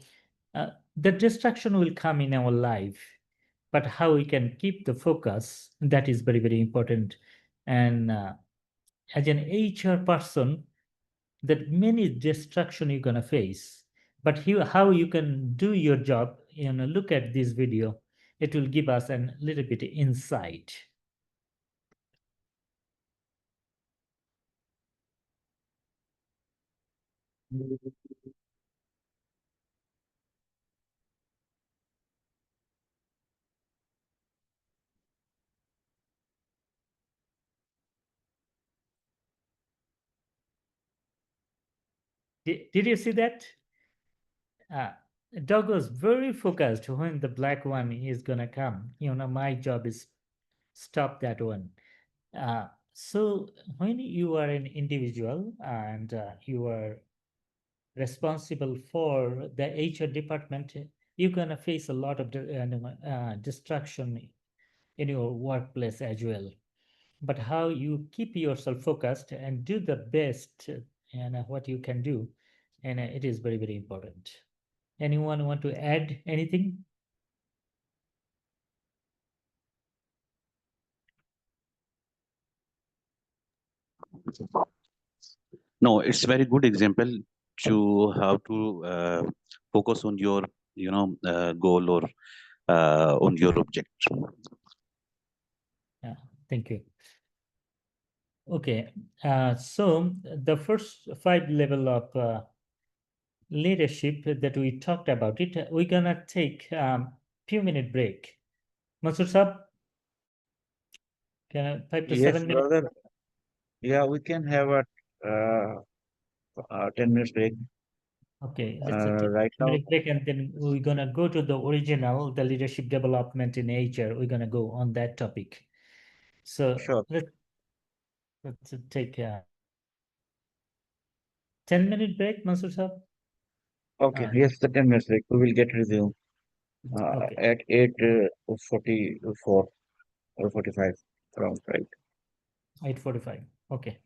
the distraction will come in our life, but how we can keep the focus, that is very, very important. And as an HR person, that many distraction you're going to face, but how you can do your job, look at this video. It will give us a little bit insight. Did you see that? Dog was very focused when the black one is gonna come. My job is stop that one. So when you are an individual and you are responsible for the HR department, you're gonna face a lot of distraction in your workplace as well. But how you keep yourself focused and do the best and what you can do, and it is very, very important. Anyone want to add anything? No, it's very good example to how to focus on your, goal or on your object. Yeah, thank you. Okay, so the first 5 level of leadership that we talked about it, we're gonna take few minute break. Mansur Sab, can 5 to Yes, 7 minutes? brother. Yeah, we can have a 10 minutes break. Okay, let's take Right a now, minute break, and then we're gonna go to the original, the leadership development in HR. We're gonna go on that topic. So sure. let's take a 10-minute break, Mansur Sab. Okay, yes, the 10 minutes break. We will get resumed Okay, at 8:44 or 45 around, right? 8:45. Okay,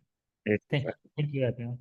8. thank you, everyone.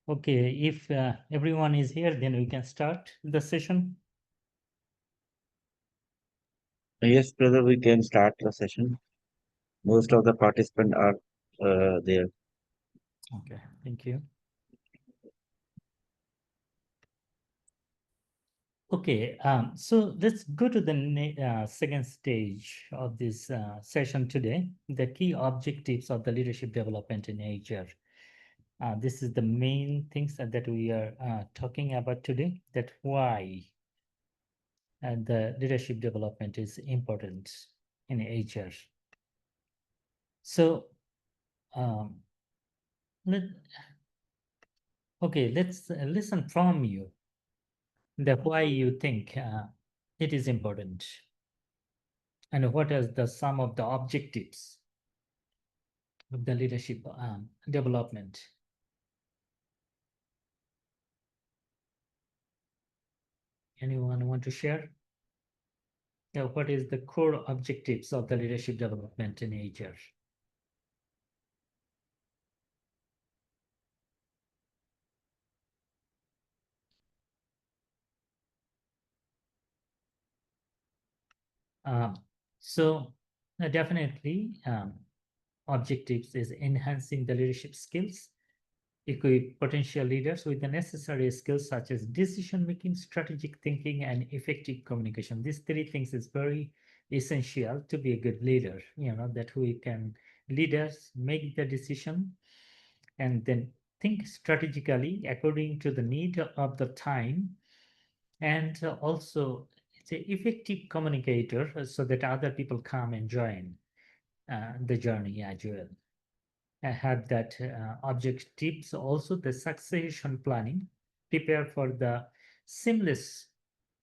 Okay, if everyone is here, then we can start the session. Yes, brother, we can start the session. Most of the participants are there. Okay, thank you. Okay, so let's go to the second stage of this session today, the key objectives of the leadership development in HR. This is the main things that we are talking about today, that why the leadership development is important in HR. So, let's listen from you, the why you think it is important, and what is the sum of the objectives of the leadership development. Anyone want to share? Yeah, what is the core objectives of the leadership development in HR? So definitely objectives is enhancing the leadership skills, equip potential leaders with the necessary skills such as decision making, strategic thinking, and effective communication. These three things is very essential to be a good leader, that we can leaders make the decision and then think strategically according to the need of the time, and also it's an effective communicator so that other people come and join the journey as well. I have that objectives, also the succession planning, prepare for the seamless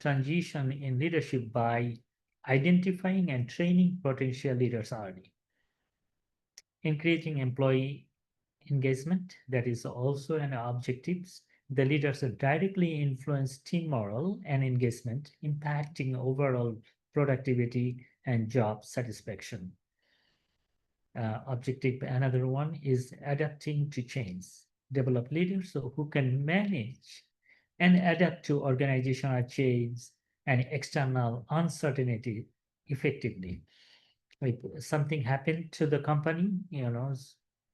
transition in leadership by identifying and training potential leaders early, increasing employee engagement, that is also an objectives. The leaders directly influence team morale and engagement, impacting overall productivity and job satisfaction. Objective, another one is adapting to change. Develop leaders who can manage and adapt to organizational change and external uncertainty effectively. If something happened to the company,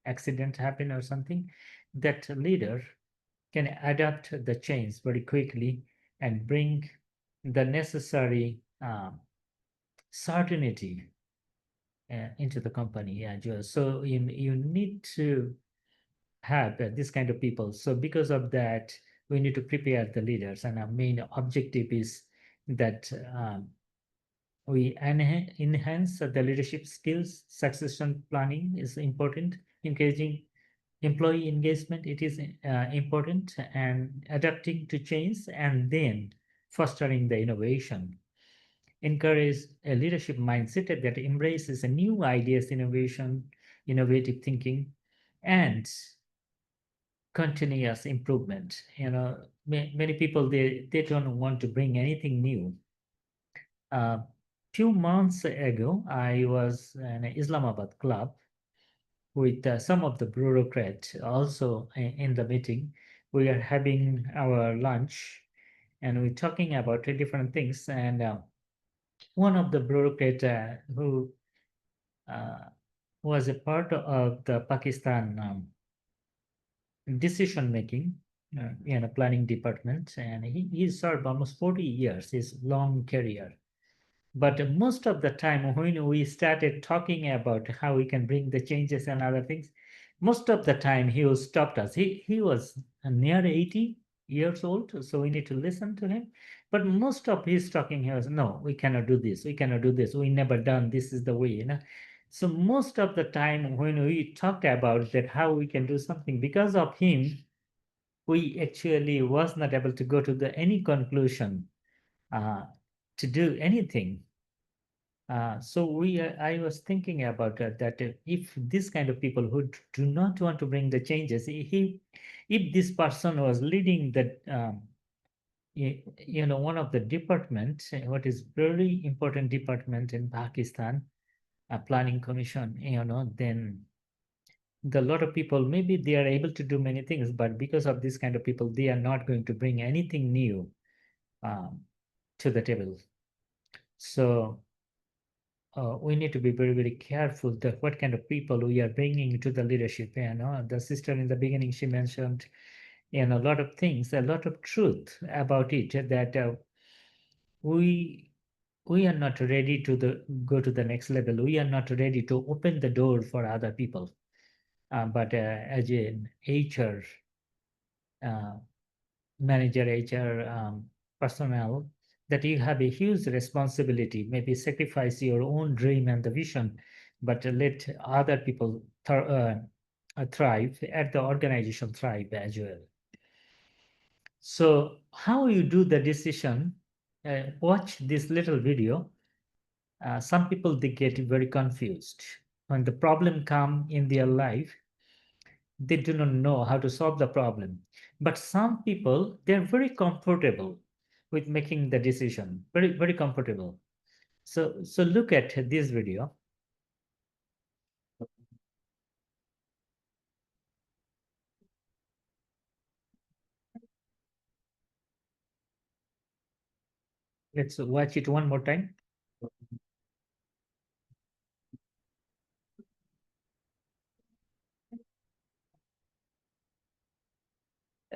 accident happened or something, that leader can adapt the change very quickly and bring the necessary certainty into the company. Yeah, Joe. So you need to have this kind of people. So because of that, we need to prepare the leaders, and our main objective is that we enhance the leadership skills. Succession planning is important. Engaging employee engagement, it is important, and adapting to change, and then fostering the innovation. Encourage a leadership mindset that embraces a new ideas, innovative thinking, and continuous improvement. Many people, they don't want to bring anything new. few months ago, I was in an Islamabad club with some of the bureaucrats also in the meeting. We are having our lunch and we're talking about different things. And one of the bureaucrats who was a part of the Pakistan decision making, planning department, and he served almost 40 years, his long career. But most of the time, when we started talking about how we can bring the changes and other things, most of the time he was stopped us. He was near 80 years old, so we need to listen to him. But most of his talking, he was, no, we cannot do this. We cannot do this. We never done. This is the way. So most of the time when we talked about that, how we can do something, because of him, we actually was not able to go to any conclusion to do anything. So I was thinking about that if this kind of people who do not want to bring the changes, if this person was leading that, one of the department, what is very important department in Pakistan, planning commission, then the lot of people, maybe they are able to do many things, but because of this kind of people, they are not going to bring anything new to the table. So we need to be very, very careful that what kind of people we are bringing to the leadership. The sister in the beginning, she mentioned, a lot of things, a lot of truth about it, that we are not ready to go to the next level. We are not ready to open the door for other people. But as an HR manager, HR personnel, that you have a huge responsibility, maybe sacrifice your own dream and the vision, but let other people thrive, at the organization thrive as well. So how you do the decision, watch this little video. Some people, they get very confused. When the problem come in their life, they do not know how to solve the problem. But some people, they're very comfortable with making the decision, very, very comfortable. So look at this video. Let's watch it one more time.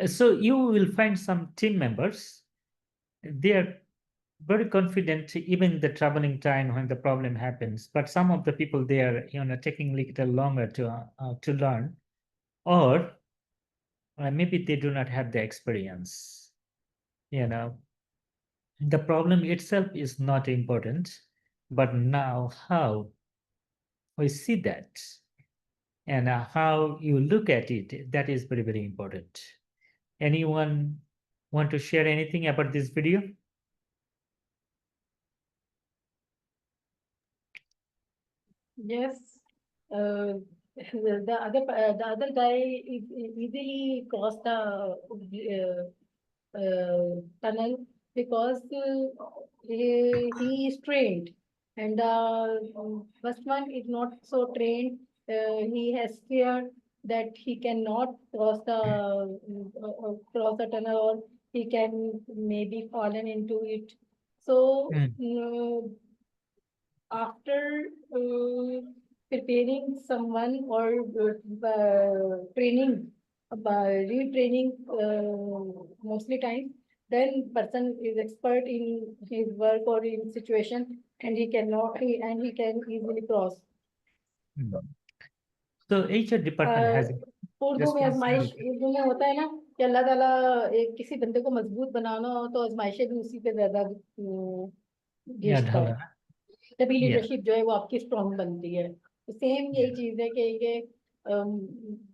So you will find some team members, they are very confident even the traveling time when the problem happens. But some of the people, they are taking a little longer to learn, or maybe they do not have the experience. The problem itself is not important, but now how we see that and how you look at it, that is very, very important. Anyone want to share anything about this video? Yes. The other guy easily crossed the tunnel because he is trained, and first one is not so trained. He has fear that he cannot cross the tunnel, or he can maybe fallen into it. So after preparing someone or training, retraining mostly times, then person is expert in his work or in situation, and he can easily cross. So HR department has Urdu में आजमाइश, responsibility. Urdu में होता है ना कि अल्लाह ताला एक किसी बंदे को मजबूत बनाना हो तो आजमाइशें भी उसी पे ज्यादा Yeah, भेजता है, तभी Yeah. लीडरशिप जो है वो आपकी स्ट्रॉन्ग बनती है। तो सेम यही चीज है कि ये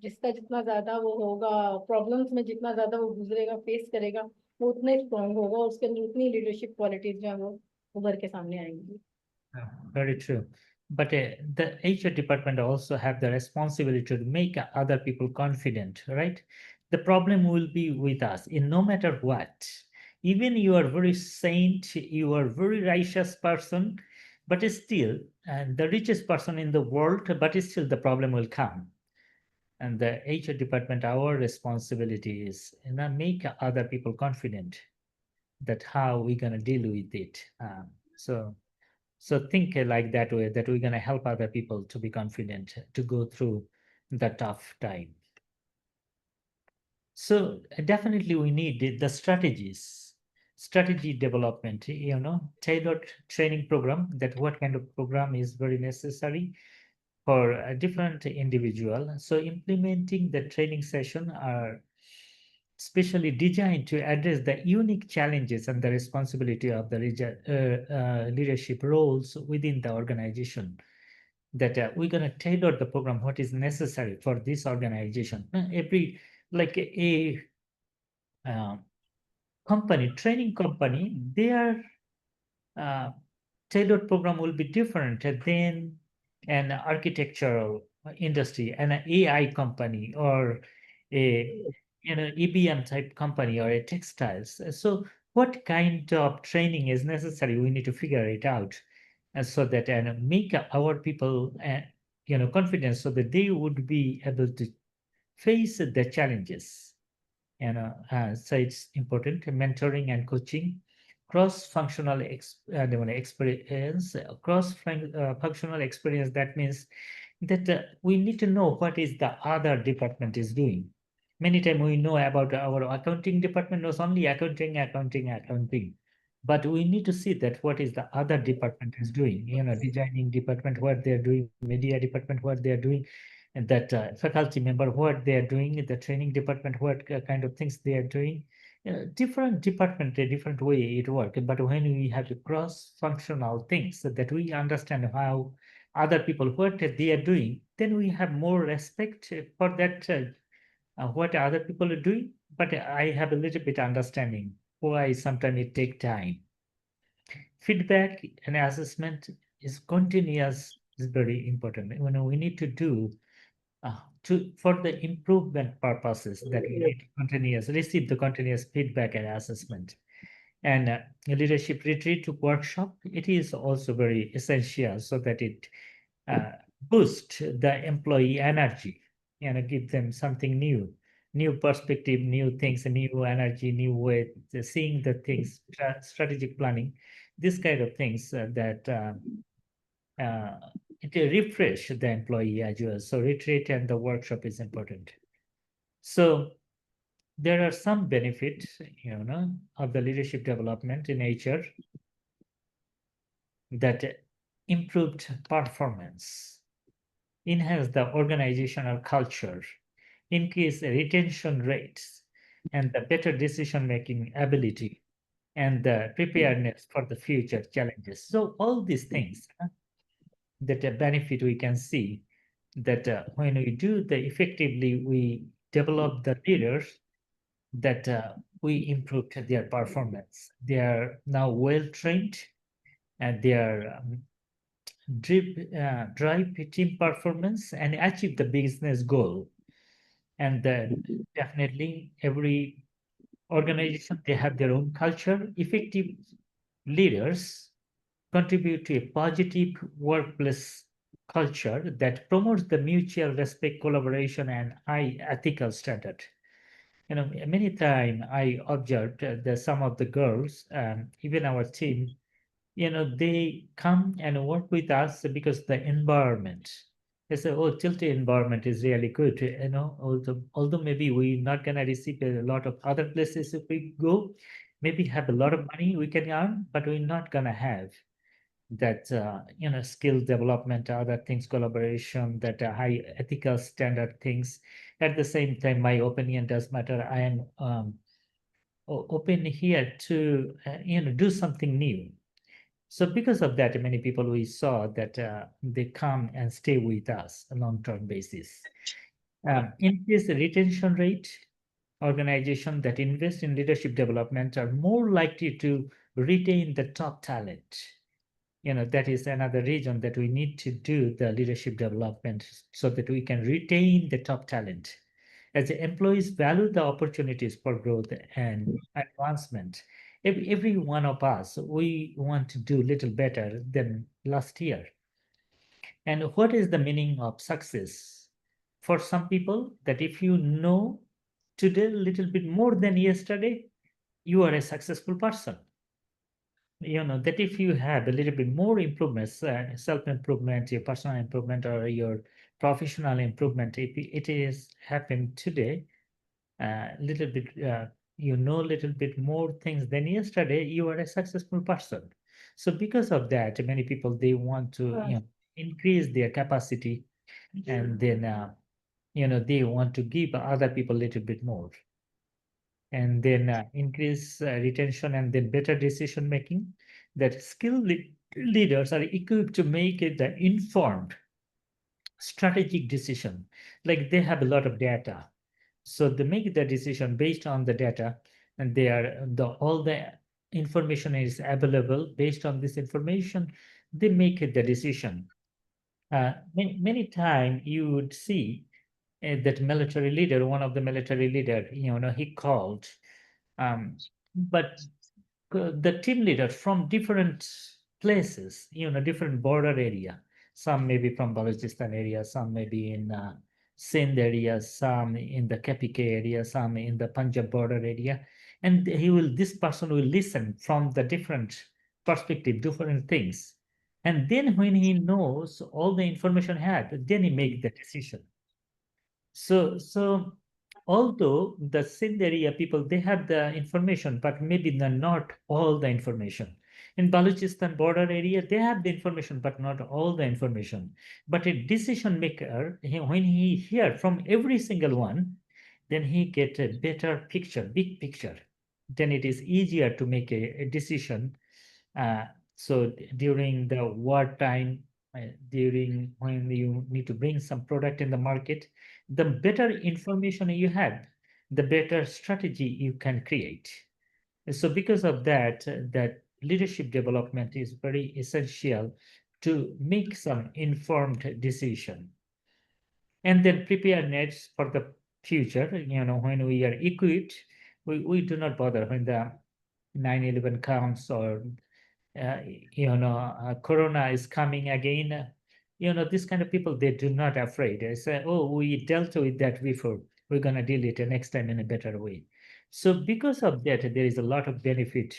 जिसका जितना ज्यादा वो होगा, प्रॉब्लम्स में जितना ज्यादा वो गुजरेगा, फेस करेगा, वो उतना ही स्ट्रॉन्ग होगा, उसके अंदर उतनी लीडरशिप क्वालिटीज जो है वो उभर के सामने आएंगी। Very true. But the HR department also have the responsibility to make other people confident, right? The problem will be with us in no matter what. Even you are very saint, you are very righteous person, but still, and the richest person in the world, but still the problem will come. And the HR department, our responsibility is make other people confident that how we're gonna deal with it. So think like that way, that we're gonna help other people to be confident to go through the tough time. So definitely we need the strategy development, tailored training program, that what kind of program is very necessary for a different individual. So implementing the training session are specially designed to address the unique challenges and the responsibility of the leadership roles within the organization. That we're going to tailor the program what is necessary for this organization. Every like a uh, company, training company, their uh, tailored program will be different than an architectural industry, an AI company, or a EBM type company, or a textiles. So what kind of training is necessary? We need to figure it out, so that and make our people confident, so that they would be able to face the challenges. So it's important mentoring and coaching, cross-functional experience, cross-functional experience. That means that we need to know what is the other department is doing. Many times we know about our accounting department knows only accounting, but we need to see that what is the other department is doing. Designing department, what they're doing, media department, what they're doing, and that faculty member, what they are doing, the training department, what kind of things they are doing. Different department, a different way it works. But when we have the cross-functional things, so that we understand how other people, what they are doing, then we have more respect for that, what other people are doing. But I have a little bit understanding why sometimes it take time. Feedback and assessment is continuous, is very important. We need to do for the improvement purposes, that we need continuous receive the continuous feedback and assessment. And leadership retreat workshop, it is also very essential, so that it uh, boost the employee energy and give them something new perspective, new things, new energy, new way to seeing the things, strategic planning, this kind of things that it refresh the employee as well. So retreat and the workshop is important. So there are some benefits, of the leadership development in HR, that improved performance, enhance the organizational culture, increase retention rates, and the better decision-making ability, and the preparedness for the future challenges. So all these things, that a benefit we can see, that when we do the effectively, we develop the leaders, that we improve their performance. They are now well trained, and they are drive team performance and achieve the business goal. And then definitely every organization, they have their own culture. Effective leaders contribute to a positive workplace culture that promotes the mutual respect, collaboration, and high ethical standard. Many times I observed that some of the girls, even our team, they come and work with us because the environment. They say, "Oh, Tilty environment is really good." Although maybe we're not gonna receive a lot of other places if we go, maybe have a lot of money we can earn, but we're not gonna have that skill development, other things, collaboration, that high ethical standard things. At the same time, my opinion does matter. I am open here to do something new. So because of that, many people we saw that they come and stay with us on a long-term basis. Increase the retention rate. Organizations that invest in leadership development are more likely to retain the top talent. That is another reason that we need to do the leadership development, so that we can retain the top talent. As the employees value the opportunities for growth and advancement, every one of us, we want to do little better than last year. And what is the meaning of success? For some people, that if you know today a little bit more than yesterday, you are a successful person. You know, that if you have a little bit more improvements, self-improvement, your personal improvement or your professional improvement, if it is happened today, little bit, you know, little bit more things than yesterday, you are a successful person. So because of that, many people, they want to, you know, increase their capacity, and then, you know, they want to give other people a little bit more, and then increase retention, and then better decision making. That skilled leaders are equipped to make it the informed strategic decision. Like they have a lot of data, so they make the decision based on the data, and they are all the information is available. Based on this information, they make the decision. Many times you would see that military leader, one of the military leader, you know, he called, but the team leader from different places, you know, different border area. Some may be from Balochistan area, some may be in Sindh area, some in the KPK area, some in the Punjab border area. And this person will listen from the different perspective, different things. And then when he knows all the information had, then he make the decision. So although the Sindh area people, they have the information, but maybe not all the information. In Balochistan border area, they have the information, but not all the information. But a decision maker, when he hear from every single one, then he get a better picture, big picture. Then it is easier to make a decision. So during the wartime, during when you need to bring some product in the market, the better information you have, the better strategy you can create. So because of that, that leadership development is very essential to make some informed decision. And then preparedness for the future. You know, when we are equipped, we do not bother when the 9/11 comes, or you know, Corona is coming again. You know, this kind of people, they do not afraid. They say, oh, we dealt with that before. We're going to deal it next time in a better way. So because of that, there is a lot of benefit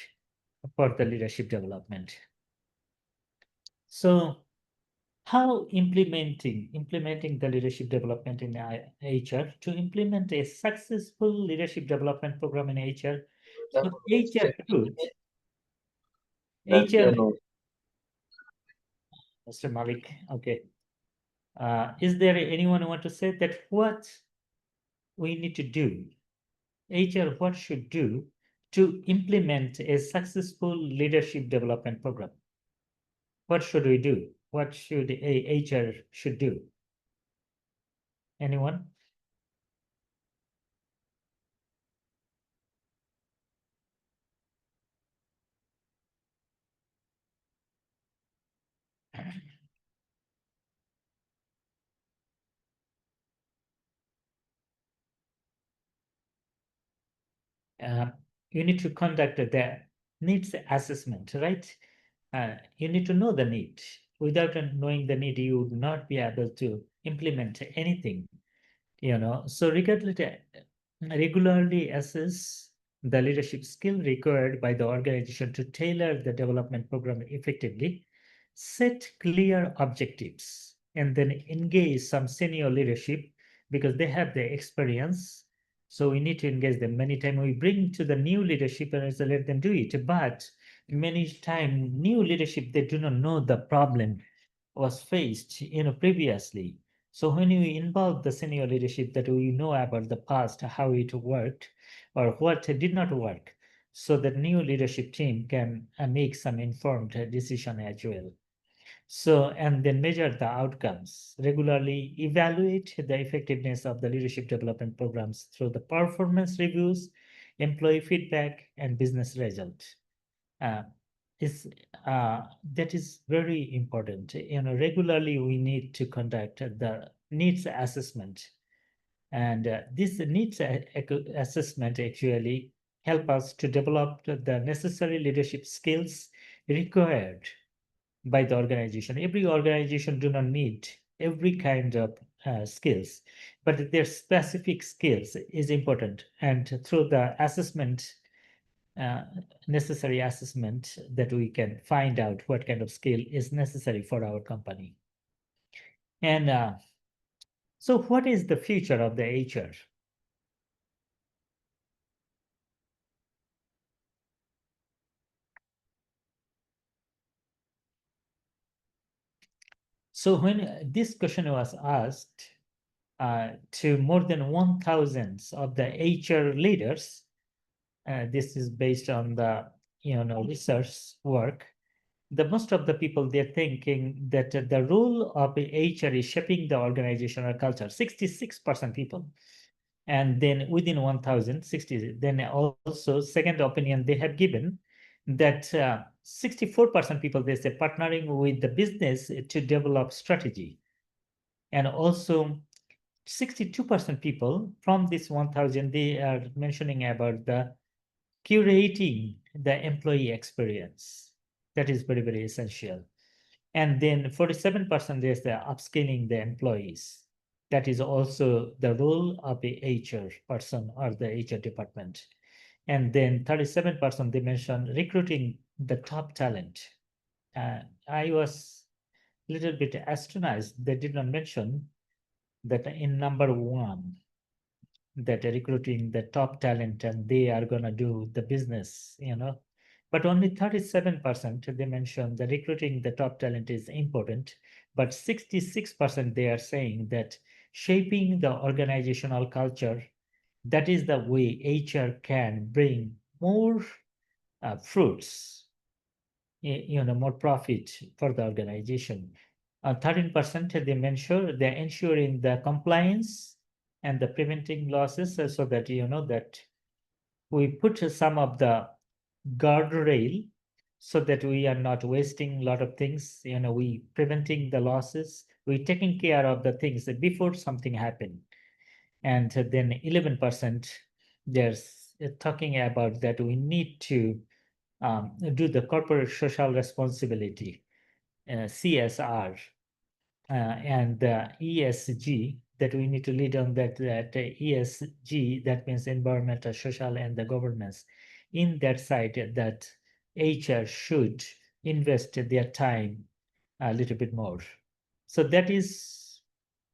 for the leadership development. So how implementing the leadership development in HR, to implement a successful leadership development program in HR? So HR truth, HR, Mr. Malik, okay. Is there anyone who want to say that what we need to do, HR what should do to implement a successful leadership development program? What should we do? What should a HR should do? Anyone? You need to conduct the needs assessment, right? You need to know the need. Without knowing the need, you would not be able to implement anything. You know, so regularly assess the leadership skill required by the organization to tailor the development program effectively, set clear objectives, and then engage some senior leadership because they have the experience. So we need to engage them. Many times we bring to the new leadership and say, let them do it. But many times new leadership, they do not know the problem was faced, you know, previously. So when you involve the senior leadership, that we know about the past, how it worked or what did not work, so that new leadership team can make some informed decision as well. So, and then measure the outcomes, regularly evaluate the effectiveness of the leadership development programs through the performance reviews, employee feedback, and business results. Uh, is that is very important. You know, regularly we need to conduct the needs assessment, and this needs assessment actually help us to develop the necessary leadership skills required by the organization. Every organization do not need every kind of skills, but their specific skills is important. And through the assessment, necessary assessment, that we can find out what kind of skill is necessary for our company. And so what is the future of the HR? So when this question was asked to more than 1,000 of the HR leaders, this is based on the research work, the most of the people, they're thinking that the role of HR is shaping the organizational culture. 66% people. And then within 1,060, then also second opinion they have given that 64% people, they say partnering with the business to develop strategy. And also 62% people from this 1,000, they are mentioning about the curating the employee experience. That is very, very essential. And then 47% is the upskilling the employees. That is also the role of the HR person or the HR department. And then 37% they mentioned recruiting the top talent. I was a little bit astonished. They did not mention that in number one, that recruiting the top talent and they are going to do the business, but only 37% they mentioned the recruiting the top talent is important, but 66% they are saying that shaping the organizational culture, that is the way HR can bring more fruits, more profit for the organization. 13% they mention they're ensuring the compliance and the preventing losses, so that that we put some of the guardrail so that we are not wasting a lot of things. We preventing the losses, we taking care of the things before something happen. And then 11% there's talking about that we need to do the corporate social responsibility, CSR, and ESG, that we need to lead on that ESG, that means environmental, social, and the governance. In that side, that HR should invest their time a little bit more. So that is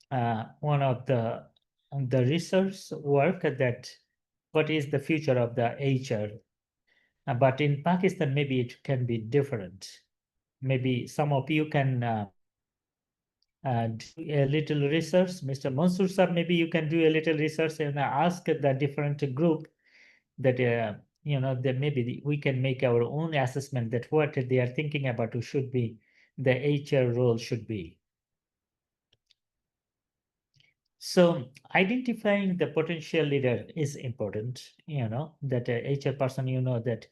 one of the research work, that what is the future of the HR. But in Pakistan, maybe it can be different. Maybe some of you can do a little research. Mr. Mansoor Sir, maybe you can do a little research and ask the different group that, that maybe we can make our own assessment that what they are thinking about should be, the HR role should be. So identifying the potential leader is important, that HR person, that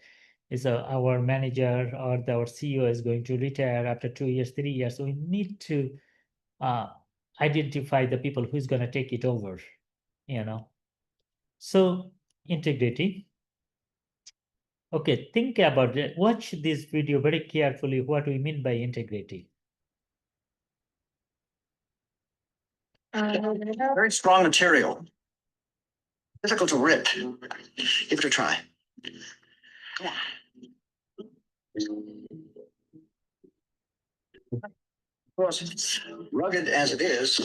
is our manager or our CEO is going to retire after 2 years, 3 years. So we need to identify the people who's going to take it over, So integrity. Okay, think about it. Watch this video very carefully, what we mean by integrity. Very strong material. Difficult to rip. Give it a try. Come on. Of course, it's rugged as it is,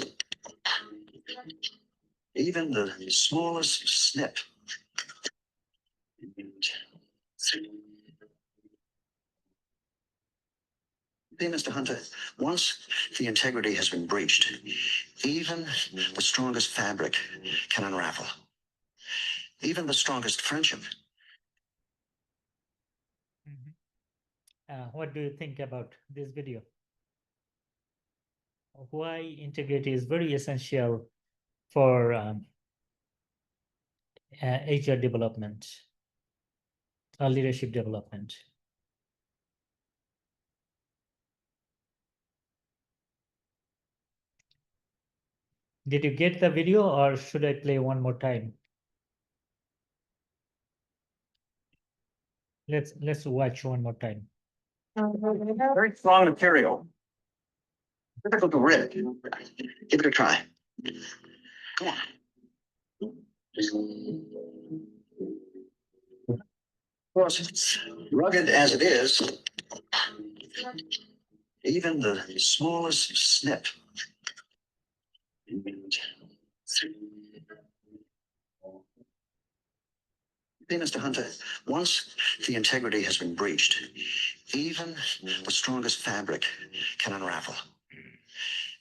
even the smallest snip. See, Mr. Hunter, once the integrity has been breached, even the strongest fabric can unravel. Even the strongest friendship. What do you think about this video? Why integrity is very essential for HR development or leadership development? Did you get the video, or should I play one more time? Let's watch one more time. Very strong material. Difficult to rip. Give it a try. Come on. Of course, it's rugged as it is. Even the smallest snip. See, Mr. Hunter, once the integrity has been breached, even the strongest fabric can unravel.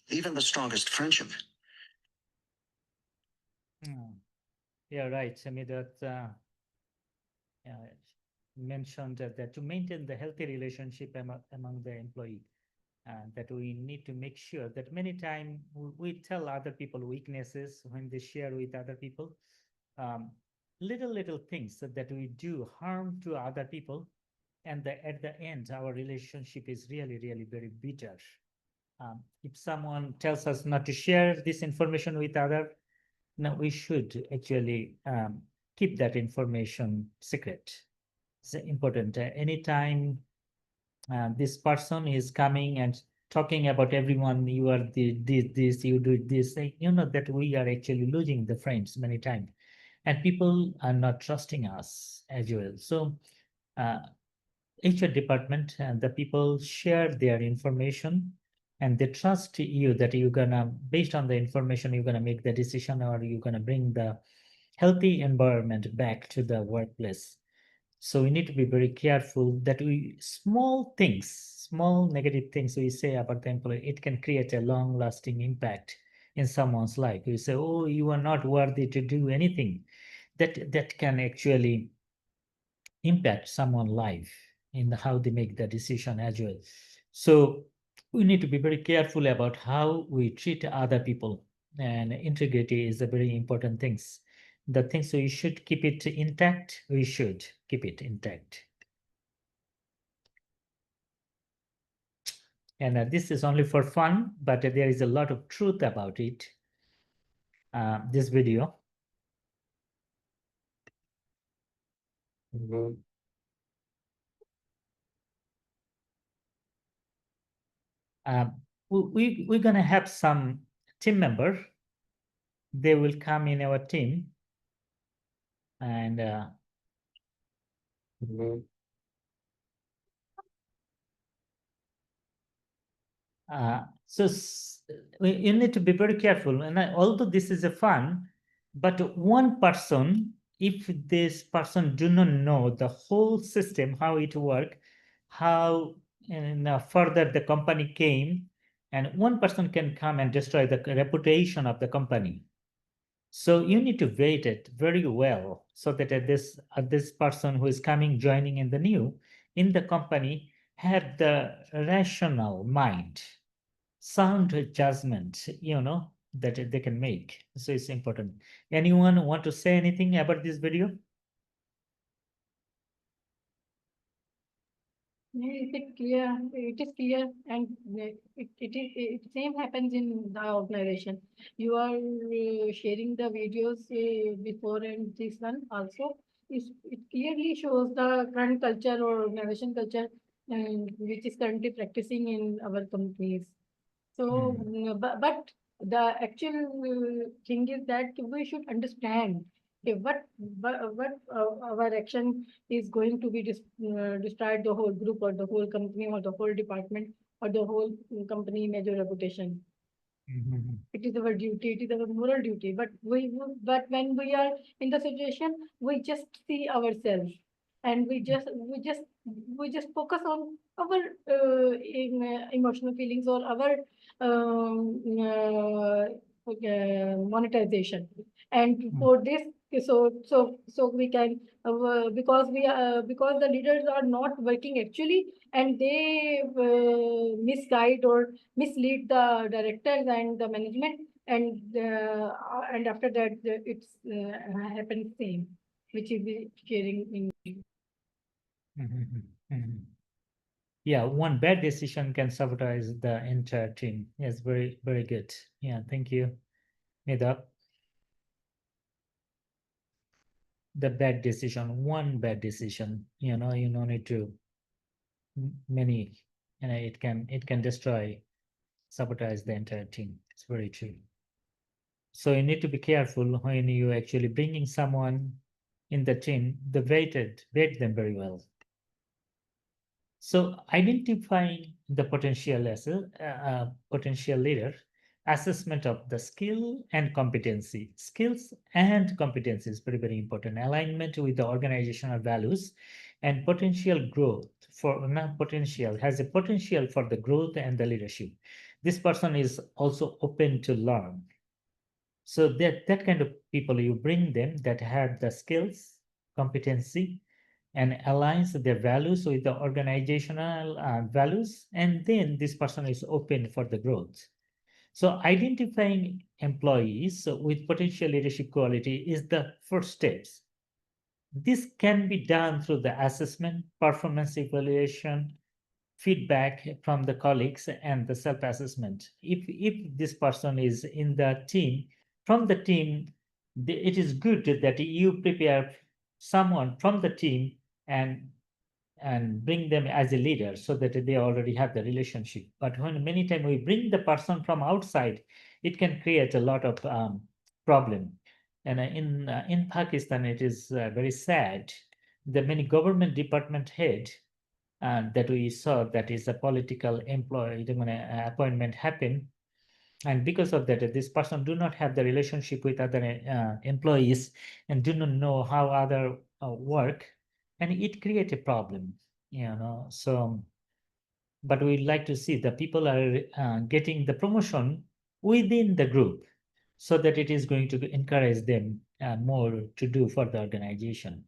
Even the strongest friendship. Yeah, right. I mean, that mentioned that to maintain the healthy relationship among the employee, that we need to make sure that many times we tell other people weaknesses when they share with other people. Little things that we do harm to other people, and at the end our relationship is really very bitter. If someone tells us not to share this information with other, now we should actually keep that information secret. It's important. Anytime this person is coming and talking about everyone, you are this, you do this, you know that we are actually losing the friends many times, and people are not trusting us as well. So HR department and the people share their information, and they trust you that you're gonna, based on the information, you're gonna make the decision, or you're gonna bring the healthy environment back to the workplace. So we need to be very careful that small things, small negative things we say about the employee, it can create a long lasting impact in someone's life. We say, oh, you are not worthy to do anything. That can actually impact someone's life in how they make the decision as well. So we need to be very careful about how we treat other people, and integrity is a very important thing. The things we should keep it intact, we should keep it intact. And this is only for fun, but there is a lot of truth about it. This video. We're gonna have some team member. They will come in our team, and so you need to be very careful. And although this is a fun, but one person, if this person do not know the whole system, how it work, how further the company came, and one person can come and destroy the reputation of the company. So you need to weight it very well, so that this person who is coming, joining in the new in the company, have the rational mind, sound judgment, that they can make. So it's important. Anyone want to say anything about this video? Is it clear? It is clear, and it same happens in the organization. You are sharing the videos before, and this one also it clearly shows the current culture or organization culture, which is currently practicing in our companies. So, but the actual thing is that we should understand what our action is going to be destroyed the whole group or the whole company or the whole department or the whole company major reputation. It is our duty, it is our moral duty. But when we are in the situation, we just see ourselves, and we just focus on our emotional feelings or our monetization. And for this, so we can because the leaders are not working actually, and they misguide or mislead the directors and the management, and after that it's happens same, which is the sharing in. Yeah, one bad decision can sabotage the entire team. Yes, very good. Yeah, thank you, Nida. The bad decision, one bad decision, you don't need to many, it can destroy, sabotage the entire team. It's very true. So you need to be careful when you actually bringing someone in the team, weight them very well. So identifying the potential as a potential leader, assessment of the skill and competency. Skills and competency is very, very important. Alignment with the organizational values and potential growth for not potential, has a potential for the growth and the leadership. This person is also open to learn. So that kind of people, you bring them that have the skills, competency, and aligns their values with the organizational values, and then this person is open for the growth. So identifying employees with potential leadership quality is the first steps. This can be done through the assessment, performance evaluation, feedback from the colleagues, and the self-assessment. If this person is in the team, from the team, it is good that you prepare someone from the team and bring them as a leader so that they already have the relationship. But when many times we bring the person from outside, it can create a lot of problem. And in Pakistan, it is very sad. The many government department head that we saw, that is a political employee appointment happen, and because of that this person do not have the relationship with other employees and do not know how other work, and it create a problem, so but we like to see the people are getting the promotion within the group, so that it is going to encourage them more to do for the organization.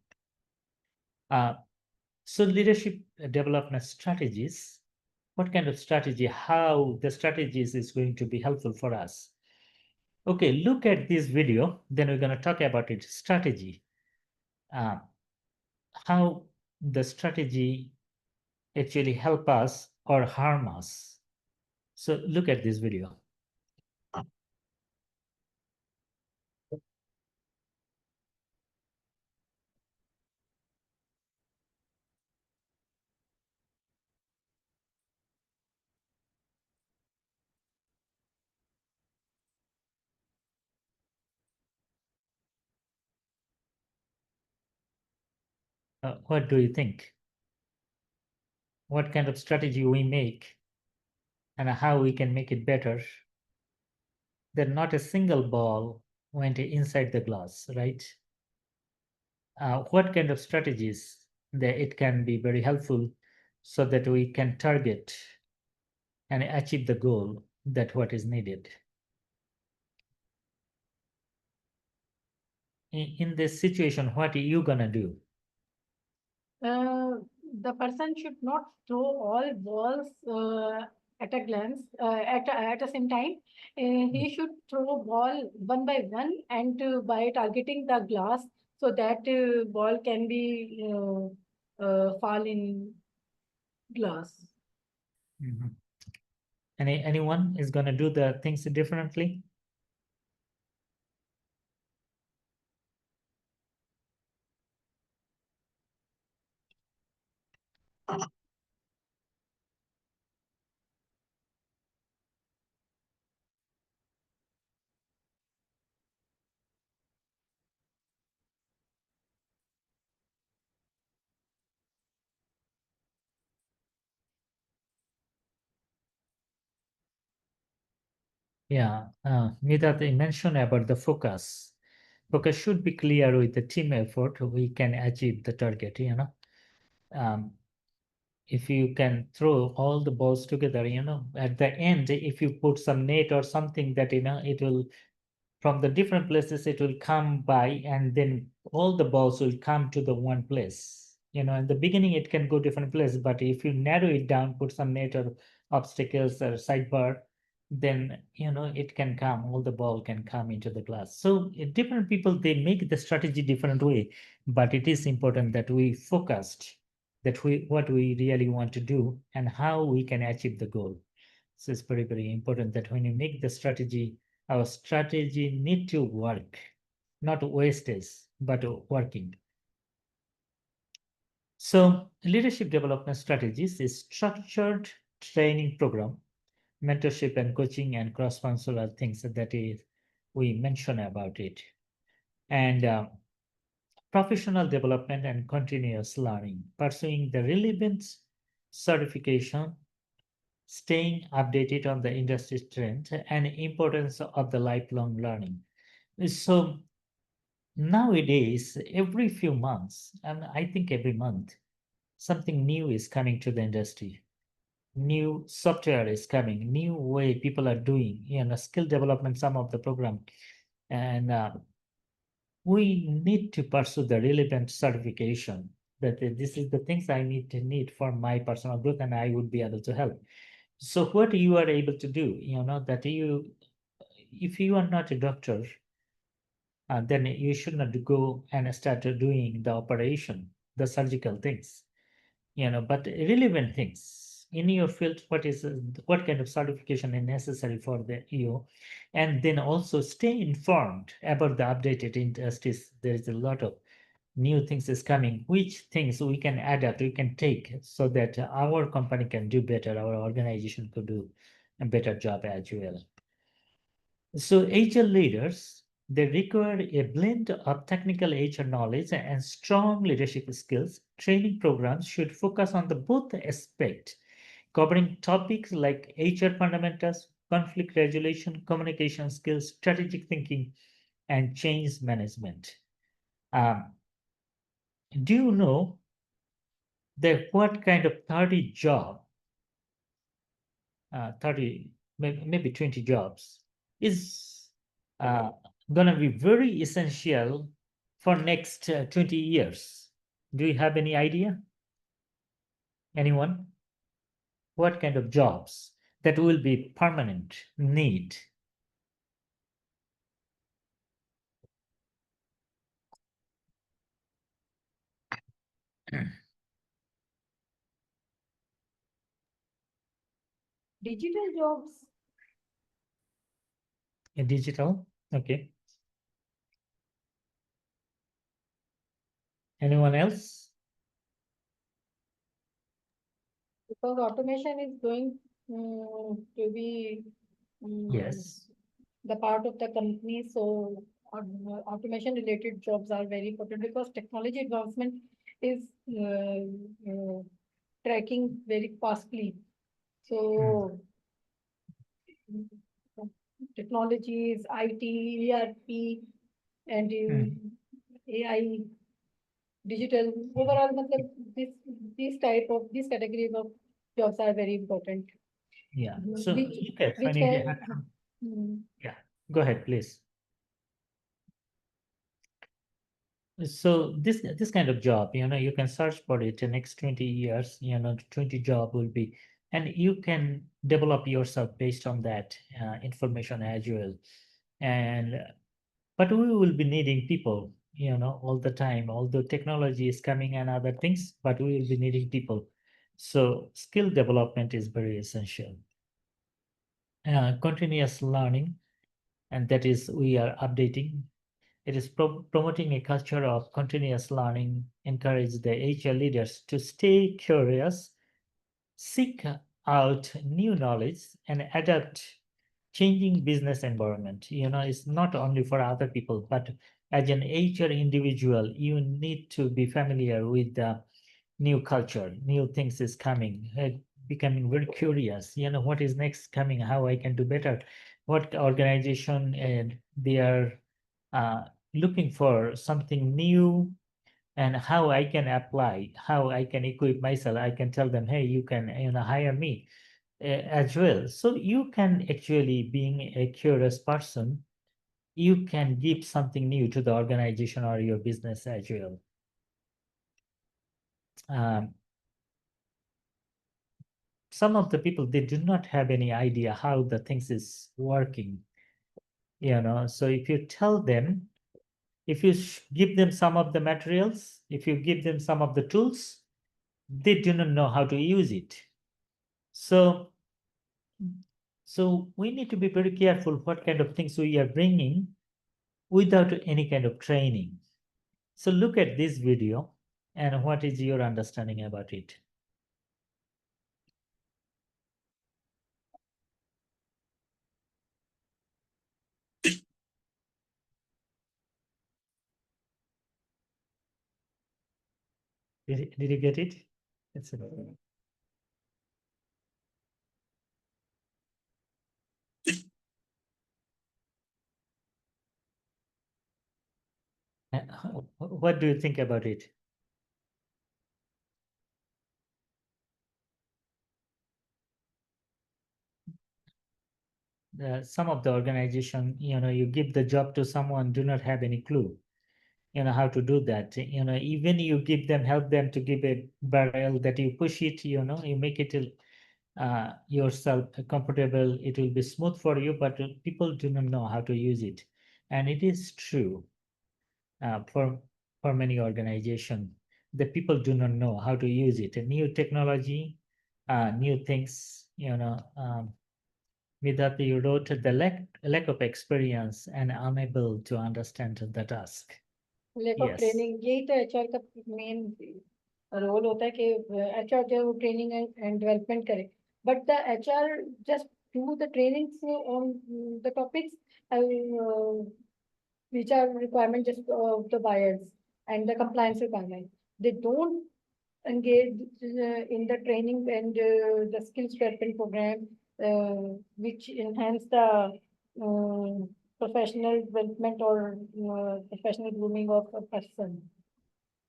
So leadership development strategies, what kind of strategy, how the strategies is going to be helpful for us. Okay, look at this video, then we're going to talk about its strategy. How the strategy actually help us or harm us. So look at this video. What do you think? What kind of strategy we make and how we can make it better? That not a single ball went inside the glass, right? What kind of strategies that it can be very helpful so that we can target and achieve the goal that what is needed. In this situation, what are you gonna do? The person should not throw all balls at a glance at the same time. He should throw ball one by one and by targeting the glass, so that ball can be fall in glass. Mhm. Anyone is gonna do the things differently? Yeah, Nidat, you mentioned about the focus. Focus should be clear. With the team effort, we can achieve the target, Um, if you can throw all the balls together, at the end, if you put some net or something that, it will, from the different places, it will come by, and then all the balls will come to the one place. In the beginning, it can go different places, but if you narrow it down, put some net or obstacles or sidebar, then, it can come, all the ball can come into the glass. So different people, they make the strategy different way, but it is important that we focused that what we really want to do and how we can achieve the goal. So it's very, very important that when you make the strategy, our strategy need to work, not wastage, but working. So leadership development strategies is structured training program, mentorship and coaching and cross-functional things that is we mention about it. And professional development and continuous learning, pursuing the relevant certification, staying updated on the industry trend and importance of the lifelong learning. So nowadays, every few months, and I think every month, something new is coming to the industry. New software is coming, new way people are doing, skill development, some of the program. And we need to pursue the relevant certification that this is the things I need for my personal growth and I would be able to help. So what you are able to do, that if you are not a doctor, then you should not go and start doing the operation, the surgical things, but relevant things in your field. What kind of certification is necessary for the you, and then also stay informed about the updated industries. There is a lot of new things is coming, which things we can adapt, we can take so that our company can do better, our organization could do a better job as well. So HR leaders, they require a blend of technical HR knowledge and strong leadership skills. Training programs should focus on the both aspect, covering topics like HR fundamentals, conflict resolution, communication skills, strategic thinking, and change management. Do you know that what kind of 30 job, 30, maybe 20 jobs is gonna be very essential for next 20 years? Do you have any idea? Anyone? What kind of jobs that will be permanent need? Digital jobs. In digital? Okay. Anyone else? Because automation is going to be Yes. the part of the company. So automation related jobs are very important because technology advancement is tracking very fastly. So technologies, IT, ERP, and AI, digital. Overall, matlab, these categories of jobs are very important. Yeah. So Which look at which funny. can Yeah. Go ahead, please. So this kind of job, you can search for it the next 20 years, 20 job will be, and you can develop yourself based on that information as well. And but we will be needing people, all the time, although technology is coming and other things, but we will be needing people. So skill development is very essential. Continuous learning, and that is we are updating. It is promoting a culture of continuous learning, encourage the HR leaders to stay curious, seek out new knowledge, and adapt changing business environment. It's not only for other people, but as an HR individual, you need to be familiar with the new culture, new things is coming, becoming very curious, what is next coming, how I can do better, what organization and they are looking for something new, and how I can apply, how I can equip myself. I can tell them, hey, you can hire me as well. So you can actually, being a curious person, you can give something new to the organization or your business as well. Some of the people, they do not have any idea how the things is working, so if you tell them, if you give them some of the materials, if you give them some of the tools, they do not know how to use it. So we need to be very careful what kind of things we are bringing without any kind of training. So look at this video And what is your understanding about it? Did you get it? It's what do you think about it? Some of the organization, you give the job to someone, do not have any clue, how to do that. Even you give them, help them to give a barrel that you push it, you make it yourself comfortable. It will be smooth for you, but people do not know how to use it. And it is true for many organization, the people do not know how to use it. A new technology, new things, without you wrote the lack of experience and unable to understand the task. lack of Yes. training, यही तो HR का main role होता है कि HR जो training and development करे. But the HR just do the trainings on the topics which are requirement just of the buyers and the compliance requirement. They don't engage in the training and the skills development program, which enhance the professional development or professional grooming of a person.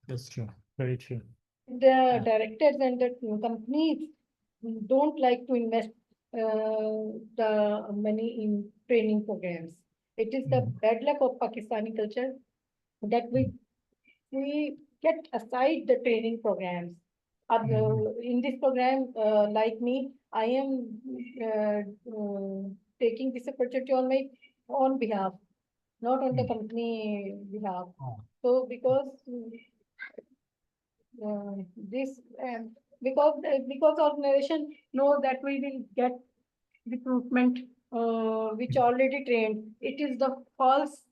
That's true. Very true. The directors and the companies don't like to invest the money in training programs. It is the bad luck of Pakistani culture that we get aside the training programs. In this program, like me, I am taking this opportunity on my own behalf, not on the company behalf. So because this because organization know that we will get recruitment which already trained. It is the false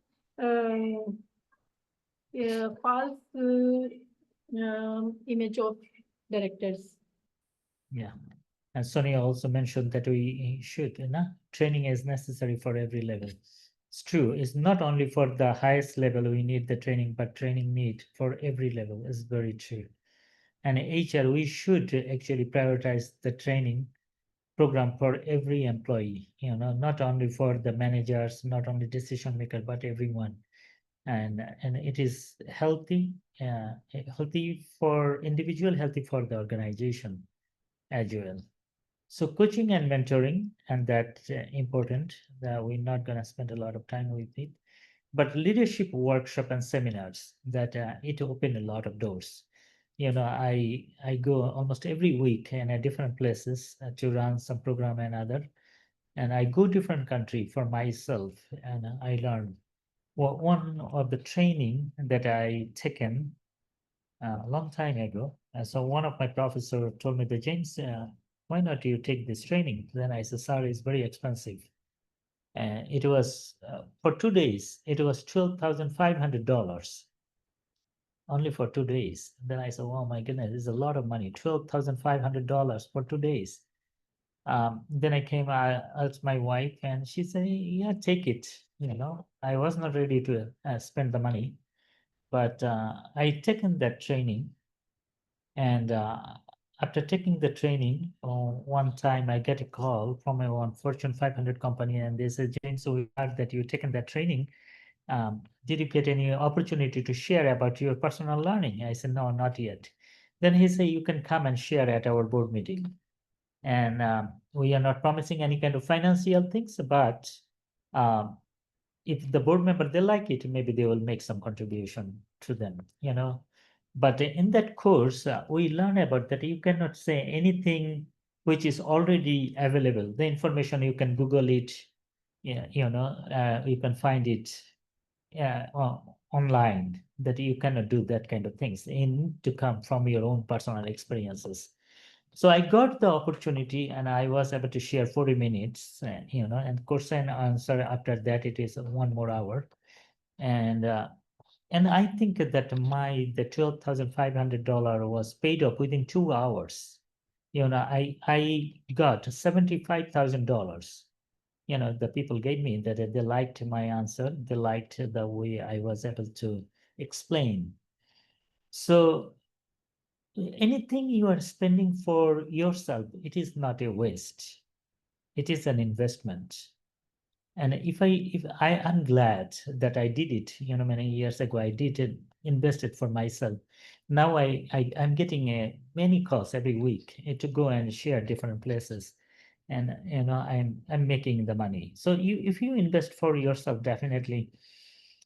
image of directors. Yeah. And Sonia also mentioned that we should, training is necessary for every level. It's true. It's not only for the highest level we need the training, but training need for every level is very true. And HR, we should actually prioritize the training program for every employee, not only for the managers, not only decision maker, but everyone. And it is healthy for individual, healthy for the organization as well. So coaching and mentoring, and that's important. That we're not going to spend a lot of time with it, but leadership workshop and seminars that it open a lot of doors. I go almost every week in a different places to run some program and other, and I go different country for myself, and I learn. Well, one of the training that I taken a long time ago. So one of my professor told me that, James, why not you take this training? Then I said, sorry, it's very expensive. And it was for 2 days, it was $12,500 only for 2 days. Then I said, oh my goodness, it's a lot of money, $12,500 for 2 days. Then I asked my wife and she said, yeah, take it. I was not ready to spend the money, but I taken that training. And after taking the training, one time I get a call from a one Fortune 500 company, and they said, James, so we heard that you've taken that training. Did you get any opportunity to share about your personal learning? I said, no, not yet. Then he said, you can come and share at our board meeting. And we are not promising any kind of financial things, but if the board member, they like it, maybe they will make some contribution to them, But in that course, we learn about that you cannot say anything which is already available. The information, you can Google it, you can find it online, that you cannot do that kind of things. It need to come from your own personal experiences. So I got the opportunity and I was able to share 40 minutes, and question and answer. After that, it is 1 more hour. And And I think that the $12,500 was paid off within 2 hours. I got $75,000. The people gave me that they liked my answer. They liked the way I was able to explain. So anything you are spending for yourself, it is not a waste. It is an investment. And if I am glad that I did it, many years ago, I did it, invested for myself. Now I'm getting many calls every week to go and share different places, and I'm making the money. So if you invest for yourself, definitely,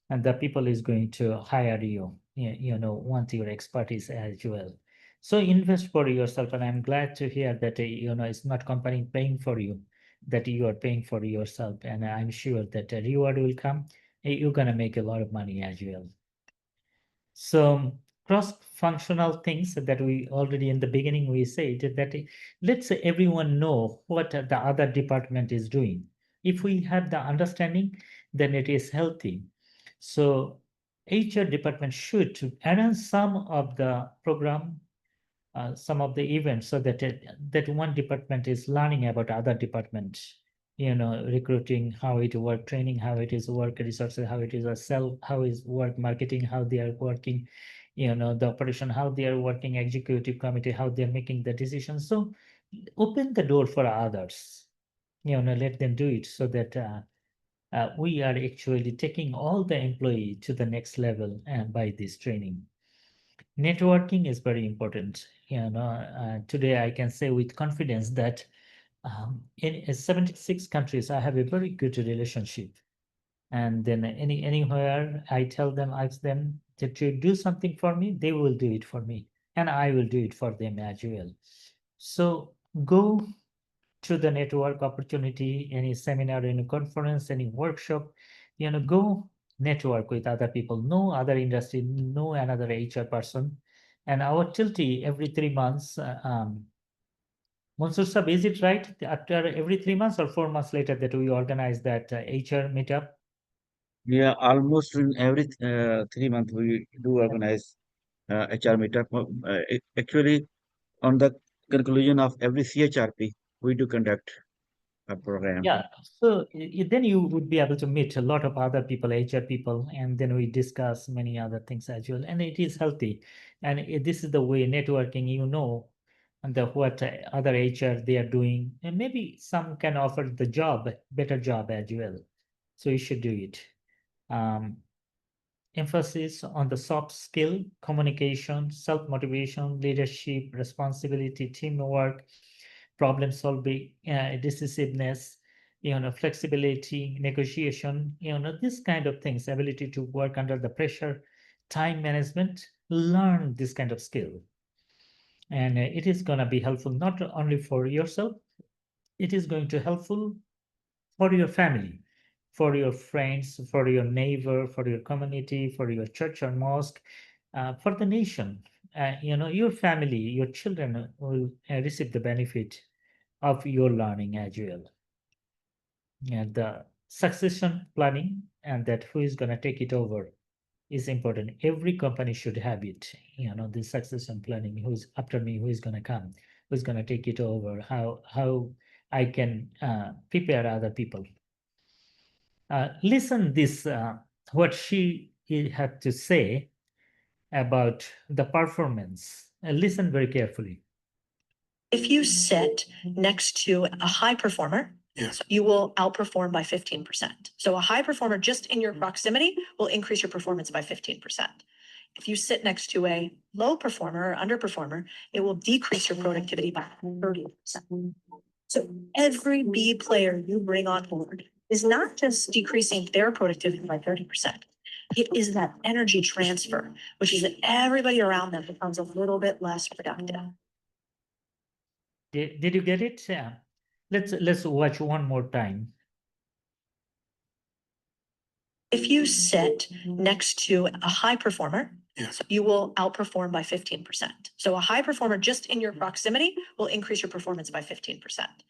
and the people is going to hire you, want your expertise as well. So invest for yourself, and I'm glad to hear that it's not company paying for you, that you are paying for yourself, and I'm sure that a reward will come. You're gonna make a lot of money as well. So cross-functional things that we already in the beginning we said that let's everyone know what the other department is doing. If we have the understanding, then it is healthy. So HR department should arrange some of the program, some of the events, so that that one department is learning about other departments. Recruiting, how it work, training, how it is work, resources, how it is a sell, how is work, marketing, how they are working, the operation, how they are working, executive committee, how they are making the decisions. So open the door for others. Let them do it, so that we are actually taking all the employee to the next level and by this training. Networking is very important. Today I can say with confidence that in 76 countries, I have a very good relationship. And then anywhere I tell them, ask them to do something for me, they will do it for me, and I will do it for them as well. So go to the network opportunity, any seminar, any conference, any workshop, go network with other people, know other industry, know another HR person. And our Tilty every 3 months, Mansur Sab, is it right? After every 3 months or 4 months later that we organize that HR meetup? Yeah, almost in every 3 months we do organize HR meetup. Actually, on the conclusion of every CHRP, we do conduct a program. Yeah, so then you would be able to meet a lot of other people, HR people, and then we discuss many other things as well. And it is healthy. And this is the way networking, and what other HR they are doing. And maybe some can offer the job, better job as well. So you should do it. Emphasis on the soft skill, communication, self-motivation, leadership, responsibility, teamwork, problem solving, decisiveness, flexibility, negotiation, this kind of things, ability to work under the pressure, time management, learn this kind of skill. And it is going to be helpful not only for yourself, it is going to helpful for your family, for your friends, for your neighbor, for your community, for your church or mosque, for the nation. Your family, your children will receive the benefit of your learning as well. And the succession planning, and that who is going to take it over, is important. Every company should have it. The succession planning. Who's after me? Who is going to come? Who's going to take it over? How I can prepare other people. Listen this what she had to say about the performance. Listen very carefully. If you sit next to a high performer, Yes. you will outperform by 15%. So a high performer just in your proximity will increase your performance by 15%. If you sit next to a low performer or underperformer, it will decrease your productivity by 30%. So every B player you bring on board is not just decreasing their productivity by 30%. It is that energy transfer, which is that everybody around them becomes a little bit less productive. Did you get it? Let's watch one more time. If you sit next to a high performer, Yes. you will outperform by 15%. So a high performer just in your proximity will increase your performance by 15%.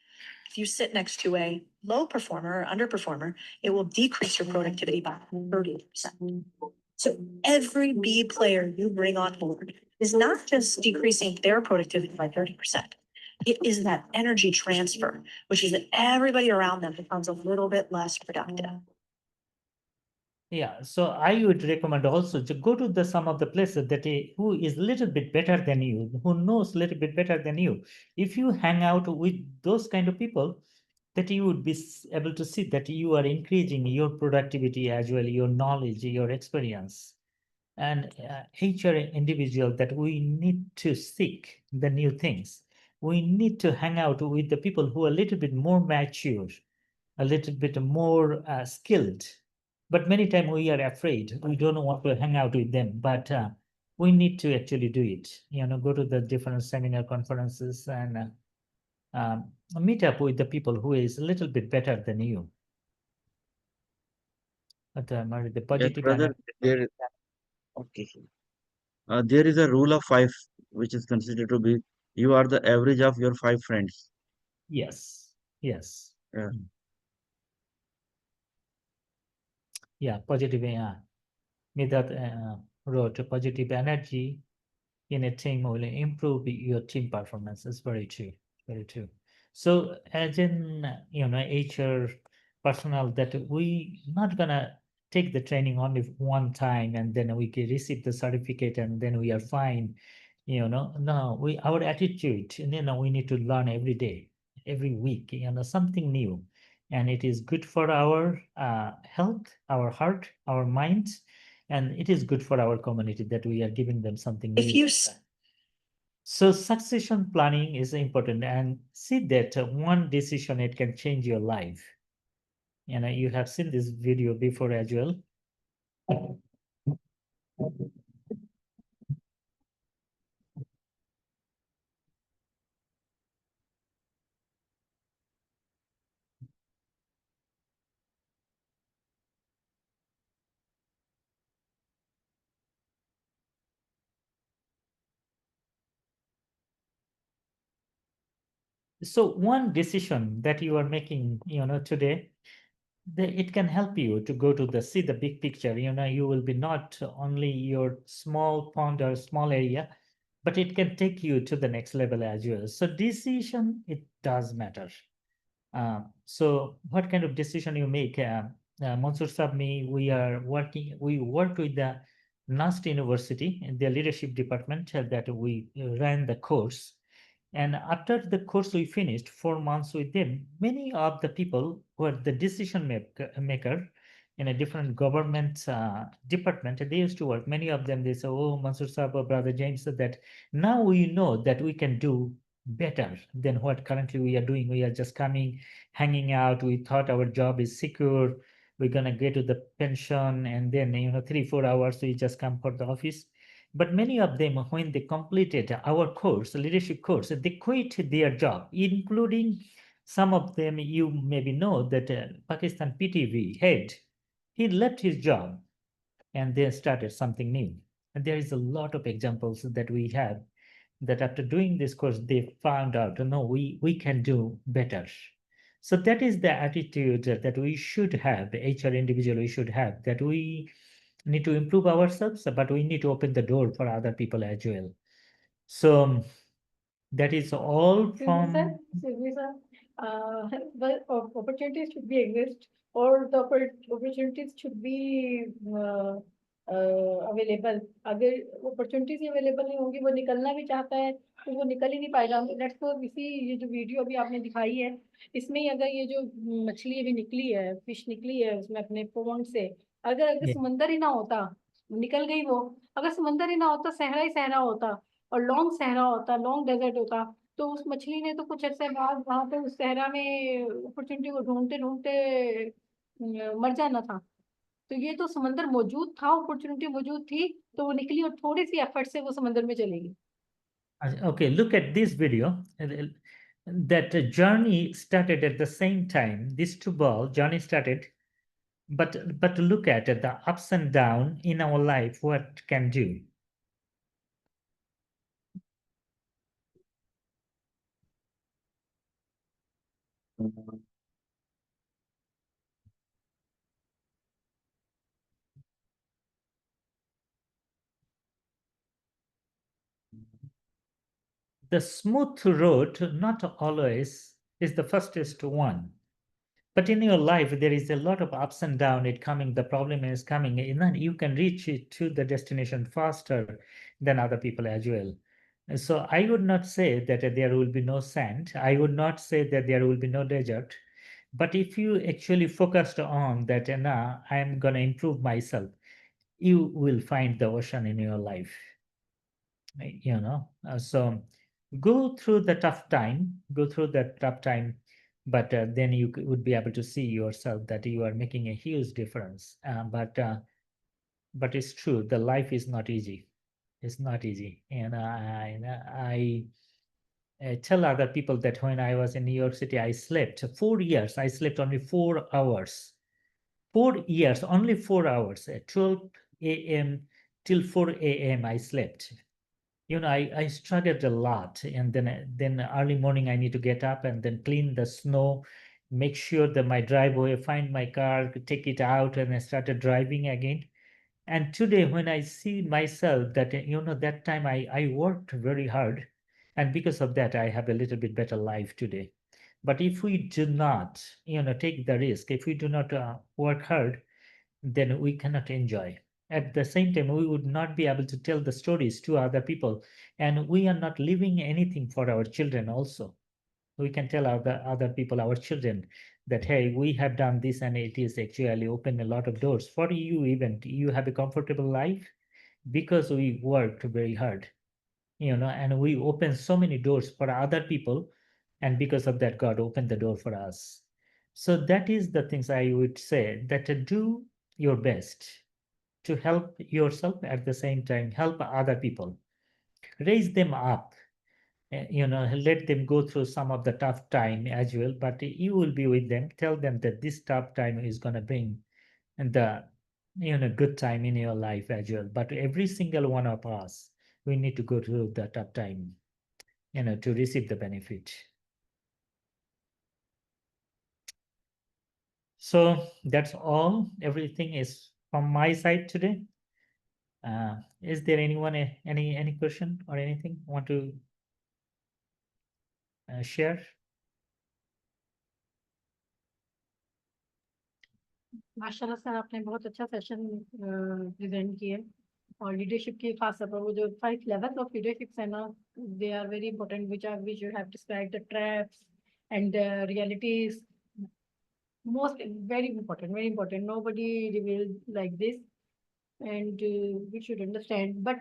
If you sit next to a low performer or underperformer, it will decrease your productivity by 30%. So every B player you bring on board is not just decreasing their productivity by 30%. It is that energy transfer, which is that everybody around them becomes a little bit less productive. Yeah, so I would recommend also to go to the some of the places that who is a little bit better than you, who knows a little bit better than you. If you hang out with those kind of people, that you would be able to see that you are increasing your productivity as well, your knowledge, your experience. And HR individual that we need to seek the new things. We need to hang out with the people who are a little bit more mature, a little bit more skilled. But many times we are afraid. We don't want to hang out with them. But we need to actually do it. Go to the different seminar conferences and meet up with the people who is a little bit better than you. But the Yes, positive brother, okay. There is a rule of five, which is considered to be you are the average of your five friends. yes, yes. Yeah. Yeah, positive. Method wrote positive energy in a team will improve your team performance. It's very true. Very true. So as in HR personnel that we not gonna take the training only one time and then we can receive the certificate and then we are fine. No, our attitude, we need to learn every day, every week, something new. And it is good for our health, our heart, our minds, and it is good for our community that we are giving them something If new. you So succession planning is important, and see that one decision, it can change your life. You have seen this video before as well. So one decision that you are making, today, it can help you to go to see the big picture. You will be not only your small pond or small area, but it can take you to the next level as well. So decision, it does matter. So what kind of decision you make? Mansoor Sab, we work with the NAST University in the leadership department that we ran the course. And after the course we finished 4 months with them, many of the people were the decision maker in a different government department. They used to work. Many of them, they say, oh, Mansoor Sahab or Brother James said that now we know that we can do better than what currently we are doing. We are just coming, hanging out. We thought our job is secure. We're going to get to the pension and then, 3-4 hours, we just come for the office. But many of them, when they completed our course, leadership course, they quit their job, including some of them, you maybe know that Pakistan PTV head, he left his job and then started something new. And there is a lot of examples that we have that after doing this course, they found out, no, we can do better. So that is the attitude that we should have, the HR individual we should have, that we need to improve ourselves, but we need to open the door for other people as well. So that is all from. The opportunities should be exist, or the opportunities should be available. अगर opportunities available नहीं होंगी, वो निकलना भी चाहता है तो वो निकल ही नहीं पाएगा. लेट्स सपोज ये जो वीडियो अभी आपने दिखाई है, इसमें ही अगर ये जो मछली अभी निकली है, फिश निकली है उसमें अपने पोंड से, अगर समंदर ही ना होता, निकल गई वो. अगर समंदर ही ना होता, सहरा ही सहरा होता और लॉन्ग सहरा होता, लॉन्ग डेजर्ट होता, तो उस मछली ने तो कुछ अर्से बाद वहां पे उस सहरा में अपॉर्चुनिटी को ढूंढते ढूंढते मर जाना था. तो ये तो समंदर मौजूद था, अपॉर्चुनिटी मौजूद थी, तो वो निकली और थोड़ी सी एफर्ट से वो समंदर में चली गई. Okay, look at this video. That journey started at the same time. This two ball journey started, but look at the ups and down in our life. What can do? the smooth road not always is the fastest one. But in your life, there is a lot of ups and downs. It coming, the problem is coming, and then you can reach it to the destination faster than other people as well. So I would not say that there will be no sand. I would not say that there will be no desert. But if you actually focused on that, now I am going to improve myself, you will find the ocean in your life. So go through the tough time, but then you would be able to see yourself that you are making a huge difference. But it's true, the life is not easy. It's not easy. And I tell other people that when I was in New York City, I slept 4 years. I slept only 4 hours. 4 years, only 4 hours. At 12 a.m. till 4 a.m. I slept. I struggled a lot, and then early morning I need to get up and then clean the snow, make sure that my driveway, find my car, take it out, and I started driving again. And today, when I see myself that that time I worked very hard, and because of that I have a little bit better life today. But if we do not, take the risk, if we do not work hard, then we cannot enjoy. At the same time, we would not be able to tell the stories to other people, and we are not leaving anything for our children also. We can tell other people, our children, that, hey, we have done this and it is actually opened a lot of doors for you. Even you have a comfortable life because we worked very hard, and we opened so many doors for other people, and because of that, God opened the door for us. So that is the things I would say, that do your best to help yourself, at the same time help other people, raise them up, let them go through some of the tough time as well, but you will be with them, tell them that this tough time is going to bring the good time in your life as well. But every single one of us, we need to go through the tough time, to receive the benefit. So that's all. Everything is from my side today. Is there anyone any question or anything want to share? माशाल्लाह sir, आपने बहुत अच्छा session present किया, और leadership के खास तौर पर वो जो 5 लेवल्स ऑफ लीडरशिप है ना, they are very important, which you have described the traps and the realities. Most very important. Nobody revealed like this, and we should understand. But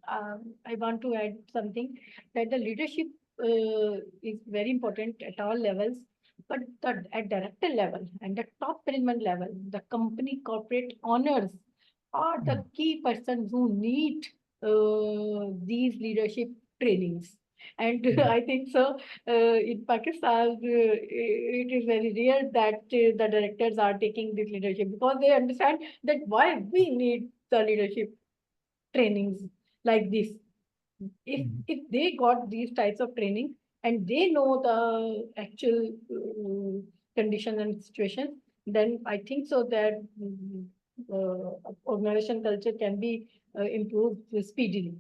I want to add something, that the leadership is very important at all levels, but at director level and the top management level, the company corporate owners are the key persons who need these leadership trainings. And I think so. In Pakistan, it is very rare that the directors are taking this leadership, because they understand that why we need the leadership trainings like this. If they got these types of training and they know the actual condition and situation, then I think so that organization culture can be improved speedily.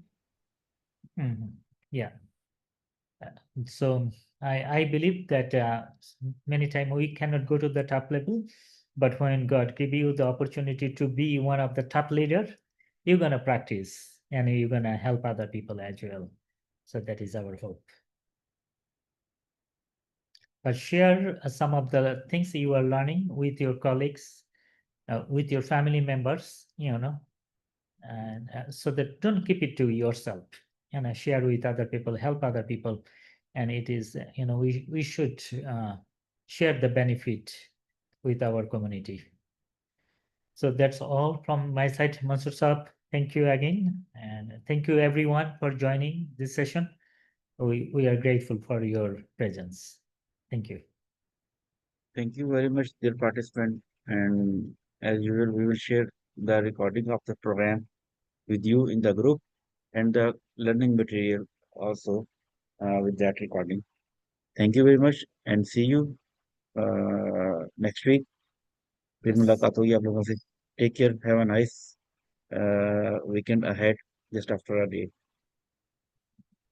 Yeah. So I believe that many times we cannot go to the top level, but when God give you the opportunity to be one of the top leader, you're gonna practice and you're gonna help other people as well. So that is our hope. But share some of the things you are learning with your colleagues, with your family members, and so that don't keep it to yourself, share with other people, help other people. And it is, we should share the benefit with our community. So that's all from my side, Mansur Saab. Thank you again, and thank you everyone for joining this session. We are grateful for your presence. Thank you. Thank you very much, dear participant. And as usual, we will share the recording of the program with you in the group, and the learning material also with that recording. Thank you very much, and see you next week. फिर मुलाकात होगी आप लोगों से. Take care. Have a nice weekend ahead just after a day.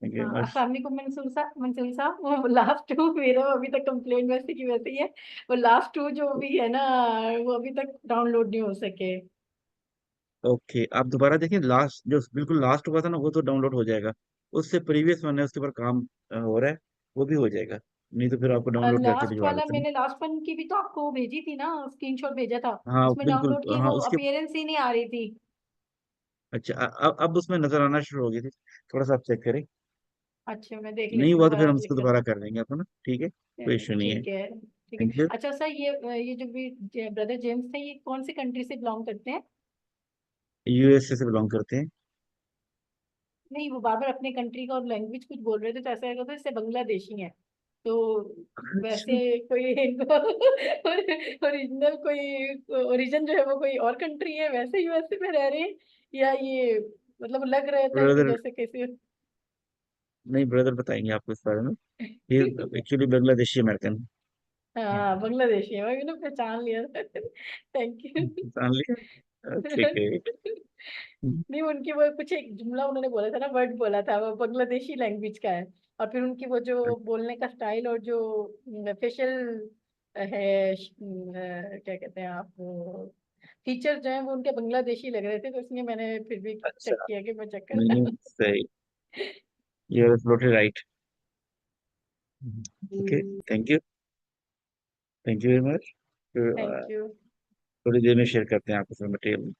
Thank you हाँ, much. अस्सलाम वालेकुम मंसूर साहब, वो लास्ट टू मेरा अभी तक कंप्लेंट वैसे की वैसे ही है। वो लास्ट टू जो भी है ना, वो अभी तक डाउनलोड नहीं हो सके। ओके, आप दोबारा देखें, लास्ट जो बिल्कुल लास्ट हुआ था ना, वो तो डाउनलोड हो जाएगा। उससे प्रीवियस वन है, उसके ऊपर काम हो रहा है, वो भी हो जाएगा। नहीं तो फिर आपको डाउनलोड करके लास्ट भिजवा वाला देते हैं। मैंने लास्ट वन की भी तो आपको भेजी थी ना, स्क्रीनशॉट भेजा था। हाँ उसमें बिल्कुल, डाउनलोड की हाँ वो उसके। अपीयरेंस ही नहीं आ रही थी। अच्छा, अब उसमें नजर आना शुरू हो गई थी। थोड़ा सा आप चेक करें। अच्छा, मैं देख नहीं लेती हूँ, हुआ तो फिर दोबारा हम क्लिक उसको करके। दोबारा कर देंगे अपन ना, ठीक है, कोई इशू नहीं है। ठीक है, ठीक है। Thank you. अच्छा सर, ये जो भी ब्रदर जेम्स थे, ये कौन सी कंट्री से बिलोंग करते हैं? यूएसए से बिलोंग करते हैं। नहीं, वो बार बार अपने कंट्री का और लैंग्वेज कुछ बोल रहे थे, तो ऐसा लगा था इससे बांग्लादेशी है। तो अच्छा, वैसे कोई इनको ओरिजिनल कोई ओरिजिन जो है वो कोई और कंट्री है, वैसे यूएसए में रह रहे हैं, या ये मतलब लग रहा था कि ब्रदर, जैसे कैसे। नहीं ब्रदर बताएंगे आपको इस बारे में। ये एक्चुअली बांग्लादेशी अमेरिकन। हाँ, बांग्लादेशी है, मैंने पहचान लिया। Thank you. जान लिया। Okay great. नहीं, उनकी वो कुछ एक जुमला उन्होंने बोला था ना, वर्ड बोला था, वो बांग्लादेशी लैंग्वेज का है। और फिर उनकी वो जो बोलने का स्टाइल और जो फेशियल है, क्या कहते हैं आप, वो फीचर जो है वो उनके बांग्लादेशी लग रहे थे, तो इसलिए मैंने फिर भी अच्छा, चेक किया कि मैं चेक नहीं नहीं, कर। सही, you are absolutely right. Okay, thank you, thank you very much. Thank you. थोड़ी देर में शेयर करते हैं आपके साथ मटेरियल।